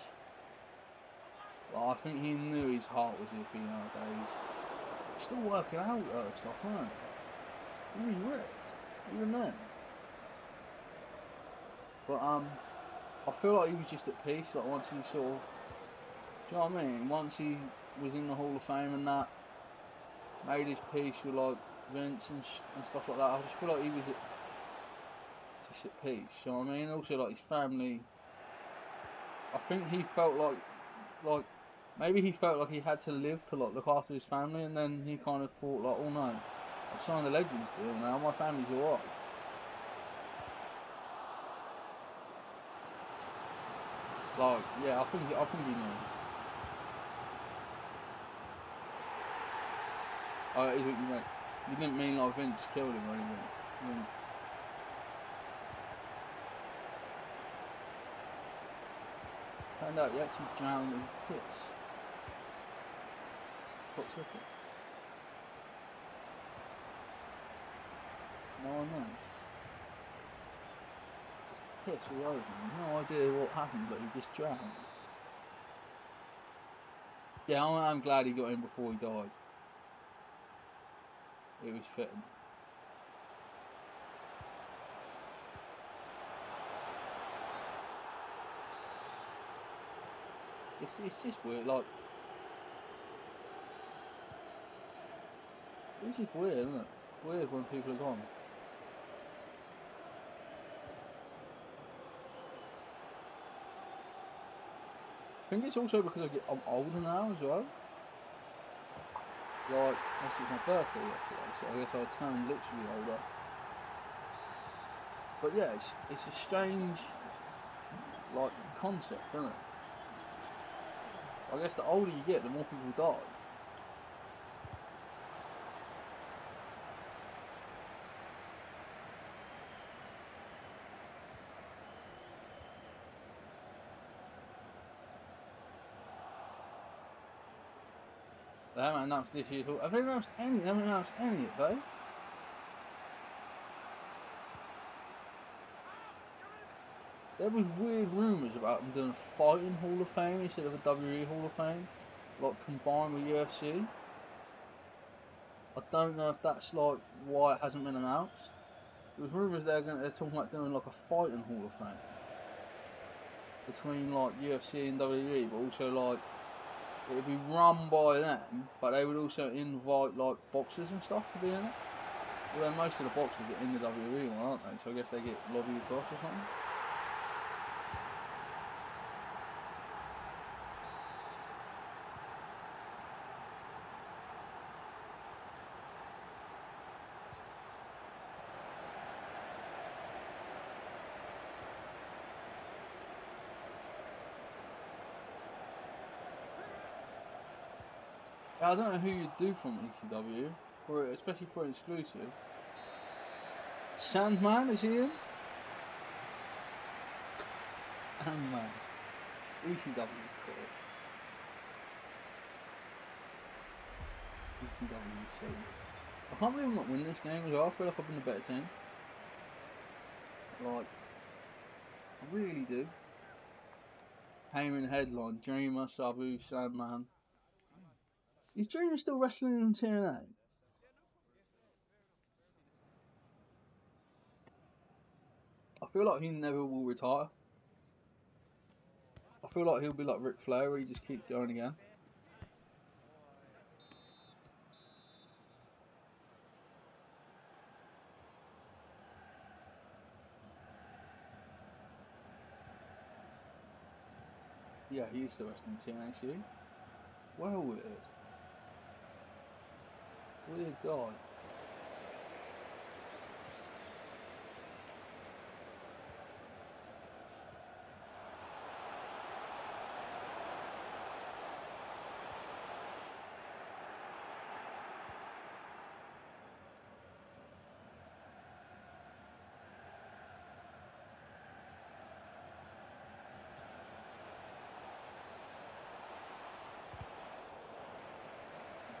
Like, I think he knew his heart was iffy nowadays. He's still working out stuff, isn't he? He was ripped, even then. But I feel like he was just at peace. Like, once he sort of, do you know what I mean? Once he was in the Hall of Fame and that, made his peace with like Vince and stuff like that. I just feel like he was just at peace. You know what I mean? Also, like, his family. I think he felt like maybe he felt like he had to live to like look after his family, and then he kind of thought like, oh no, I've signed the Legends deal now. My family's alright. Like, yeah, I think he knew. Oh, is what you meant. You didn't mean like Vince killed him or anything. Found out he actually drowned in piss. What took it? No one knows. Just piss all over him. No idea what happened, but he just drowned. Yeah, I'm glad he got in before he died. It was fitting. It's just weird, like, It's just weird, isn't it? Weird when people are gone. I think it's also because I'm older now as well. Like, this is my birthday yesterday, so I guess I turned literally older. But yeah, it's a strange, like, concept, isn't it? I guess the older you get, the more people die. They haven't announced this year. Have they announced any? They haven't announced any yet, though. There was weird rumours about them doing a fighting Hall of Fame instead of a WWE Hall of Fame, like combined with UFC. I don't know if that's like why it hasn't been announced. There was rumours they're talking about doing like a fighting Hall of Fame between like UFC and WWE, but also like it'd be run by them, but they would also invite like boxers and stuff to be in it. Well, most of the boxers are in the WWE one, aren't they? So I guess they get lobbied across or something. I don't know who you'd do from ECW, especially for an exclusive. Sandman, is he in? Sandman. ECW. ECW. I can't believe I'm not winning this game as well. I feel like I've been a better team. Like, I really do. Heyman headline, Dreamer, Sabu, Sandman. Is Dreamer still wrestling in TNA? I feel like he never will retire. I feel like he'll be like Ric Flair, where he just keeps going again. Yeah, he is still wrestling in TNA, actually. Well, weird. Weird guy.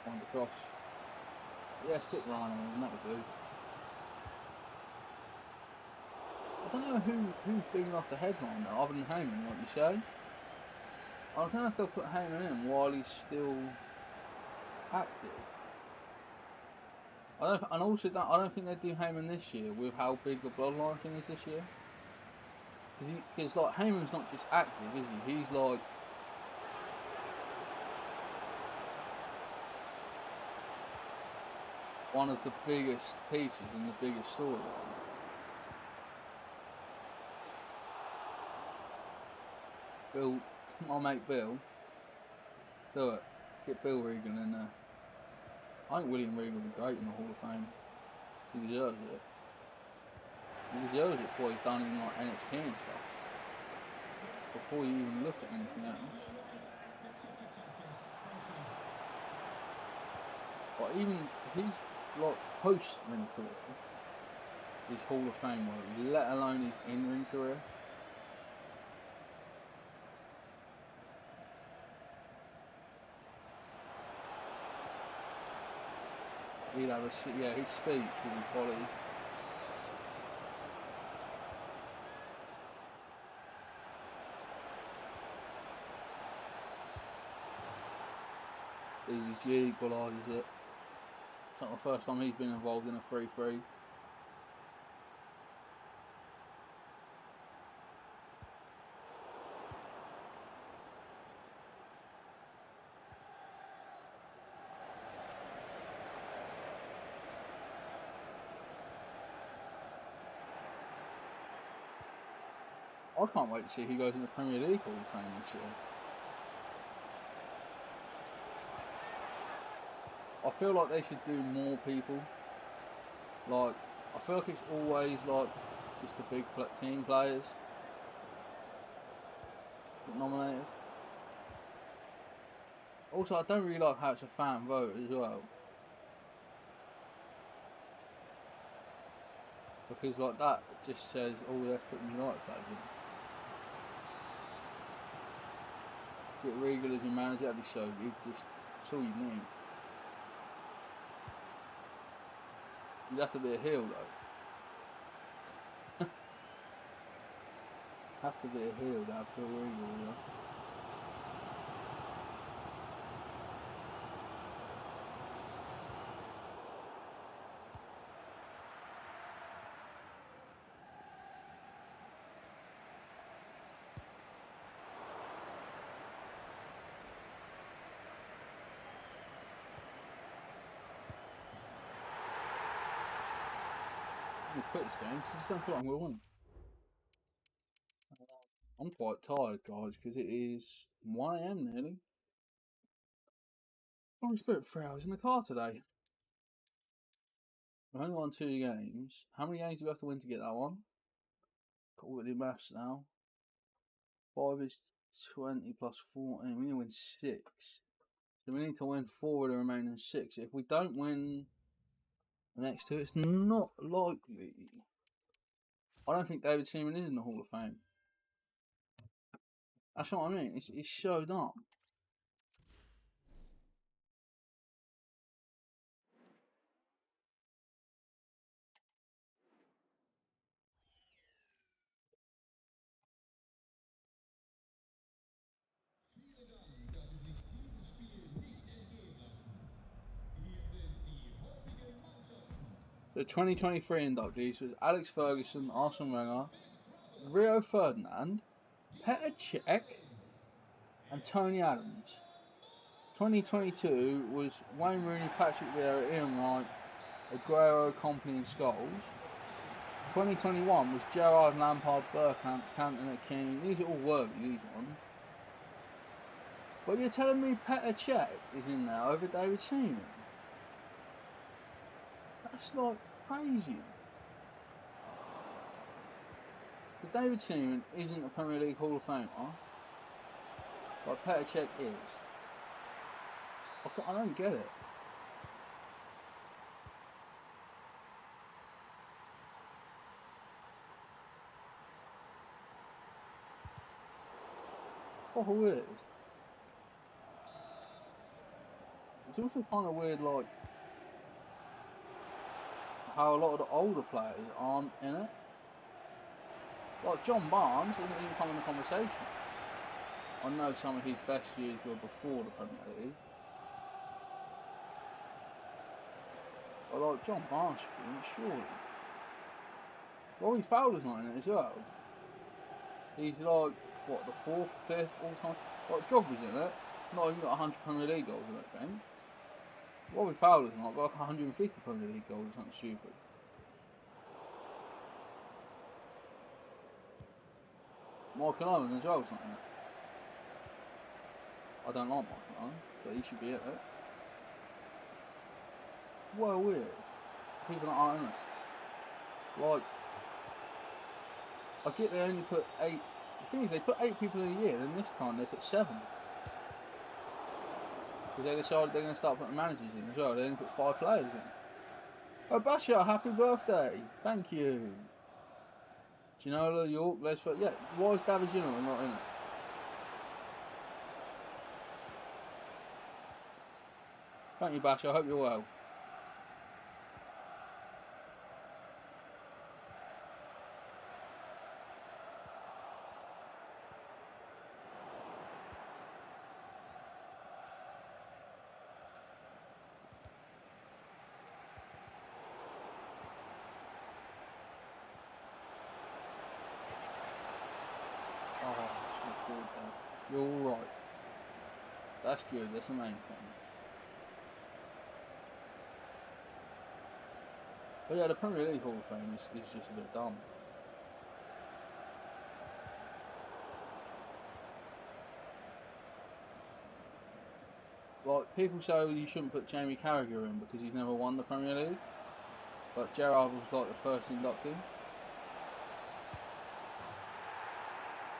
Find across. Yeah, stick Rhino and that'll do. I don't know who's big enough to headline though, other than Heyman, like you say. I don't know if they'll put Heyman in while he's still active. I don't think they do Heyman this year with how big the Bloodline thing is this year. Because like Heyman's not just active, is he? He's like one of the biggest pieces in the biggest storyline. Bill, my mate Bill, do it. Get Bill Regan in there. I think William Regan would be great in the Hall of Fame. He deserves it. He deserves it for what he's done in like NXT and stuff. Before you even look at anything else. But even his like post-ring career, his Hall of Fame work, let alone his in-ring career. He'd have his speech would be quality. DDG equalises it. It's not the first time he's been involved in a 3-3. I can't wait to see who goes in the Premier League Hall of Fame this year. I feel like they should do more people. Like, I feel like it's always like just the big team players get nominated. Also, I don't really like how it's a fan vote as well. Because like that just says, oh, let's put United players in. Get Regal as your manager, that'd be so good. That's all you need. You'd have to be a heel though. Have to be a heel to have Bill Regal, you know. I'm gonna quit this game because I just don't feel like I'm going to win. I'm quite tired, guys, because it is 1 AM nearly. Oh, we spent 3 hours in the car today. We've only won 2 games. How many games do we have to win to get that one? Got all the maths now. 5 is 20 plus 14. We need to win 6. So we need to win 4 of the remaining 6. If we don't win the next 2, it's not likely. I don't think David Seaman is in the Hall of Fame. That's what I mean. It's showed up. The 2023 inductees was Alex Ferguson, Arsene Wenger, Rio Ferdinand, Petr Cech, and Tony Adams. 2022 was Wayne Rooney, Patrick Vieira, Ian Wright, Aguero, Company, and Scholes. 2021 was Gerrard, Lampard, Bergkamp, Cantona, King. These are all worthy, these ones. But you're telling me Petr Cech is in there over David Seaman? That's like crazy. But David Seaman isn't a Premier League Hall of Famer, but Petr Cech is. I don't get it. What weird. It's also kind of weird, like, how a lot of the older players aren't in it. Like John Barnes doesn't even come in the conversation. I know some of his best years were before the Premier League. But like John Barnes should be in it, surely. Robbie Fowler's not in it as well. He's like, what, the 4th, 5th all time? Like Drogba's in it. Not even got 100 Premier League goals in that game. Robbie Fowler's not got 150 Premier League goals, something stupid. Michael Owen as well, something like that. I don't like Michael Owen, but he should be at it. Well, weird. People that aren't in it. Like, I get they only put 8. The thing is, they put 8 people in a year, then this time they put 7. Because they decided they're going to start putting managers in as well. They only put 5 players in. Oh, Basha, happy birthday! Thank you. Ginola, York, Lesford. Yeah, why is David Ginola not in it? Thank you, Basha. I hope you're well. You're alright. That's good, that's the main thing. But yeah, the Premier League Hall of Fame is just a bit dumb. like, people say you shouldn't put Jamie Carragher in because he's never won the Premier League. But Gerrard was like the first inductee.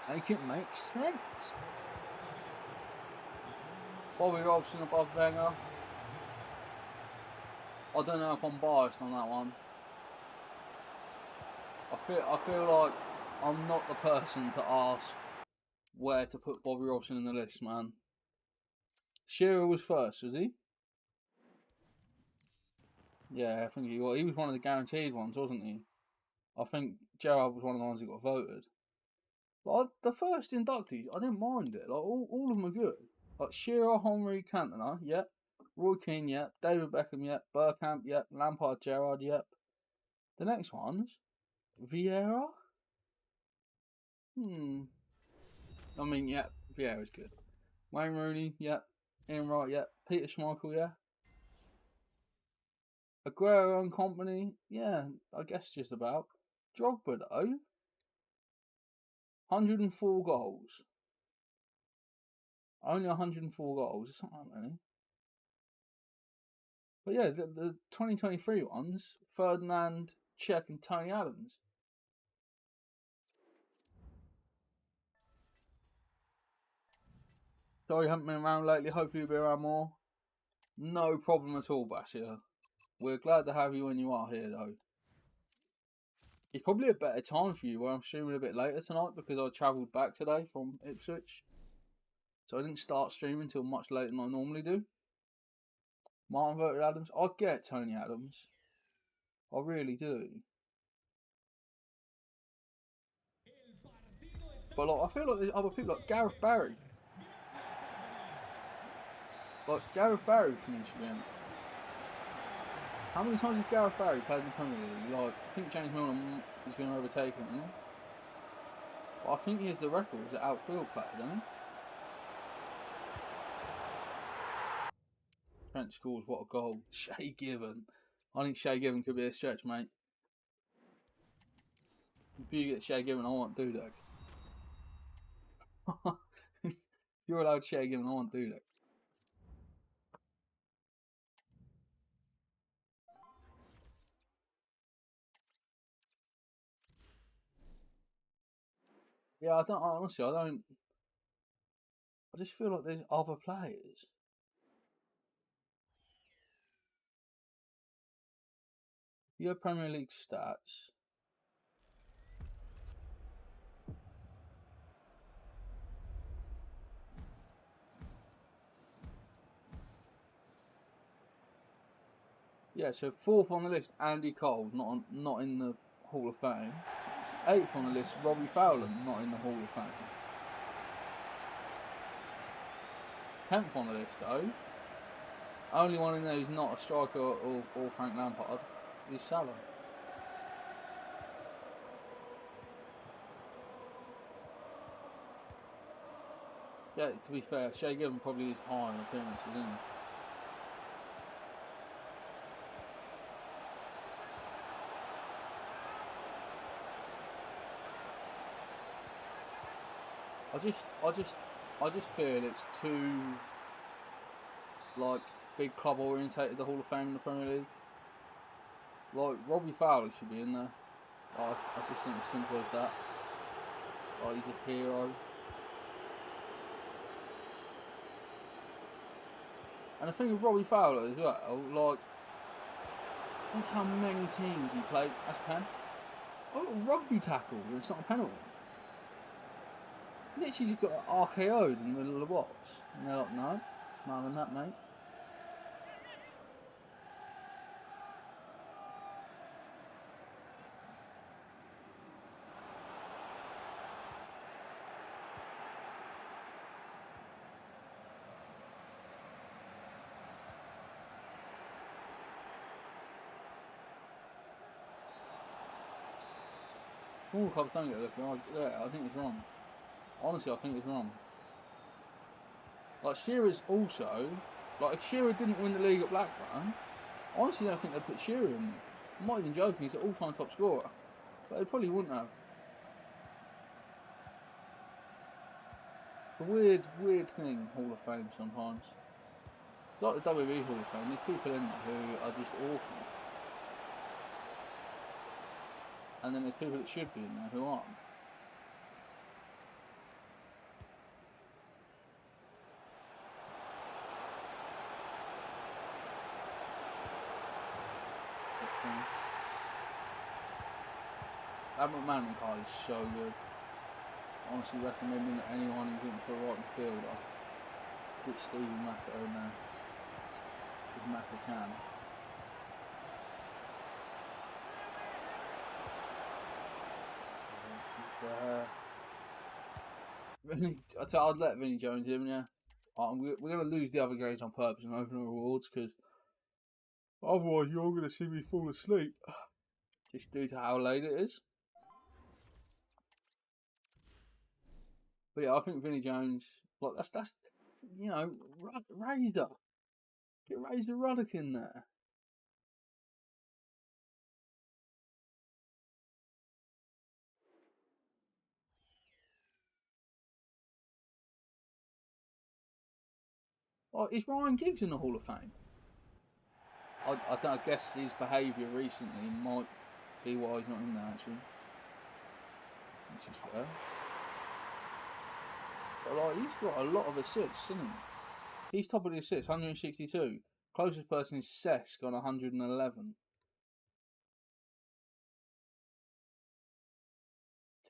Make it make sense. Bobby Robson above Wenger. I don't know if I'm biased on that one. I feel like I'm not the person to ask where to put Bobby Robson in the list, man. Shearer was first, was he? Yeah, I think he was. He was one of the guaranteed ones, wasn't he? I think Gerrard was one of the ones who got voted. Like, the first inductees, I didn't mind it. Like, all of them are good. Like, Shearer, Henry, Cantona, yep. Roy Keane, yep. David Beckham, yep. Bergkamp, yep. Lampard, Gerrard, yep. The next ones, Vieira? I mean, yep. Vieira's good. Wayne Rooney, yep. Ian Wright, yep. Peter Schmeichel, yeah. Aguero and company, yeah, I guess just about. Drogba, though, 104 goals. Only 104 goals. It's not that many. But yeah, the 2023 ones, Ferdinand, Cech and Tony Adams. Sorry you haven't been around lately. Hopefully you'll be around more. No problem at all, Bashir. We're glad to have you when you are here, though. It's probably a better time for you where I'm streaming a bit later tonight because I travelled back today from Ipswich. So I didn't start streaming until much later than I normally do. Martin voted Adams. I get Tony Adams. I really do. But like, I feel like there's other people like Gareth Barry. Like, Gareth Barry finished again. How many times has Gareth Barry played in the Premier League? Like, I think James Milner is going to overtake him, isn't he? But I think he has the record as an outfield player, doesn't he? Trent scores, what a goal. Shay Given. I think Shay Given could be a stretch, mate. If you get Shay Given, I want Dudek. If you're allowed Shay Given, I want Dudek. Yeah, I just feel like there's other players. Your Premier League stats. Yeah, so 4th on the list, Andy Cole, not in the Hall of Fame. 8th on the list, Robbie Fowler, not in the Hall of Fame. 10th on the list, though. Only one in there who's not a striker or Frank Lampard is Salah. Yeah, to be fair, Shay Given probably is high in appearances, isn't he? I just feel it's too, like, big club orientated, the Hall of Fame in the Premier League. Like, Robbie Fowler should be in there. I just think it's simple as that. Like, he's a hero. And the thing with Robbie Fowler as well, like, look how many teams he played. That's a pen. Oh, rugby tackle. It's not a penalty. Literally just got RKO'd in the middle of the box. And they're like, no, not having that, mate. All clubs don't get a look. Yeah, I think it's wrong. Honestly, I think it's wrong. Like, Shearer's also, like, if Shearer didn't win the league at Blackburn, honestly, I don't think they'd put Shearer in there. I'm not even joking, he's an all-time top scorer. But they probably wouldn't have. It's a weird thing, Hall of Fame sometimes. It's like the WWE Hall of Fame. There's people in there who are just awful. And then there's people that should be in there who aren't. That McManaman card is so good. Honestly recommending that anyone who's looking for a right midfielder get Stevie Macca in there. If Macca can. I'd let Vinnie Jones in, yeah. We're going to lose the other games on purpose and open the rewards because otherwise you're going to see me fall asleep. Just due to how late it is. But yeah, I think Vinnie Jones, like that's you know, Razor. Get Razor Ruddock in there. Oh, is Ryan Giggs in the Hall of Fame? I guess his behaviour recently might be why he's not in there actually. Which is fair. But like, he's got a lot of assists, isn't he? He's top of the assists, 162. Closest person is Cesc on 111.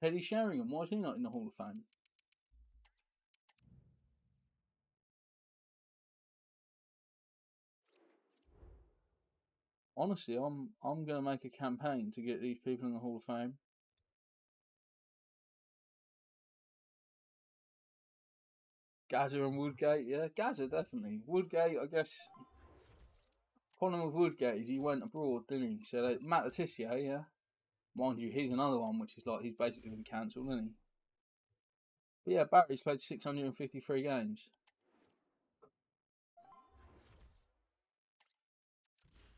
Teddy Sheringham, why is he not in the Hall of Fame? Honestly, I'm gonna make a campaign to get these people in the Hall of Fame. Gazza and Woodgate, yeah, Gazza definitely. Woodgate, I guess. Problem with Woodgate is he went abroad, didn't he? So Matt Letizia, yeah, mind you, he's another one which is like he's basically been cancelled, isn't he? But yeah, Barry's played 653 games.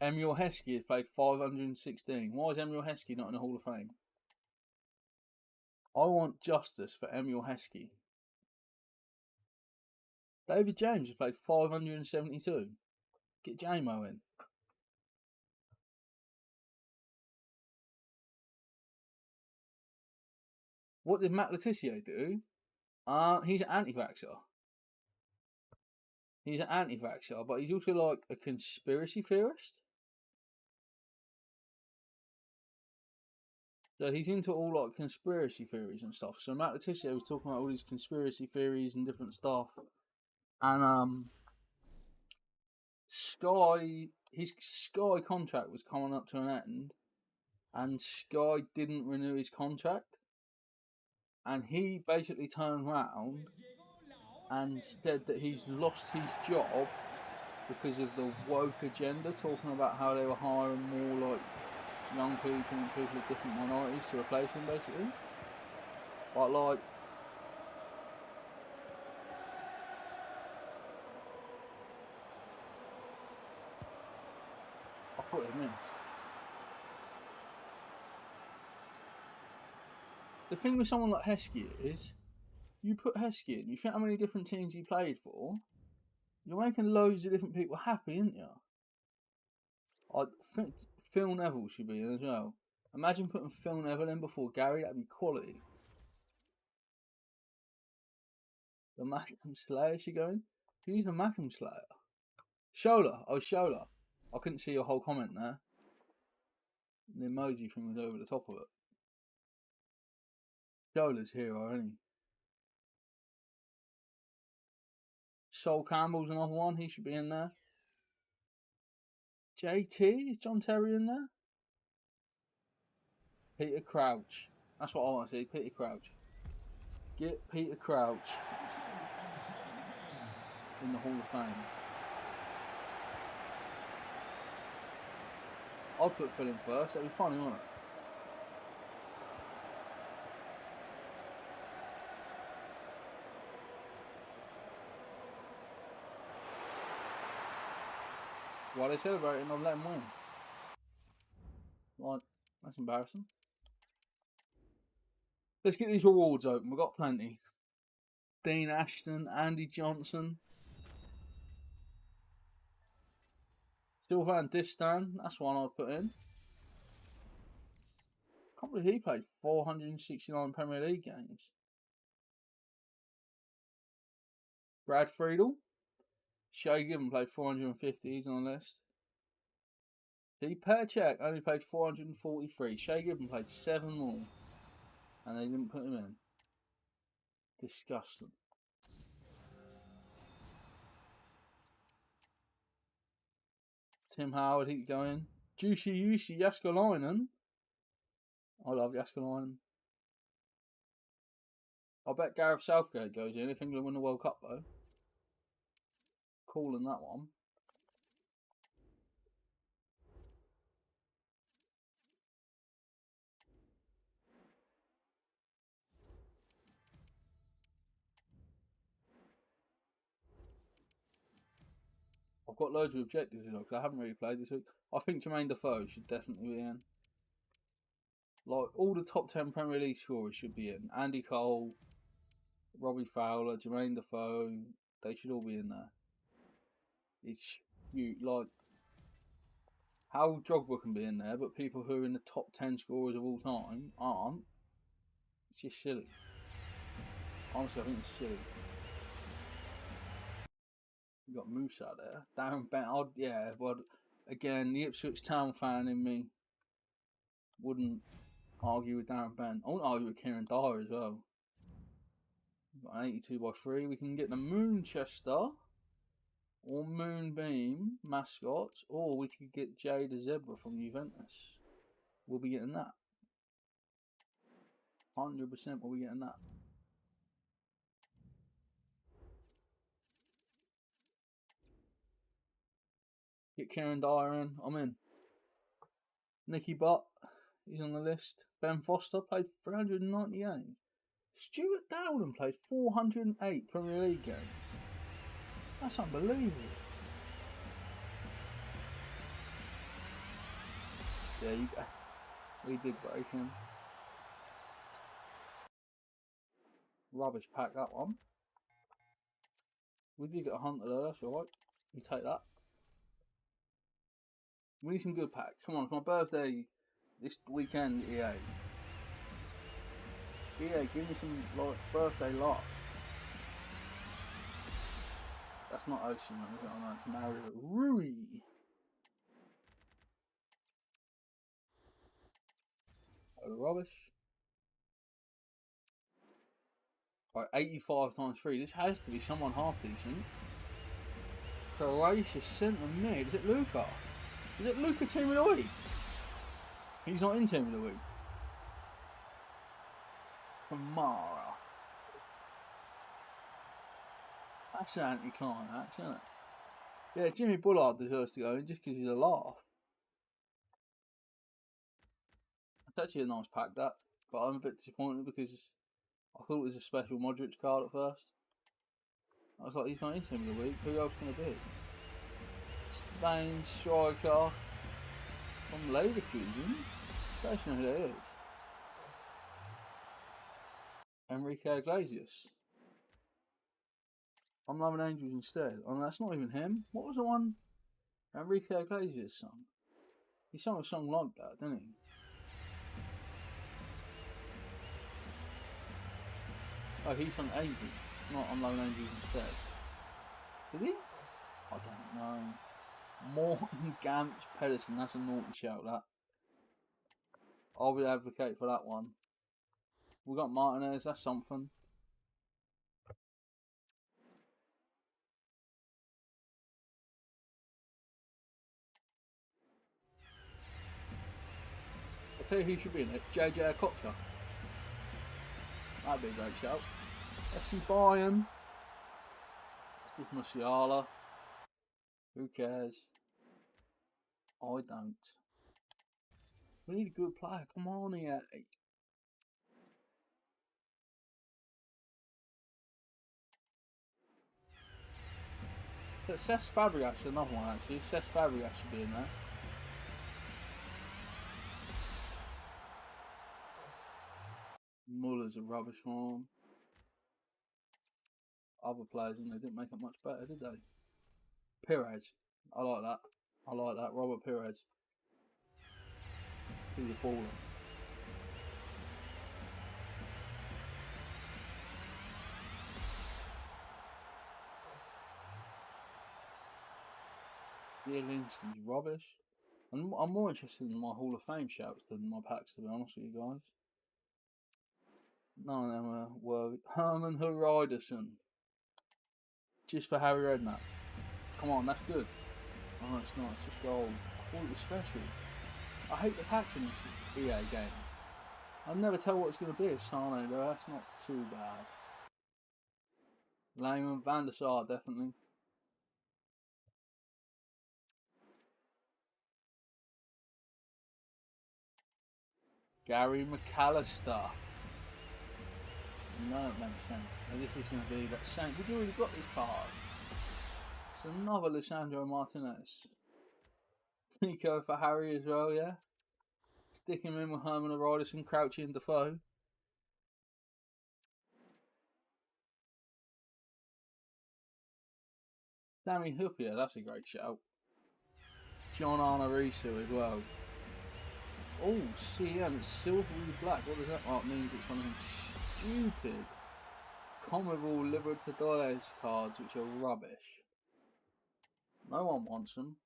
Emil Heskey has played 516. Why is Emil Heskey not in the Hall of Fame? I want justice for Emil Heskey. David James has played 572. Get J-Mo in. What did Matt Letizia do? He's an anti-vaxxer. He's an anti-vaxxer, but he's also like a conspiracy theorist. So he's into all like conspiracy theories and stuff. So Matt Letizia was talking about all these conspiracy theories and different stuff. And his Sky contract was coming up to an end, and Sky didn't renew his contract. And he basically turned around and said that he's lost his job because of the woke agenda, talking about how they were hiring more like young people and people of different minorities to replace him, basically. But like, I thought it missed. The thing with someone like Heskey is, you put Heskey in, you think how many different teams he played for, you're making loads of different people happy, aren't you? I think Phil Neville should be in as well. Imagine putting Phil Neville in before Gary, that'd be quality. The Mackham Slayer should go in? Who's the Mackham Slayer? Shola. Oh, Shola. I couldn't see your whole comment there. The emoji thing was over the top of it. Shola's hero, isn't he? Sol Campbell's another one. He should be in there. JT? Is John Terry in there? Peter Crouch. That's what I want to see. Peter Crouch. Get Peter Crouch in the Hall of Fame. I'd put Phil in first. That'd be funny, wouldn't it? While they celebrating, I'll let him win. Like, that's embarrassing. Let's get these rewards open. We've got plenty. Dean Ashton, Andy Johnson. Sylvain Distan, that's one I'd put in. Can't believe he played 469 Premier League games. Brad Friedel. Shea Given played 450, he's on the list. See, Perchek only played 443. Shea Given played 7 more. And they didn't put him in. Disgusting. Tim Howard, he's going. Juicy Jussi Jaskalainen. I love Jaskalainen. I bet Gareth Southgate goes in if England win the World Cup though. Calling that one. I've got loads of objectives because I haven't really played this week. I think Jermaine Defoe should definitely be in. Like all the top 10 Premier League scorers should be in. Andy Cole, Robbie Fowler, Jermaine Defoe, they should all be in there. It's like how Drogba can be in there, but people who are in the top 10 scorers of all time aren't. It's just silly. Honestly, I think it's silly. You got Moose out there. Darren Bent, yeah, but again, the Ipswich Town fan in me wouldn't argue with Darren Bent. I wouldn't argue with Kieran Dyer as well. We've got an 82 by 3. We can get the Moonchester or Moonbeam mascots, or we could get Jay the Zebra from Juventus. We'll be getting that. 100% we'll be getting that. Get Kieran Dyer in. I'm in. Nicky Butt, he's on the list. Ben Foster played 398. Stuart Dowden played 408 Premier League games. That's unbelievable. There you go. We did break him. Rubbish pack, that one. We did get a hunter though, that's alright. You take that. We need some good packs. Come on, it's my birthday this weekend, EA. EA, give me some like birthday luck. That's not Ocean, is it? I know. Mario Rui. Oh, rubbish. Alright, 85 times 3. This has to be someone half decent. Croatia centre mid. Is it Luka? Is it Luka Team of the Week? He's not in Team of the Week. Kamara. That's an anti-climax, isn't it? Yeah, Jimmy Bullard deserves to go in just because he's a laugh. It's actually a nice pack, that. But I'm a bit disappointed because I thought it was a special Modric card at first. I was like, he's not in Team of the Week. Who else can it be? Spain striker from Leverkusen. I don't know who that is. Enrique Iglesias. I'm loving Angels instead. I mean, that's not even him. What was the one Enrique Iglesias song? He sung a song like that, didn't he? Oh, he sung Angels, not I'm loving Angels instead. Did he? I don't know. Morton Gantz Pedersen, that's a naughty shout, that. I'll be the advocate for that one. We got Martinez, that's something. I'll tell you who should be in it. JJ Okocha. That'd be a great shout. FC Bayern. Let's do Musiala. Who cares? I don't. We need a good player. Come on here. But Cesc Fabregas is another one actually. Cesc Fabregas should be in there. Muller's a rubbish one. Other players, and they didn't make it much better, did they? Perez. I like that. I like that. Robert Perez. He's a baller. Zielinski's rubbish. I'm more interested in my Hall of Fame shouts than my packs, to be honest with you guys. None of them were Herman Haridason. Just for Harry Redknapp. Come on, that's good. Oh, it's not. It's just gold. I thought it was special. I hate the packs in this EA game. I'll never tell what it's going to be. It's Sane, though. That's not too bad. Lehman, Van der Sar, definitely. Gary McAllister. No, it makes sense. And this is going to be that same. We've already got this card. It's another Lisandro Martinez. Nico for Harry as well, yeah? Stick him in with Herman Haridason, Crouchy and Defoe. Sammy Huppier, that's a great shout. John Arnarisu as well. Oh, CM, it's silvery black. What does that mean? It's one of them stupid Commonweal Libertadores cards, which are rubbish. No one wants them.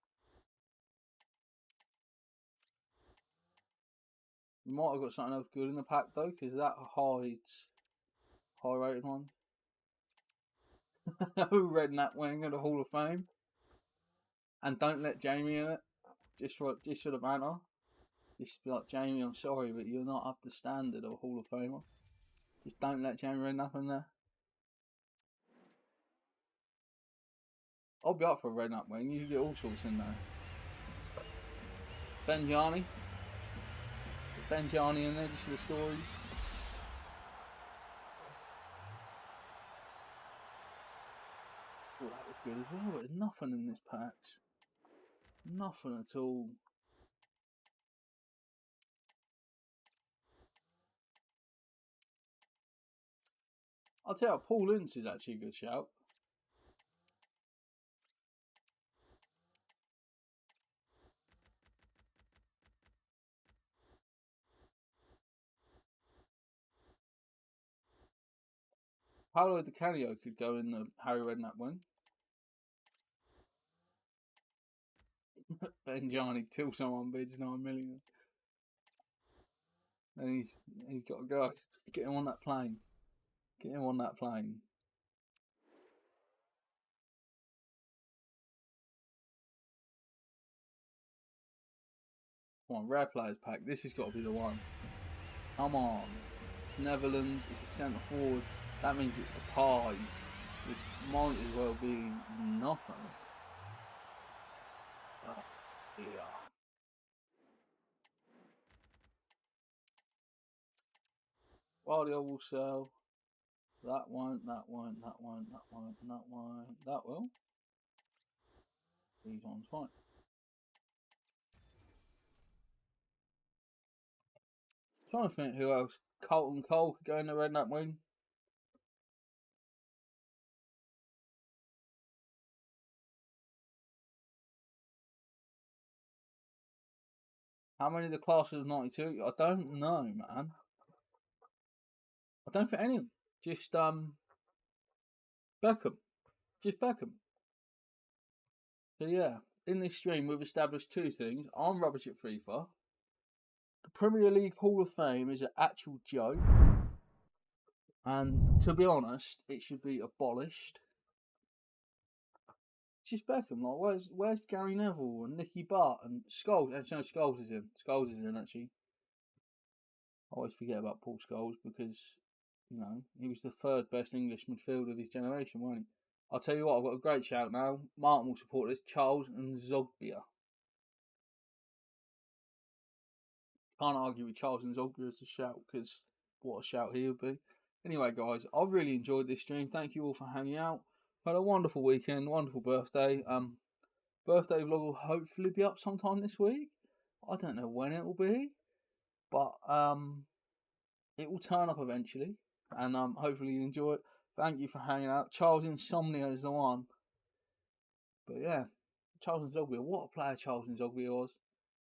You might have got something else good in the pack though, because that hides high rated one. Who read that wing of the Hall of Fame? And don't let Jamie in it. Just for the banter. Just be like, Jamie, I'm sorry, but you're not up to standard of a Hall of Famer. Just don't let Jamie Redknapp in there. I'll be up for a Redknapp wing. You can get all sorts in there. Benjani. Benjani in there just for the stories. Oh, that was good as well. There's nothing in this pack. Nothing at all. I'll tell you, Paul Ince is actually a good shout. Paolo Di Canio could go in the Harry Redknapp wing. Benjani till someone bids 9 million. And he's got to go. Get him on that plane. Get him on that plane. Come on, rare players pack. This has got to be the one. Come on. It's Netherlands. It's a centre forward. That means it's the pie, which might as well be nothing. Oh, dear. Guardiola will sell. That won't, that won't, that won't, that won't, that won't. That will. These ones fine. Trying to think who else. Colton Cole could go in the Redknapp wing. How many of the classes of 92? I don't know, man. I don't think any of them. Just Beckham. Just Beckham. So yeah, in this stream we've established two things. I'm rubbish at FIFA. The Premier League Hall of Fame is an actual joke. And to be honest, it should be abolished. It's just Beckham. Like, where's Gary Neville and Nicky Butt and Scholes? Actually, no, Scholes is in. Scholes is in, actually. I always forget about Paul Scholes because, you know, he was the third best English midfielder of his generation, wasn't he? I'll tell you what, I've got a great shout now. Martin will support this. Charles and Zogbia. Can't argue with Charles and Zogbia as a shout because what a shout he would be. Anyway, guys, I've really enjoyed this stream. Thank you all for hanging out. Had a wonderful weekend, wonderful birthday. Birthday vlog will hopefully be up sometime this week. I don't know when it will be, but it will turn up eventually, and hopefully you enjoy it. Thank you for hanging out. Charles Insomnia is the one. But yeah, Charles Nzogby. What a player Charles Nzogby was.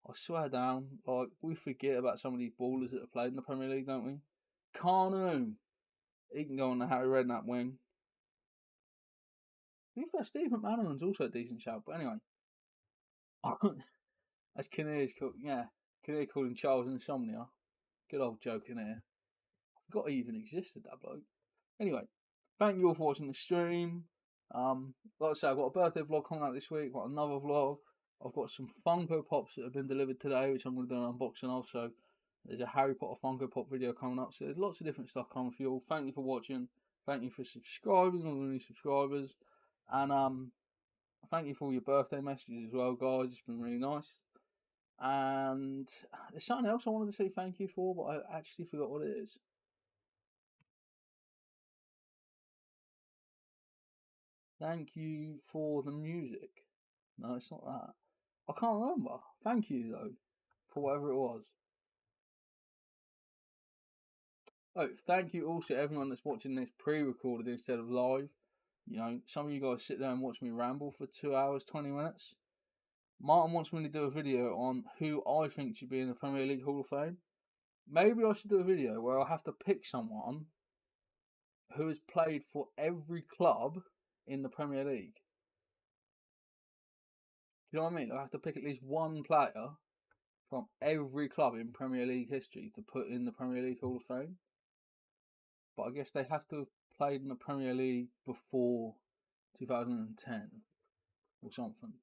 I swear down, like, we forget about some of these ballers that have played in the Premier League, don't we? Carnu, he can go on the Harry Redknapp wing. To be fair, Steve McManaman's also a decent shout, but anyway. As Kinnear's called, yeah, Kinnear called him Charles Insomnia. Good old Joe Kinnear. I forgot he even existed, that bloke. Anyway, thank you all for watching the stream. Like I say, I've got a birthday vlog coming out this week. I've got another vlog. I've got some Funko Pops that have been delivered today, which I'm going to do an unboxing of. So there's a Harry Potter Funko Pop video coming up. So there's lots of different stuff coming for you all. Thank you for watching. Thank you for subscribing, all the new subscribers. And thank you for all your birthday messages as well, guys. It's been really nice. And there's something else I wanted to say thank you for, but I actually forgot what it is. Thank you for the music. No, it's not that. I can't remember. Thank you, though, for whatever it was. Oh, thank you also to everyone that's watching this pre-recorded instead of live. You know, some of you guys sit there and watch me ramble for 2 hours, 20 minutes. Martin wants me to do a video on who I think should be in the Premier League Hall of Fame. Maybe I should do a video where I have to pick someone who has played for every club in the Premier League. You know what I mean? I have to pick at least one player from every club in Premier League history to put in the Premier League Hall of Fame. But I guess they have to have played in the Premier League before 2010 or something.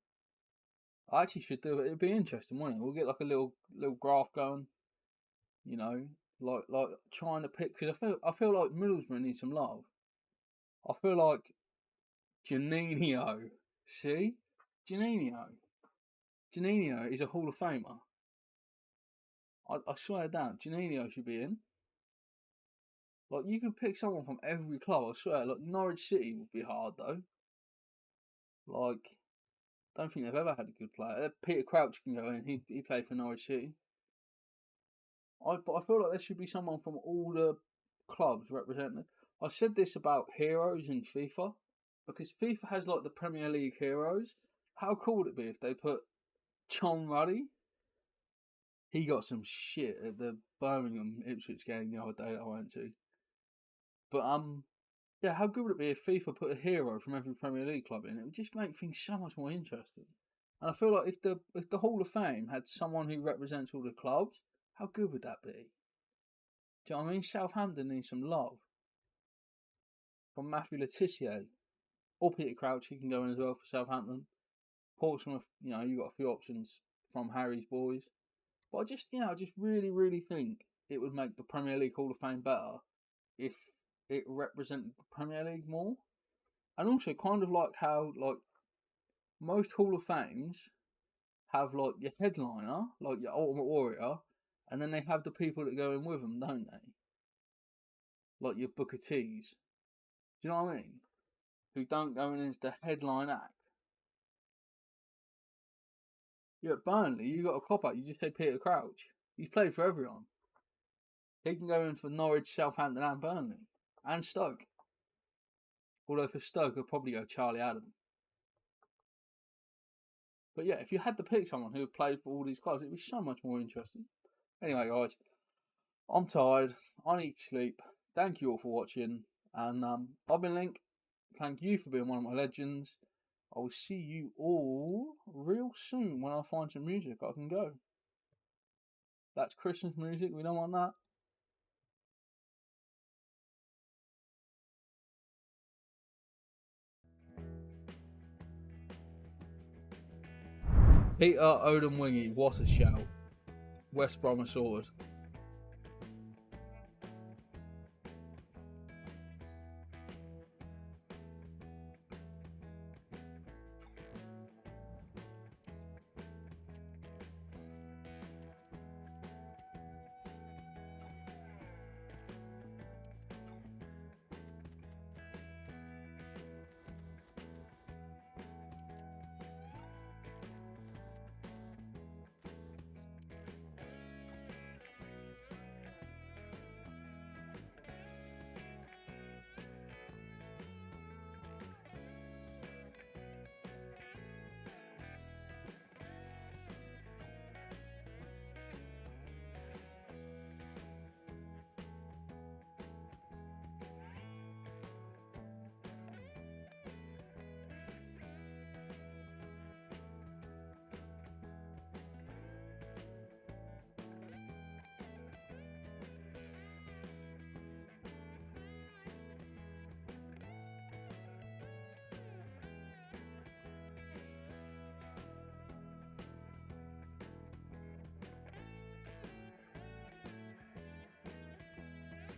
I actually should do it. It'd be interesting, wouldn't it? We'll get like a little graph going. You know, like trying to pick, because I feel like Middlesbrough needs some love. I feel like Juninho, see, Juninho is a Hall of Famer. I swear down, Juninho should be in. Like, you could pick someone from every club, I swear. Like, Norwich City would be hard, though. Like, don't think they've ever had a good player. Peter Crouch can go in. He played for Norwich City. But I feel like there should be someone from all the clubs represented. I said this about heroes in FIFA, because FIFA has, like, the Premier League heroes. How cool would it be if they put John Ruddy? He got some shit at the Birmingham Ipswich game the other day that I went to. But yeah, how good would it be if FIFA put a hero from every Premier League club in? It would just make things so much more interesting. And I feel like if the Hall of Fame had someone who represents all the clubs, how good would that be? Do you know what I mean? Southampton needs some love from Matthew Letizia or Peter Crouch. He can go in as well for Southampton. Portsmouth, you know, you've got a few options from Harry's boys. But I just really, really think it would make the Premier League Hall of Fame better if it represented the Premier League more. And also kind of like how, like, most Hall of Fames have, like, your headliner, like your Ultimate Warrior, and then they have the people that go in with them, don't they? Like your Booker T's. Do you know what I mean? Who don't go in as the headline act. Yeah, at Burnley, you got a cop-out. You just say Peter Crouch. He's played for everyone. He can go in for Norwich, Southampton and Burnley. And Stoke. Although for Stoke, I'd probably go Charlie Adam. But yeah, if you had to pick someone who played for all these clubs, it'd be so much more interesting. Anyway, guys, I'm tired. I need to sleep. Thank you all for watching. And I've been Link. Thank you for being one of my legends. I will see you all real soon when I find some music I can go. That's Christmas music. We don't want that. Peter Odom Wingy, what a shout. West Brom assorted.